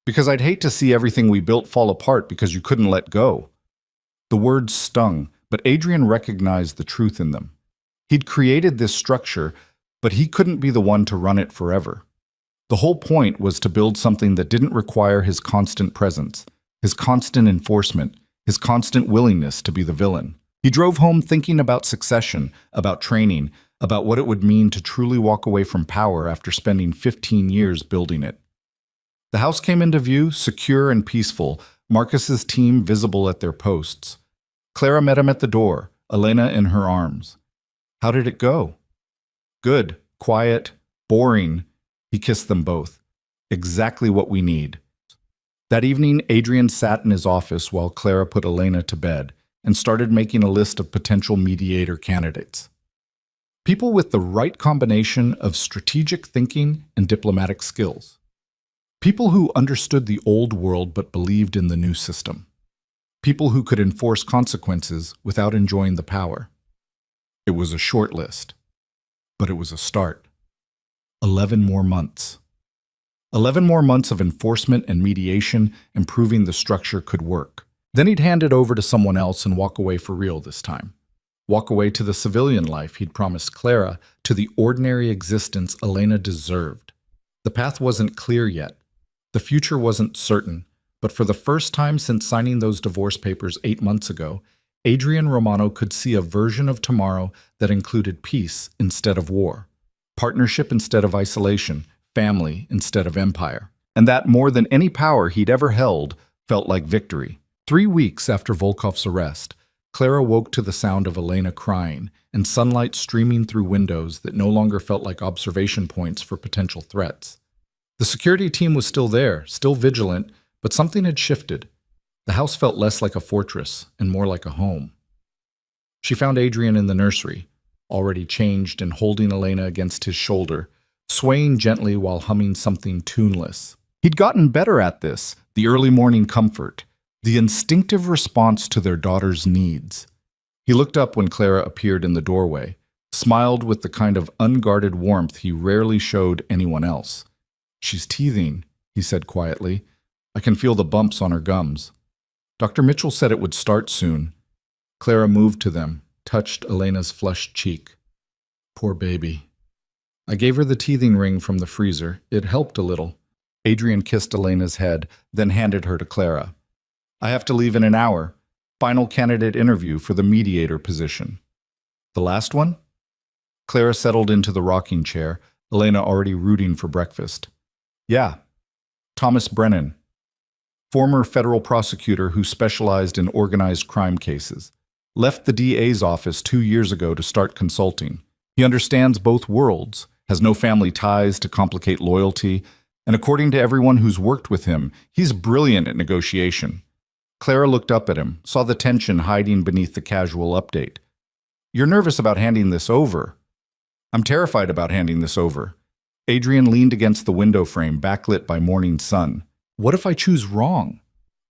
Because I'd hate to see everything we built fall apart because you couldn't let go." The words stung, but Adrian recognized the truth in them. He'd created this structure, but he couldn't be the one to run it forever. The whole point was to build something that didn't require his constant presence, his constant enforcement, his constant willingness to be the villain. He drove home thinking about succession, about training, about what it would mean to truly walk away from power after spending 15 years building it. The house came into view, secure and peaceful, Marcus's team visible at their posts. Clara met him at the door, Elena in her arms. "How did it go?" "Good, quiet, boring." He kissed them both. "Exactly what we need." That evening, Adrian sat in his office while Clara put Elena to bed and started making a list of potential mediator candidates. People with the right combination of strategic thinking and diplomatic skills. People who understood the old world but believed in the new system. People who could enforce consequences without enjoying the power. It was a short list, but it was a start. 11 more months. 11 more months of enforcement and mediation and proving the structure could work. Then he'd hand it over to someone else and walk away for real this time. Walk away to the civilian life he'd promised Clara, to the ordinary existence Elena deserved. The path wasn't clear yet. The future wasn't certain, but for the first time since signing those divorce papers 8 months ago, Adrian Romano could see a version of tomorrow that included peace instead of war, partnership instead of isolation, family instead of empire. And that, more than any power he'd ever held, felt like victory. 3 weeks after Volkov's arrest, Clara woke to the sound of Elena crying and sunlight streaming through windows that no longer felt like observation points for potential threats. The security team was still there, still vigilant, but something had shifted. The house felt less like a fortress and more like a home. She found Adrian in the nursery, already changed and holding Elena against his shoulder, swaying gently while humming something tuneless. He'd gotten better at this, the early morning comfort, the instinctive response to their daughter's needs. He looked up when Clara appeared in the doorway, smiled with the kind of unguarded warmth he rarely showed anyone else. "She's teething," he said quietly. "I can feel the bumps on her gums." Dr. Mitchell said it would start soon. Clara moved to them, touched Elena's flushed cheek. "Poor baby." I gave her the teething ring from the freezer. It helped a little. Adrian kissed Elena's head, then handed her to Clara. "I have to leave in an hour. Final candidate interview for the mediator position." "The last one?" Clara settled into the rocking chair, Elena already rooting for breakfast. "Yeah. Thomas Brennan. Former federal prosecutor who specialized in organized crime cases. Left the DA's office 2 years ago to start consulting. He understands both worlds, has no family ties to complicate loyalty, and according to everyone who's worked with him, he's brilliant at negotiation. Clara looked up at him, saw the tension hiding beneath the casual update. "You're nervous about handing this over." "I'm terrified about handing this over." Adrian leaned against the window frame, backlit by morning sun. "What if I choose wrong?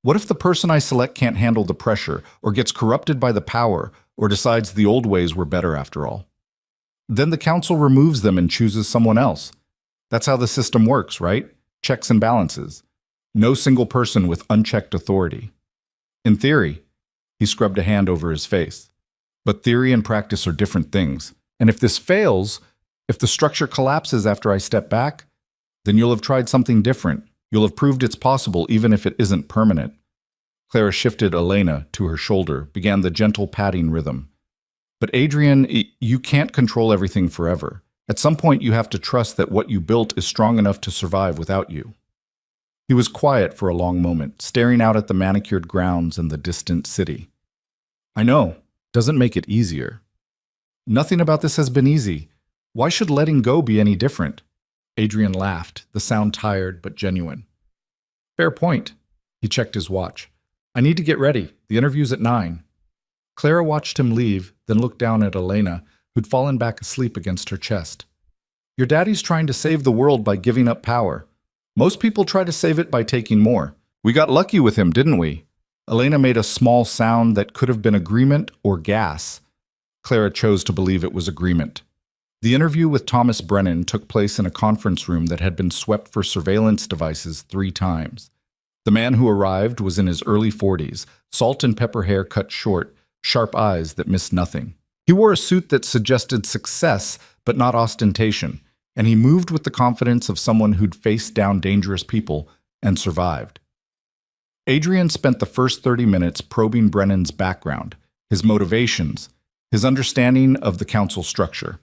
What if the person I select can't handle the pressure, or gets corrupted by the power, or decides the old ways were better after all? Then the council removes them and chooses someone else. That's how the system works, right? Checks and balances. No single person with unchecked authority. In theory." He scrubbed a hand over his face. "But theory and practice are different things. And if this fails, if the structure collapses after I step back, then you'll have tried something different. You'll have proved it's possible even if it isn't permanent." Clara shifted Elena to her shoulder, began the gentle patting rhythm. "But Adrian, you can't control everything forever. At some point you have to trust that what you built is strong enough to survive without you." He was quiet for a long moment, staring out at the manicured grounds and the distant city. "I know. Doesn't make it easier." "Nothing about this has been easy. Why should letting go be any different?" Adrian laughed, the sound tired but genuine. "Fair point." He checked his watch. "I need to get ready. The interview's at 9. Clara watched him leave, then looked down at Elena, who'd fallen back asleep against her chest. "Your daddy's trying to save the world by giving up power. Most people try to save it by taking more. We got lucky with him, didn't we?" Elena made a small sound that could have been agreement or gas. Clara chose to believe it was agreement. The interview with Thomas Brennan took place in a conference room that had been swept for surveillance devices 3 times. The man who arrived was in his early 40s, salt and pepper hair cut short, sharp eyes that missed nothing. He wore a suit that suggested success, but not ostentation, and he moved with the confidence of someone who'd faced down dangerous people and survived. Adrian spent the first 30 minutes probing Brennan's background, his motivations, his understanding of the council structure.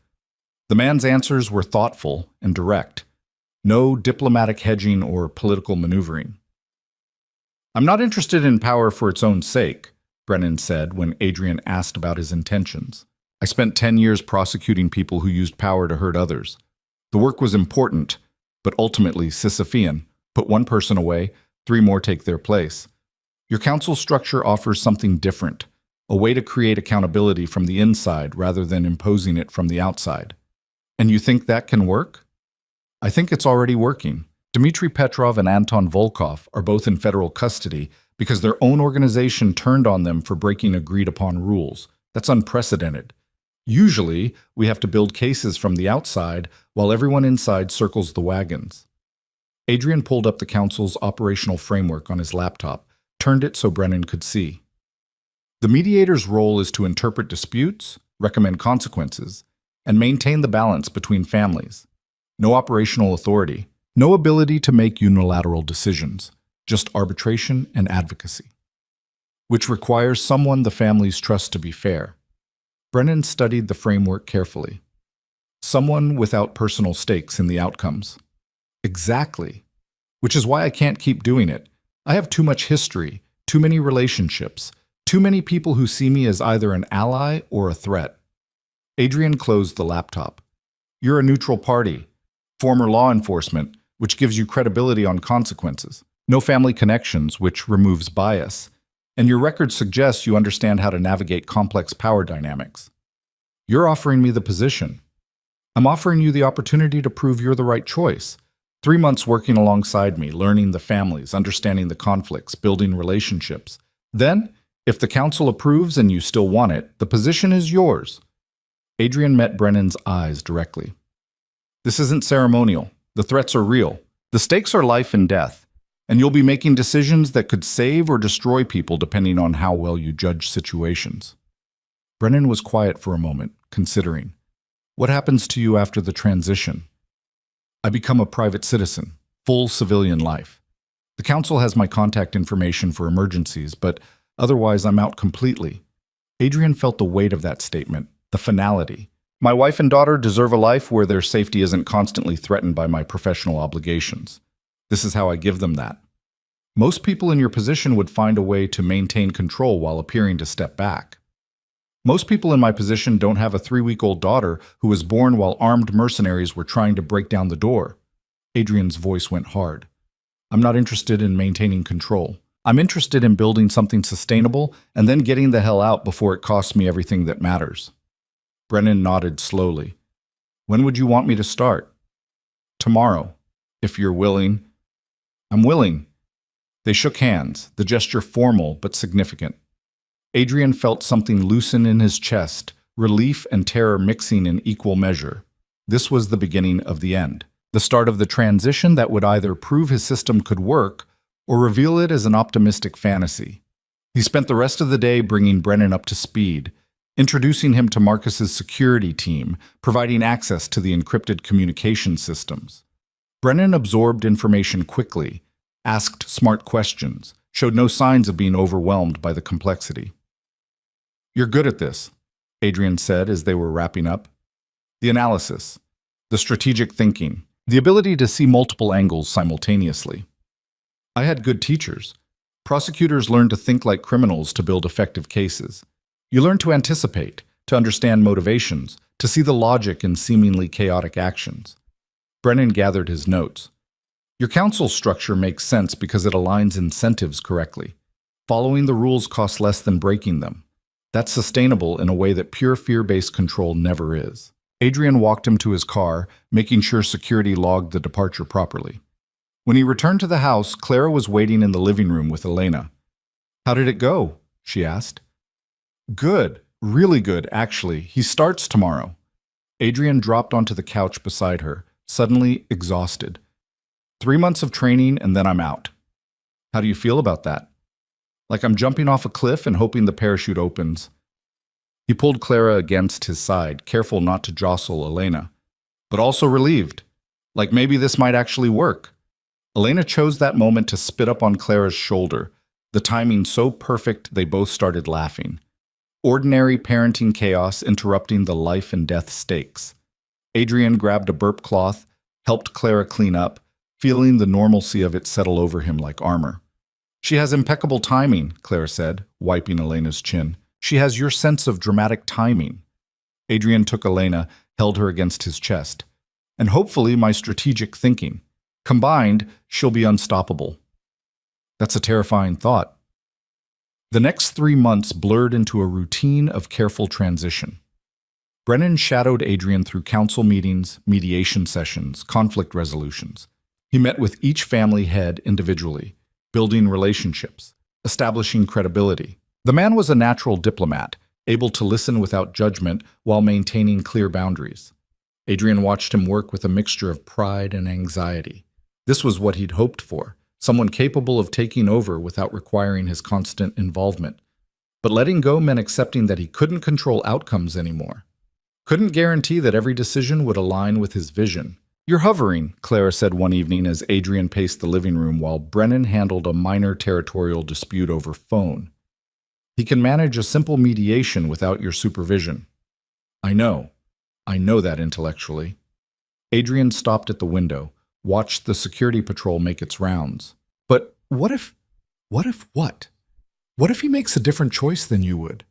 The man's answers were thoughtful and direct. No diplomatic hedging or political maneuvering. "I'm not interested in power for its own sake," Brennan said when Adrian asked about his intentions. "I spent 10 years prosecuting people who used power to hurt others. The work was important, but ultimately Sisyphean. Put one person away, 3 more take their place. Your council structure offers something different, a way to create accountability from the inside rather than imposing it from the outside. And you think that can work?" "I think it's already working. Dmitry Petrov and Anton Volkov are both in federal custody because their own organization turned on them for breaking agreed-upon rules. That's unprecedented. Usually, we have to build cases from the outside while everyone inside circles the wagons." Adrian pulled up the council's operational framework on his laptop, turned it so Brennan could see. The mediator's role is to interpret disputes, recommend consequences, and maintain the balance between families. No operational authority, no ability to make unilateral decisions, just arbitration and advocacy, which requires someone the families trust to be fair. Brennan studied the framework carefully. Someone without personal stakes in the outcomes. Exactly. Which is why I can't keep doing it. I have too much history, too many relationships, too many people who see me as either an ally or a threat. Adrian closed the laptop. "You're a neutral party. Former law enforcement, which gives you credibility on consequences. No family connections, which removes bias. And your record suggests you understand how to navigate complex power dynamics. You're offering me the position. I'm offering you the opportunity to prove you're the right choice. 3 months working alongside me, learning the families, understanding the conflicts, building relationships. Then, if the council approves and you still want it, the position is yours." Adrian met Brennan's eyes directly. "This isn't ceremonial. The threats are real. The stakes are life and death, and you'll be making decisions that could save or destroy people depending on how well you judge situations." Brennan was quiet for a moment, considering. "What happens to you after the transition?" "I become a private citizen, full civilian life. The council has my contact information for emergencies, but otherwise I'm out completely." Adrian felt the weight of that statement, the finality. "My wife and daughter deserve a life where their safety isn't constantly threatened by my professional obligations. This is how I give them that. Most people in your position would find a way to maintain control while appearing to step back." Most people in my position don't have a 3-week-old daughter who was born while armed mercenaries were trying to break down the door. Adrian's voice went hard. I'm not interested in maintaining control. I'm interested in building something sustainable and then getting the hell out before it costs me everything that matters. Brennan nodded slowly. When would you want me to start? Tomorrow, if you're willing. I'm willing. They shook hands, the gesture formal but significant. Adrian felt something loosen in his chest, relief and terror mixing in equal measure. This was the beginning of the end, the start of the transition that would either prove his system could work or reveal it as an optimistic fantasy. He spent the rest of the day bringing Brennan up to speed, introducing him to Marcus's security team, providing access to the encrypted communication systems. Brennan absorbed information quickly, asked smart questions, showed no signs of being overwhelmed by the complexity. You're good at this, Adrian said as they were wrapping up. The analysis, the strategic thinking, the ability to see multiple angles simultaneously. I had good teachers. Prosecutors learn to think like criminals to build effective cases. You learn to anticipate, to understand motivations, to see the logic in seemingly chaotic actions. Brennan gathered his notes. Your council structure makes sense because it aligns incentives correctly. Following the rules costs less than breaking them. That's sustainable in a way that pure fear-based control never is. Adrian walked him to his car, making sure security logged the departure properly. When he returned to the house, Clara was waiting in the living room with Elena. How did it go? She asked. Good. Really good, actually. He starts tomorrow. Adrian dropped onto the couch beside her, suddenly exhausted. 3 months of training and then I'm out. How do you feel about that? Like I'm jumping off a cliff and hoping the parachute opens. He pulled Clara against his side, careful not to jostle Elena, but also relieved, like maybe this might actually work. Elena chose that moment to spit up on Clara's shoulder, the timing so perfect they both started laughing. Ordinary parenting chaos interrupting the life and death stakes. Adrian grabbed a burp cloth, helped Clara clean up, feeling the normalcy of it settle over him like armor. She has impeccable timing, Clara said, wiping Elena's chin. She has your sense of dramatic timing. Adrian took Elena, held her against his chest. And hopefully my strategic thinking. Combined, she'll be unstoppable. That's a terrifying thought. The next 3 months blurred into a routine of careful transition. Brennan shadowed Adrian through council meetings, mediation sessions, conflict resolutions. He met with each family head individually, building relationships, establishing credibility. The man was a natural diplomat, able to listen without judgment while maintaining clear boundaries. Adrian watched him work with a mixture of pride and anxiety. This was what he'd hoped for, someone capable of taking over without requiring his constant involvement. But letting go meant accepting that he couldn't control outcomes anymore. Couldn't guarantee that every decision would align with his vision. You're hovering, Clara said one evening as Adrian paced the living room while Brennan handled a minor territorial dispute over phone. He can manage a simple mediation without your supervision. I know that intellectually. Adrian stopped at the window, watched the security patrol make its rounds. But what if what? What if he makes a different choice than you would?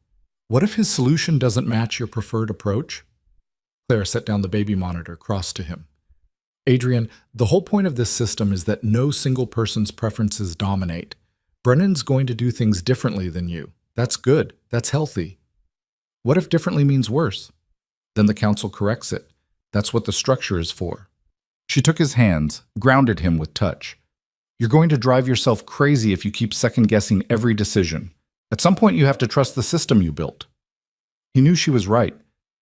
What if his solution doesn't match your preferred approach? Clara set down the baby monitor, crossed to him. Adrian, the whole point of this system is that no single person's preferences dominate. Brennan's going to do things differently than you. That's good. That's healthy. What if differently means worse? Then the council corrects it. That's what the structure is for. She took his hands, grounded him with touch. You're going to drive yourself crazy if you keep second-guessing every decision. At some point, you have to trust the system you built. He knew she was right,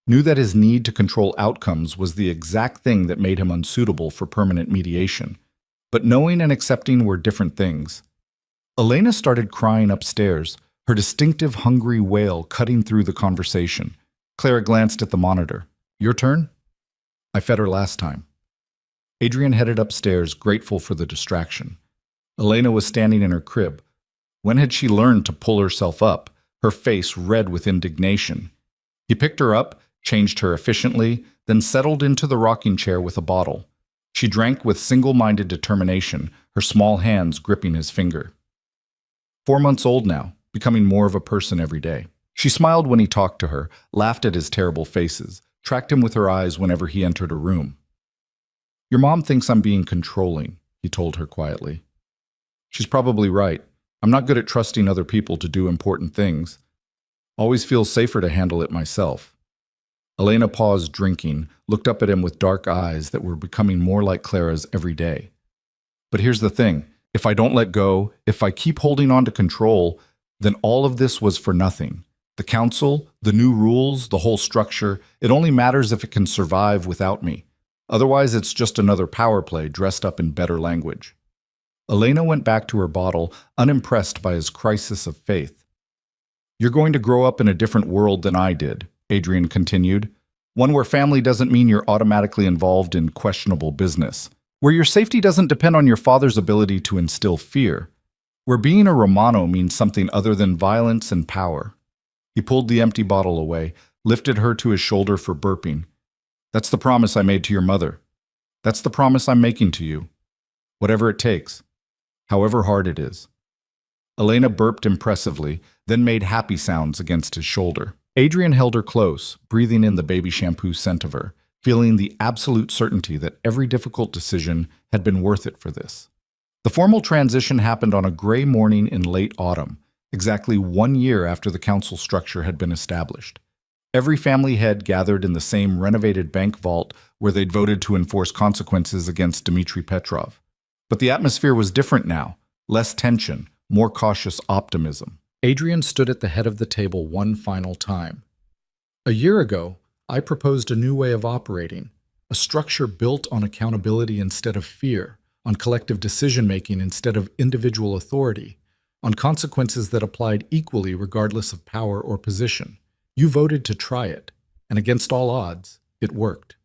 knew that his need to control outcomes was the exact thing that made him unsuitable for permanent mediation. But knowing and accepting were different things. Elena started crying upstairs, her distinctive hungry wail cutting through the conversation. Clara glanced at the monitor. Your turn? I fed her last time. Adrian headed upstairs, grateful for the distraction. Elena was standing in her crib. When had she learned to pull herself up, her face red with indignation? He picked her up, changed her efficiently, then settled into the rocking chair with a bottle. She drank with single-minded determination, her small hands gripping his finger. 4 months old now, becoming more of a person every day. She smiled when he talked to her, laughed at his terrible faces, tracked him with her eyes whenever he entered a room. "Your mom thinks I'm being controlling," he told her quietly. "She's probably right. I'm not good at trusting other people to do important things. Always feels safer to handle it myself." Elena paused drinking, looked up at him with dark eyes that were becoming more like Clara's every day. "But here's the thing. If I don't let go, if I keep holding on to control, then all of this was for nothing. The council, the new rules, the whole structure, it only matters if it can survive without me. Otherwise, it's just another power play dressed up in better language." Elena went back to her bottle, unimpressed by his crisis of faith. "You're going to grow up in a different world than I did," Adrian continued. "One where family doesn't mean you're automatically involved in questionable business. Where your safety doesn't depend on your father's ability to instill fear. Where being a Romano means something other than violence and power." He pulled the empty bottle away, lifted her to his shoulder for burping. "That's the promise I made to your mother. That's the promise I'm making to you. Whatever it takes. However hard it is." Elena burped impressively, then made happy sounds against his shoulder. Adrian held her close, breathing in the baby shampoo scent of her, feeling the absolute certainty that every difficult decision had been worth it for this. The formal transition happened on a gray morning in late autumn, exactly 1 year after the council structure had been established. Every family head gathered in the same renovated bank vault where they'd voted to enforce consequences against Dmitry Petrov. But the atmosphere was different now, less tension, more cautious optimism. Adrian stood at the head of the table one final time. "A year ago, I proposed a new way of operating, a structure built on accountability instead of fear, on collective decision-making instead of individual authority, on consequences that applied equally regardless of power or position. You voted to try it, and against all odds, it worked."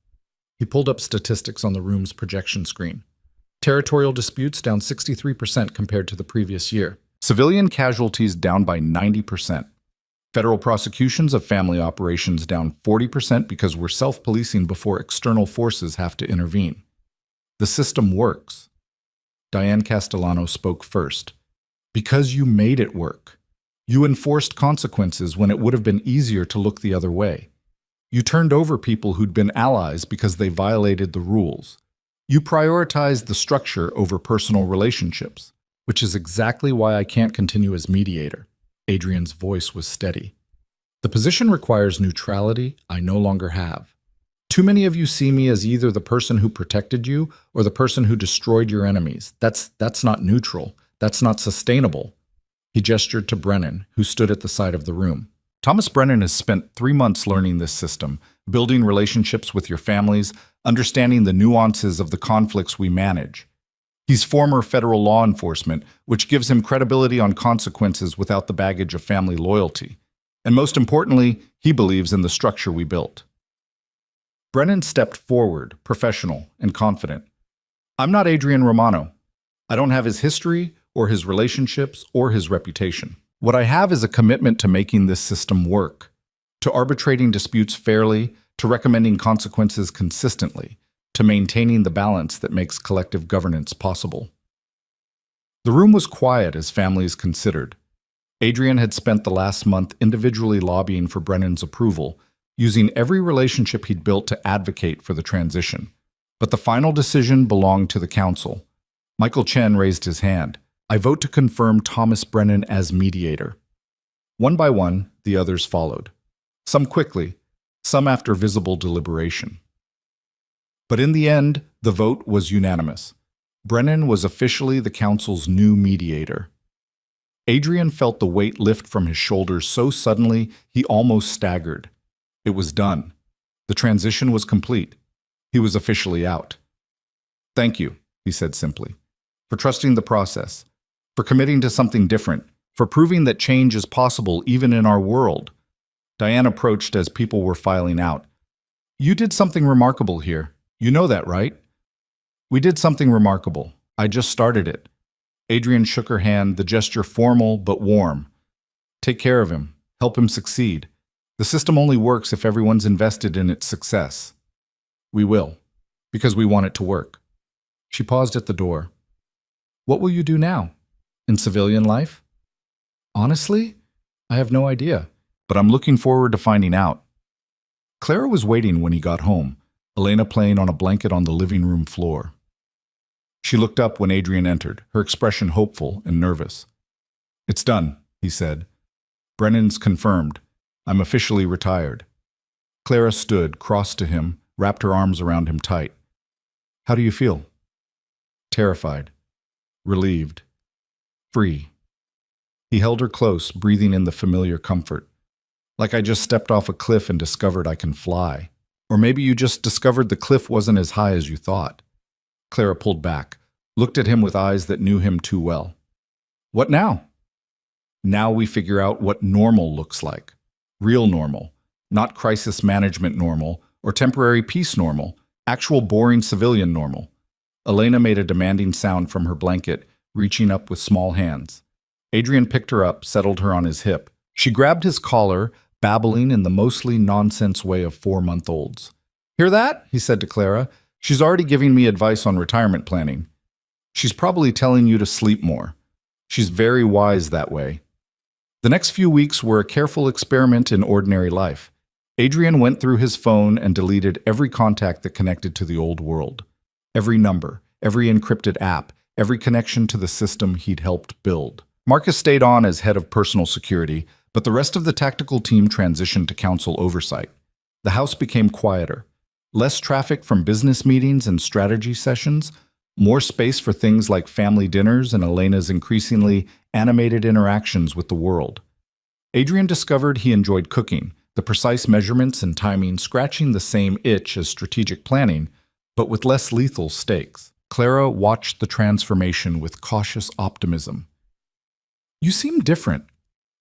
He pulled up statistics on the room's projection screen. Territorial disputes down 63% compared to the previous year. Civilian casualties down by 90%. Federal prosecutions of family operations down 40% because we're self-policing before external forces have to intervene. The system works. Diane Castellano spoke first. "Because you made it work. You enforced consequences when it would have been easier to look the other way. You turned over people who'd been allies because they violated the rules. You prioritized the structure over personal relationships, which is exactly why I can't continue as mediator." Adrian's voice was steady. "The position requires neutrality I no longer have. Too many of you see me as either the person who protected you or the person who destroyed your enemies. That's not neutral. That's not sustainable." He gestured to Brennan, who stood at the side of the room. "Thomas Brennan has spent 3 months learning this system, building relationships with your families, understanding the nuances of the conflicts we manage. He's former federal law enforcement, which gives him credibility on consequences without the baggage of family loyalty. And most importantly, he believes in the structure we built." Brennan stepped forward, professional and confident. "I'm not Adrian Romano. I don't have his history or his relationships or his reputation. What I have is a commitment to making this system work, to arbitrating disputes fairly, to recommending consequences consistently, to maintaining the balance that makes collective governance possible." The room was quiet as families considered. Adrian had spent the last month individually lobbying for Brennan's approval, using every relationship he'd built to advocate for the transition. But the final decision belonged to the council. Michael Chen raised his hand. "I vote to confirm Thomas Brennan as mediator." One by one, the others followed. Some quickly, some after visible deliberation. But in the end, the vote was unanimous. Brennan was officially the council's new mediator. Adrian felt the weight lift from his shoulders so suddenly he almost staggered. It was done. The transition was complete. He was officially out. "Thank you," he said simply, "for trusting the process, for committing to something different, for proving that change is possible even in our world." Diane approached as people were filing out. "You did something remarkable here. You know that, right?" "We did something remarkable. I just started it." Adrian shook her hand, the gesture formal but warm. "Take care of him. Help him succeed. The system only works if everyone's invested in its success." "We will, because we want it to work." She paused at the door. "What will you do now? In civilian life?" "Honestly, I have no idea. but I'm looking forward to finding out. Clara was waiting when he got home, Elena playing on a blanket on the living room floor. She looked up when Adrian entered, her expression hopeful and nervous. "It's done," he said. "Brennan's confirmed. I'm officially retired." Clara stood, crossed to him, wrapped her arms around him tight. "How do you feel?" "Terrified. Relieved. Free." He held her close, breathing in the familiar comfort. "Like I just stepped off a cliff and discovered I can fly. Or maybe you just discovered the cliff wasn't as high as you thought." Clara pulled back, looked at him with eyes that knew him too well. "What now?" "Now we figure out what normal looks like. Real normal. Not crisis management normal or temporary peace normal. Actual boring civilian normal." Elena made a demanding sound from her blanket, reaching up with small hands. Adrian picked her up, settled her on his hip. She grabbed his collar, babbling in the mostly nonsense way of 4-month-olds. "Hear that?" he said to Clara. "She's already giving me advice on retirement planning. She's probably telling you to sleep more. She's very wise that way." The next few weeks were a careful experiment in ordinary life. Adrian went through his phone and deleted every contact that connected to the old world. Every number, every encrypted app, every connection to the system he'd helped build. Marcus stayed on as head of personal security, but the rest of the tactical team transitioned to council oversight. The house became quieter. Less traffic from business meetings and strategy sessions, more space for things like family dinners and Elena's increasingly animated interactions with the world. Adrian discovered he enjoyed cooking, the precise measurements and timing scratching the same itch as strategic planning, but with less lethal stakes. Clara watched the transformation with cautious optimism. "You seem different.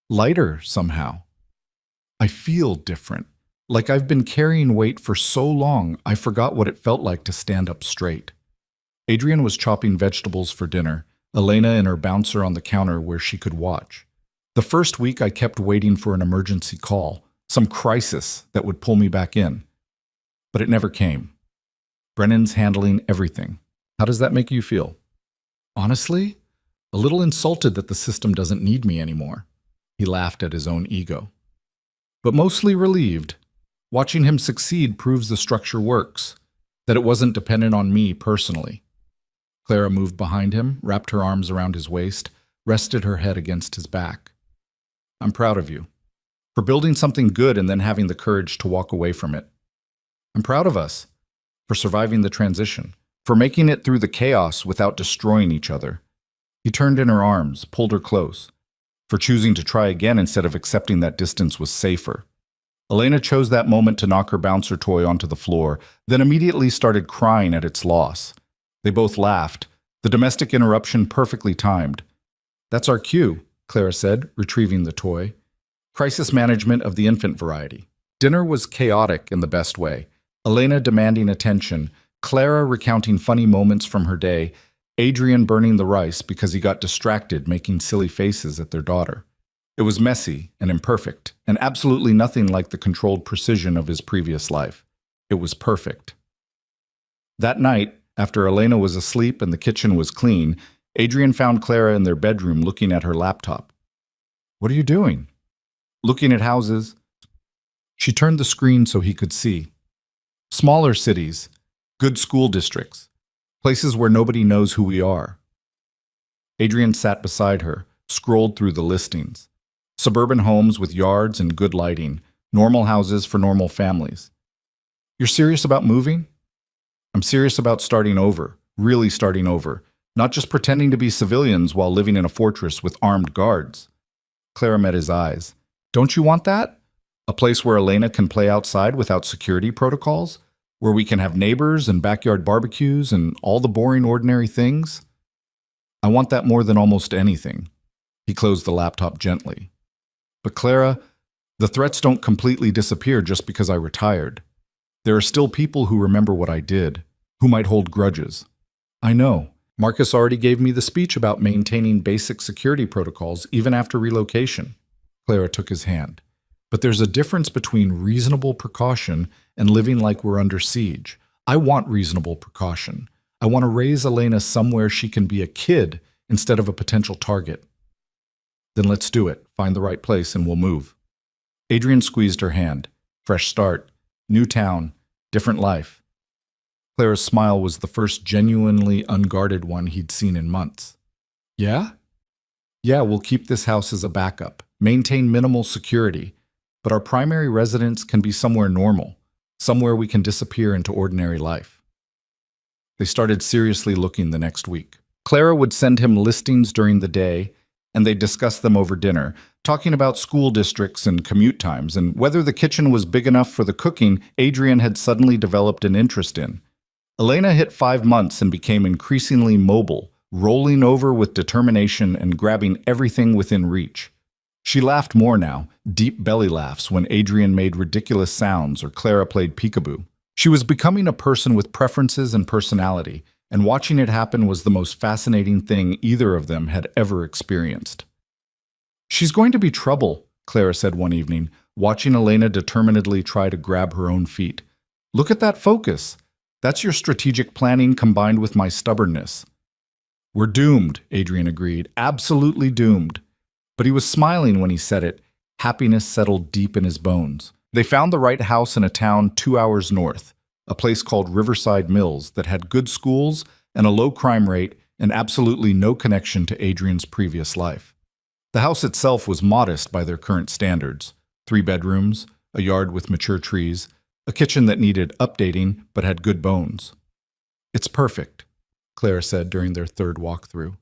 Lighter, somehow." "I feel different. Like I've been carrying weight for so long, I forgot what it felt like to stand up straight." Adrian was chopping vegetables for dinner, Elena and her bouncer on the counter where she could watch. "The first week I kept waiting for an emergency call, some crisis that would pull me back in. But it never came. Brennan's handling everything. How does that make you feel?" "Honestly, a little insulted that the system doesn't need me anymore." He laughed at his own ego. "But mostly relieved. Watching him succeed proves the structure works, that it wasn't dependent on me personally." Clara moved behind him, wrapped her arms around his waist, rested her head against his back. "I'm proud of you. For building something good and then having the courage to walk away from it. I'm proud of us. For surviving the transition. For making it through the chaos without destroying each other." He turned in her arms, pulled her close. For choosing to try again instead of accepting that distance was safer. Elena chose that moment to knock her bouncer toy onto the floor, then immediately started crying at its loss. They both laughed, the domestic interruption perfectly timed. "That's our cue," Clara said, retrieving the toy. Crisis management of the infant variety. Dinner was chaotic in the best way. Elena demanding attention, Clara recounting funny moments from her day, Adrian burning the rice because he got distracted making silly faces at their daughter. It was messy and imperfect, and absolutely nothing like the controlled precision of his previous life. It was perfect. That night, after Elena was asleep and the kitchen was clean, Adrian found Clara in their bedroom looking at her laptop. "What are you doing?" "Looking at houses." She turned the screen so he could see. "Smaller cities, good school districts, places where nobody knows who we are." Adrian sat beside her, scrolled through the listings. Suburban homes with yards and good lighting, normal houses for normal families. "You're serious about moving?" "I'm serious about starting over, really starting over, not just pretending to be civilians while living in a fortress with armed guards." Clara met his eyes. "Don't you want that? A place where Elena can play outside without security protocols? Where we can have neighbors and backyard barbecues and all the boring ordinary things?" "I want that more than almost anything." He closed the laptop gently. "But Clara, the threats don't completely disappear just because I retired. There are still people who remember what I did, who might hold grudges." "I know. Marcus already gave me the speech about maintaining basic security protocols even after relocation." Clara took his hand. "But there's a difference between reasonable precaution and living like we're under siege. I want reasonable precaution. I want to raise Elena somewhere she can be a kid instead of a potential target." "Then let's do it. Find the right place and we'll move." Adrian squeezed her hand. Fresh start, new town, different life. Clara's smile was the first genuinely unguarded one he'd seen in months. Yeah? Yeah, we'll keep this house as a backup, maintain minimal security, but our primary residence can be somewhere normal, somewhere we can disappear into ordinary life. They started seriously looking the next week. Clara would send him listings during the day, and they'd discuss them over dinner, talking about school districts and commute times, and whether the kitchen was big enough for the cooking Adrian had suddenly developed an interest in. Elena hit 5 months and became increasingly mobile, rolling over with determination and grabbing everything within reach. She laughed more now, deep belly laughs when Adrian made ridiculous sounds or Clara played peekaboo. She was becoming a person with preferences and personality, and watching it happen was the most fascinating thing either of them had ever experienced. She's going to be trouble, Clara said one evening, watching Elena determinedly try to grab her own feet. Look at that focus. That's your strategic planning combined with my stubbornness. We're doomed, Adrian agreed, absolutely doomed. But he was smiling when he said it. Happiness settled deep in his bones. They found the right house in a town 2 hours north, a place called Riverside Mills that had good schools and a low crime rate and absolutely no connection to Adrian's previous life. The house itself was modest by their current standards. 3 bedrooms, a yard with mature trees, a kitchen that needed updating but had good bones. It's perfect, Clara said during their third walkthrough.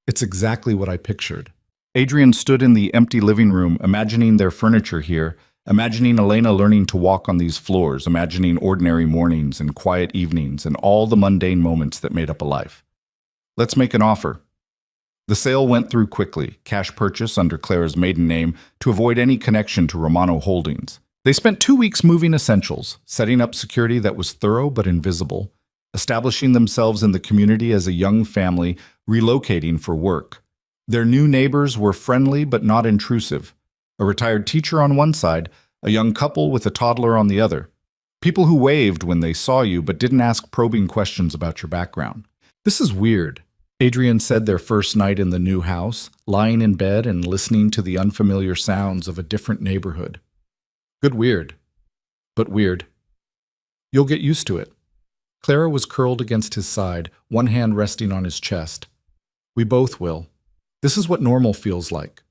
It's exactly what I pictured. Adrian stood in the empty living room, imagining their furniture here, imagining Elena learning to walk on these floors, imagining ordinary mornings and quiet evenings and all the mundane moments that made up a life. Let's make an offer. The sale went through quickly, cash purchase under Clara's maiden name to avoid any connection to Romano Holdings. They spent 2 weeks moving essentials, setting up security that was thorough but invisible, establishing themselves in the community as a young family, relocating for work. Their new neighbors were friendly but not intrusive. A retired teacher on one side, a young couple with a toddler on the other. People who waved when they saw you but didn't ask probing questions about your background. This is weird, Adrian said their first night in the new house, lying in bed and listening to the unfamiliar sounds of a different neighborhood. Good weird, but weird. You'll get used to it. Clara was curled against his side, one hand resting on his chest. We both will. This is what normal feels like.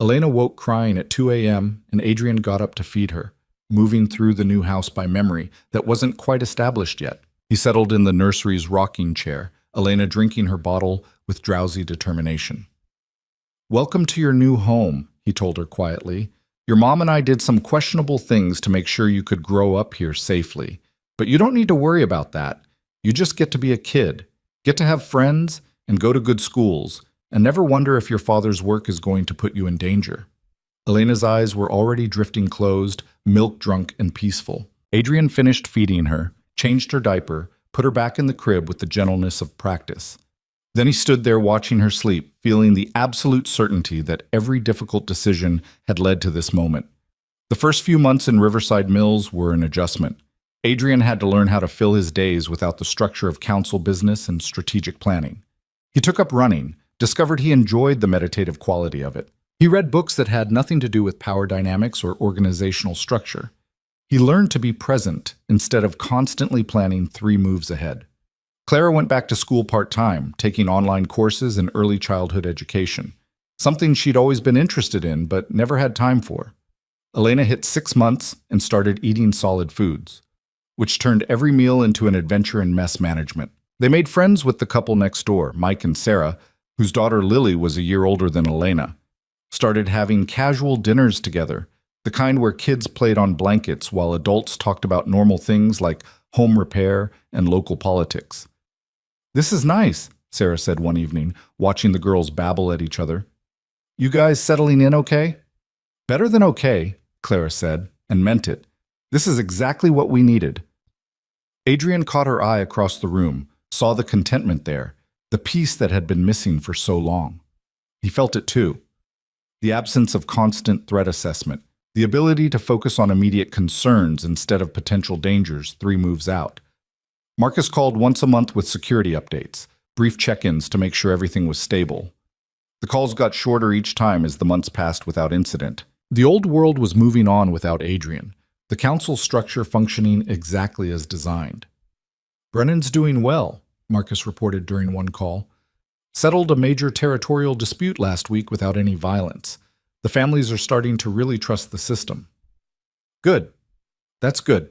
Elena woke crying at 2 a.m., and Adrian got up to feed her, moving through the new house by memory that wasn't quite established yet. He settled in the nursery's rocking chair, Elena drinking her bottle with drowsy determination. Welcome to your new home, he told her quietly. Your mom and I did some questionable things to make sure you could grow up here safely. But you don't need to worry about that. You just get to be a kid, get to have friends, and go to good schools, and never wonder if your father's work is going to put you in danger. Elena's eyes were already drifting closed, milk-drunk and peaceful. Adrian finished feeding her, changed her diaper, put her back in the crib with the gentleness of practice. Then he stood there watching her sleep, feeling the absolute certainty that every difficult decision had led to this moment. The first few months in Riverside Mills were an adjustment. Adrian had to learn how to fill his days without the structure of council business and strategic planning. He took up running, discovered he enjoyed the meditative quality of it. He read books that had nothing to do with power dynamics or organizational structure. He learned to be present instead of constantly planning 3 moves ahead. Clara went back to school part-time, taking online courses in early childhood education, something she'd always been interested in but never had time for. Elena hit 6 months and started eating solid foods, which turned every meal into an adventure in mess management. They made friends with the couple next door, Mike and Sarah, whose daughter Lily was a year older than Elena. Started having casual dinners together, the kind where kids played on blankets while adults talked about normal things like home repair and local politics. This is nice, Sarah said one evening, watching the girls babble at each other. You guys settling in okay? Better than okay, Clara said, and meant it. This is exactly what we needed. Adrian caught her eye across the room, saw the contentment there, the peace that had been missing for so long. He felt it too. The absence of constant threat assessment, the ability to focus on immediate concerns instead of potential dangers 3 moves out. Marcus called once a month with security updates, brief check-ins to make sure everything was stable. The calls got shorter each time as the months passed without incident. The old world was moving on without Adrian, the council structure functioning exactly as designed. Brennan's doing well, Marcus reported during one call. Settled a major territorial dispute last week without any violence. The families are starting to really trust the system. Good. That's good.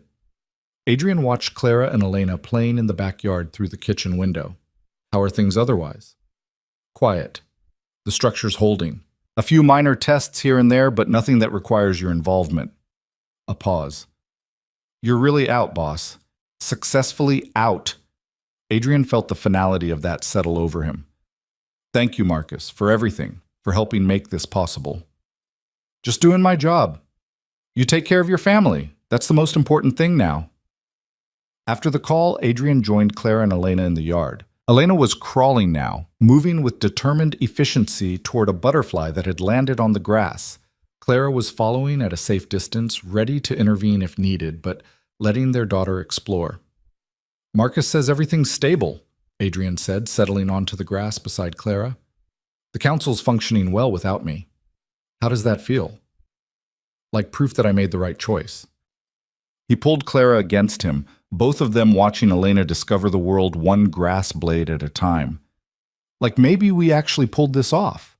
Adrian watched Clara and Elena playing in the backyard through the kitchen window. How are things otherwise? Quiet. The structure's holding. A few minor tests here and there, but nothing that requires your involvement. A pause. You're really out, boss. Successfully out. Adrian felt the finality of that settle over him. Thank you, Marcus, for everything, for helping make this possible. Just doing my job. You take care of your family. That's the most important thing now. After the call, Adrian joined Clara and Elena in the yard. Elena was crawling now, moving with determined efficiency toward a butterfly that had landed on the grass. Clara was following at a safe distance, ready to intervene if needed, but letting their daughter explore. Marcus says everything's stable, Adrian said, settling onto the grass beside Clara. The council's functioning well without me. How does that feel? Like proof that I made the right choice. He pulled Clara against him, both of them watching Elena discover the world one grass blade at a time. Like maybe we actually pulled this off.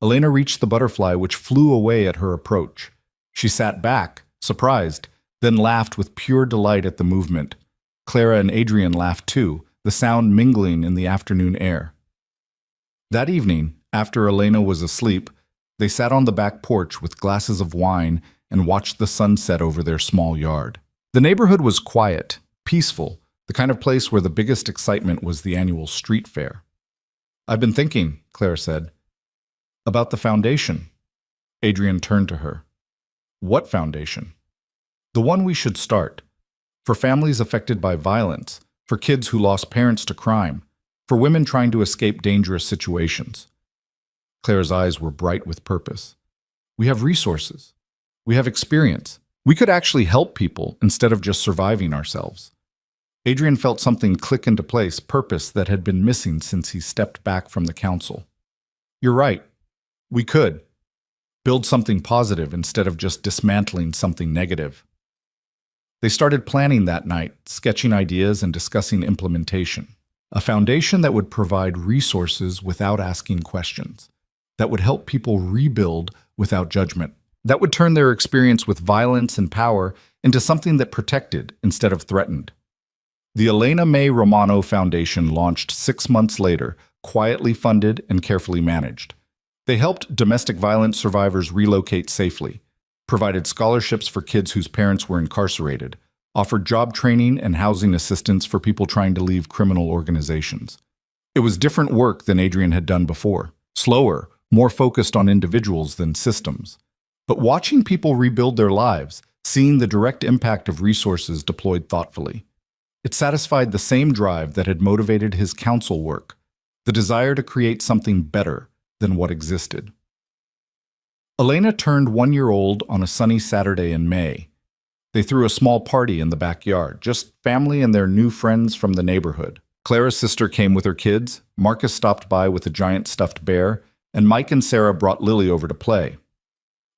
Elena reached the butterfly, which flew away at her approach. She sat back, surprised, then laughed with pure delight at the movement. Clara and Adrian laughed too, the sound mingling in the afternoon air. That evening, after Elena was asleep, they sat on the back porch with glasses of wine and watched the sun set over their small yard. The neighborhood was quiet, peaceful, the kind of place where the biggest excitement was the annual street fair. I've been thinking, Claire said, about the foundation. Adrian turned to her. What foundation? The one we should start. For families affected by violence, for kids who lost parents to crime, for women trying to escape dangerous situations. Claire's eyes were bright with purpose. We have resources. We have experience. We could actually help people instead of just surviving ourselves. Adrian felt something click into place, purpose that had been missing since he stepped back from the council. You're right. We could. Build something positive instead of just dismantling something negative. They started planning that night, sketching ideas and discussing implementation. A foundation that would provide resources without asking questions, that would help people rebuild without judgment, that would turn their experience with violence and power into something that protected instead of threatened. The Elena May Romano Foundation launched 6 months later, quietly funded and carefully managed. They helped domestic violence survivors relocate safely, provided scholarships for kids whose parents were incarcerated, offered job training and housing assistance for people trying to leave criminal organizations. It was different work than Adrian had done before, slower, more focused on individuals than systems. But watching people rebuild their lives, seeing the direct impact of resources deployed thoughtfully, it satisfied the same drive that had motivated his council work, the desire to create something better than what existed. Elena turned 1 year old on a sunny Saturday in May. They threw a small party in the backyard, just family and their new friends from the neighborhood. Clara's sister came with her kids, Marcus stopped by with a giant stuffed bear, and Mike and Sarah brought Lily over to play.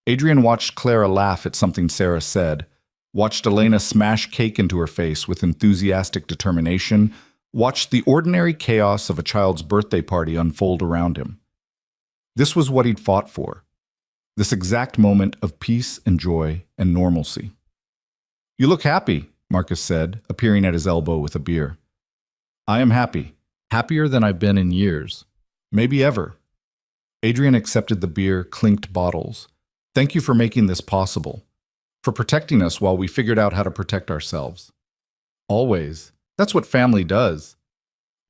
Adrian watched Clara laugh at something Sarah said, watched Elena smash cake into her face with enthusiastic determination, watched the ordinary chaos of a child's birthday party unfold around him. This was what he'd fought for, this exact moment of peace and joy and normalcy. You look happy, Marcus said, appearing at his elbow with a beer. I am happy, happier than I've been in years, maybe ever. Adrian accepted the beer, clinked bottles. Thank you for making this possible, for protecting us while we figured out how to protect ourselves. Always. That's what family does.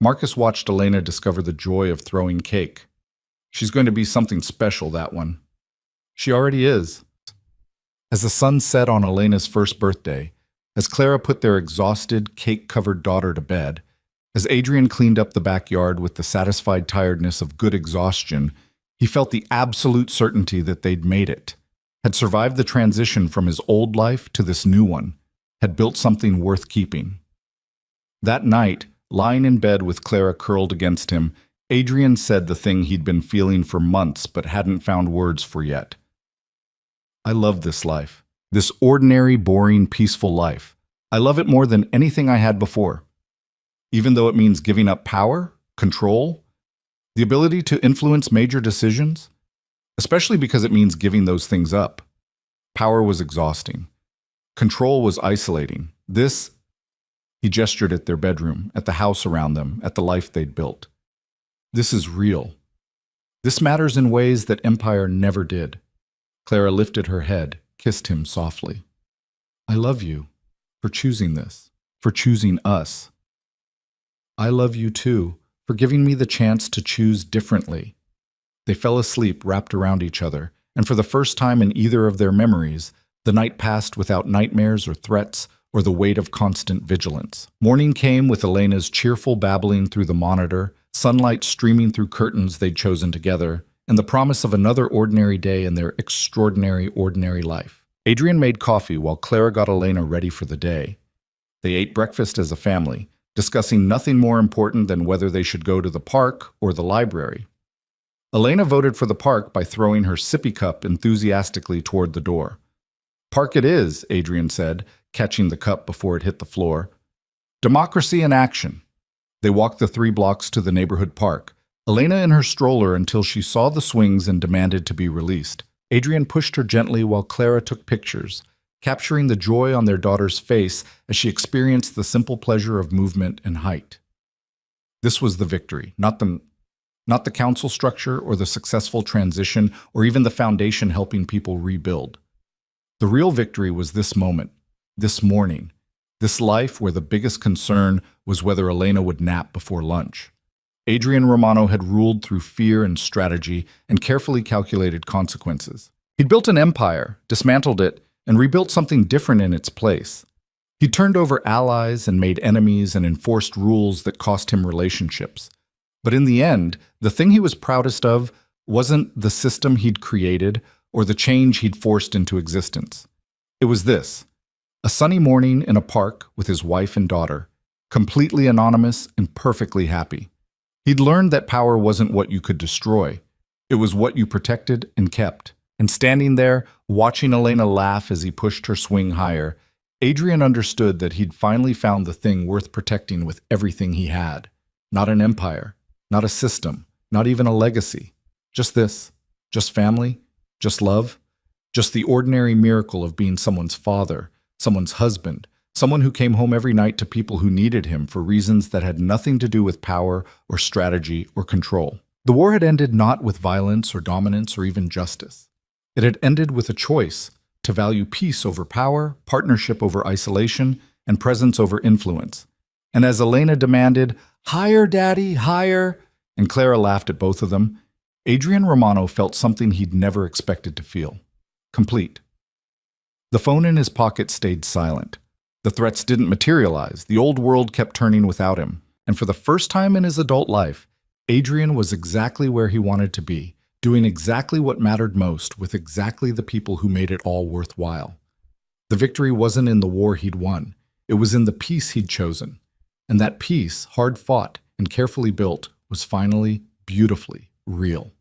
Marcus watched Elena discover the joy of throwing cake. She's going to be something special, that one. She already is. As the sun set on Elena's first birthday, as Clara put their exhausted, cake-covered daughter to bed, as Adrian cleaned up the backyard with the satisfied tiredness of good exhaustion, he felt the absolute certainty that they'd made it, had survived the transition from his old life to this new one, had built something worth keeping. That night, lying in bed with Clara curled against him, Adrian said the thing he'd been feeling for months but hadn't found words for yet. I love this life. This ordinary, boring, peaceful life. I love it more than anything I had before. Even though it means giving up power, control, the ability to influence major decisions, especially because it means giving those things up. Power was exhausting. Control was isolating. He gestured at their bedroom, at the house around them, at the life they'd built. This is real. This matters in ways that Empire never did. Clara lifted her head, kissed him softly. I love you for choosing this, for choosing us. I love you too, for giving me the chance to choose differently. They fell asleep wrapped around each other, and for the first time in either of their memories, the night passed without nightmares or threats or the weight of constant vigilance. Morning came with Elena's cheerful babbling through the monitor, sunlight streaming through curtains they'd chosen together, and the promise of another ordinary day in their extraordinary, ordinary life. Adrian made coffee while Clara got Elena ready for the day. They ate breakfast as a family, discussing nothing more important than whether they should go to the park or the library. Elena voted for the park by throwing her sippy cup enthusiastically toward the door. Park it is, Adrian said, catching the cup before it hit the floor. Democracy in action. They walked the 3 blocks to the neighborhood park, Elena in her stroller until she saw the swings and demanded to be released. Adrian pushed her gently while Clara took pictures, capturing the joy on their daughter's face as she experienced the simple pleasure of movement and height. This was the victory, not the council structure or the successful transition or even the foundation helping people rebuild. The real victory was this moment, this morning, this life where the biggest concern was whether Elena would nap before lunch. Adrian Romano had ruled through fear and strategy and carefully calculated consequences. He'd built an empire, dismantled it, and rebuilt something different in its place. He turned over allies and made enemies and enforced rules that cost him relationships. But in the end, the thing he was proudest of wasn't the system he'd created or the change he'd forced into existence. It was this: a sunny morning in a park with his wife and daughter, completely anonymous and perfectly happy. He'd learned that power wasn't what you could destroy. It was what you protected and kept. And standing there, watching Elena laugh as he pushed her swing higher, Adrian understood that he'd finally found the thing worth protecting with everything he had. Not an empire, not a system, not even a legacy. Just this, just family, just love, just the ordinary miracle of being someone's father, someone's husband, someone who came home every night to people who needed him for reasons that had nothing to do with power or strategy or control. The war had ended not with violence or dominance or even justice. It had ended with a choice to value peace over power, partnership over isolation, and presence over influence. And as Elena demanded, "Higher, Daddy, higher," and Clara laughed at both of them, Adrian Romano felt something he'd never expected to feel: complete. The phone in his pocket stayed silent. The threats didn't materialize. The old world kept turning without him. And for the first time in his adult life, Adrian was exactly where he wanted to be, doing exactly what mattered most with exactly the people who made it all worthwhile. The victory wasn't in the war he'd won. It was in the peace he'd chosen. And that peace, hard fought and carefully built, was finally, beautifully real.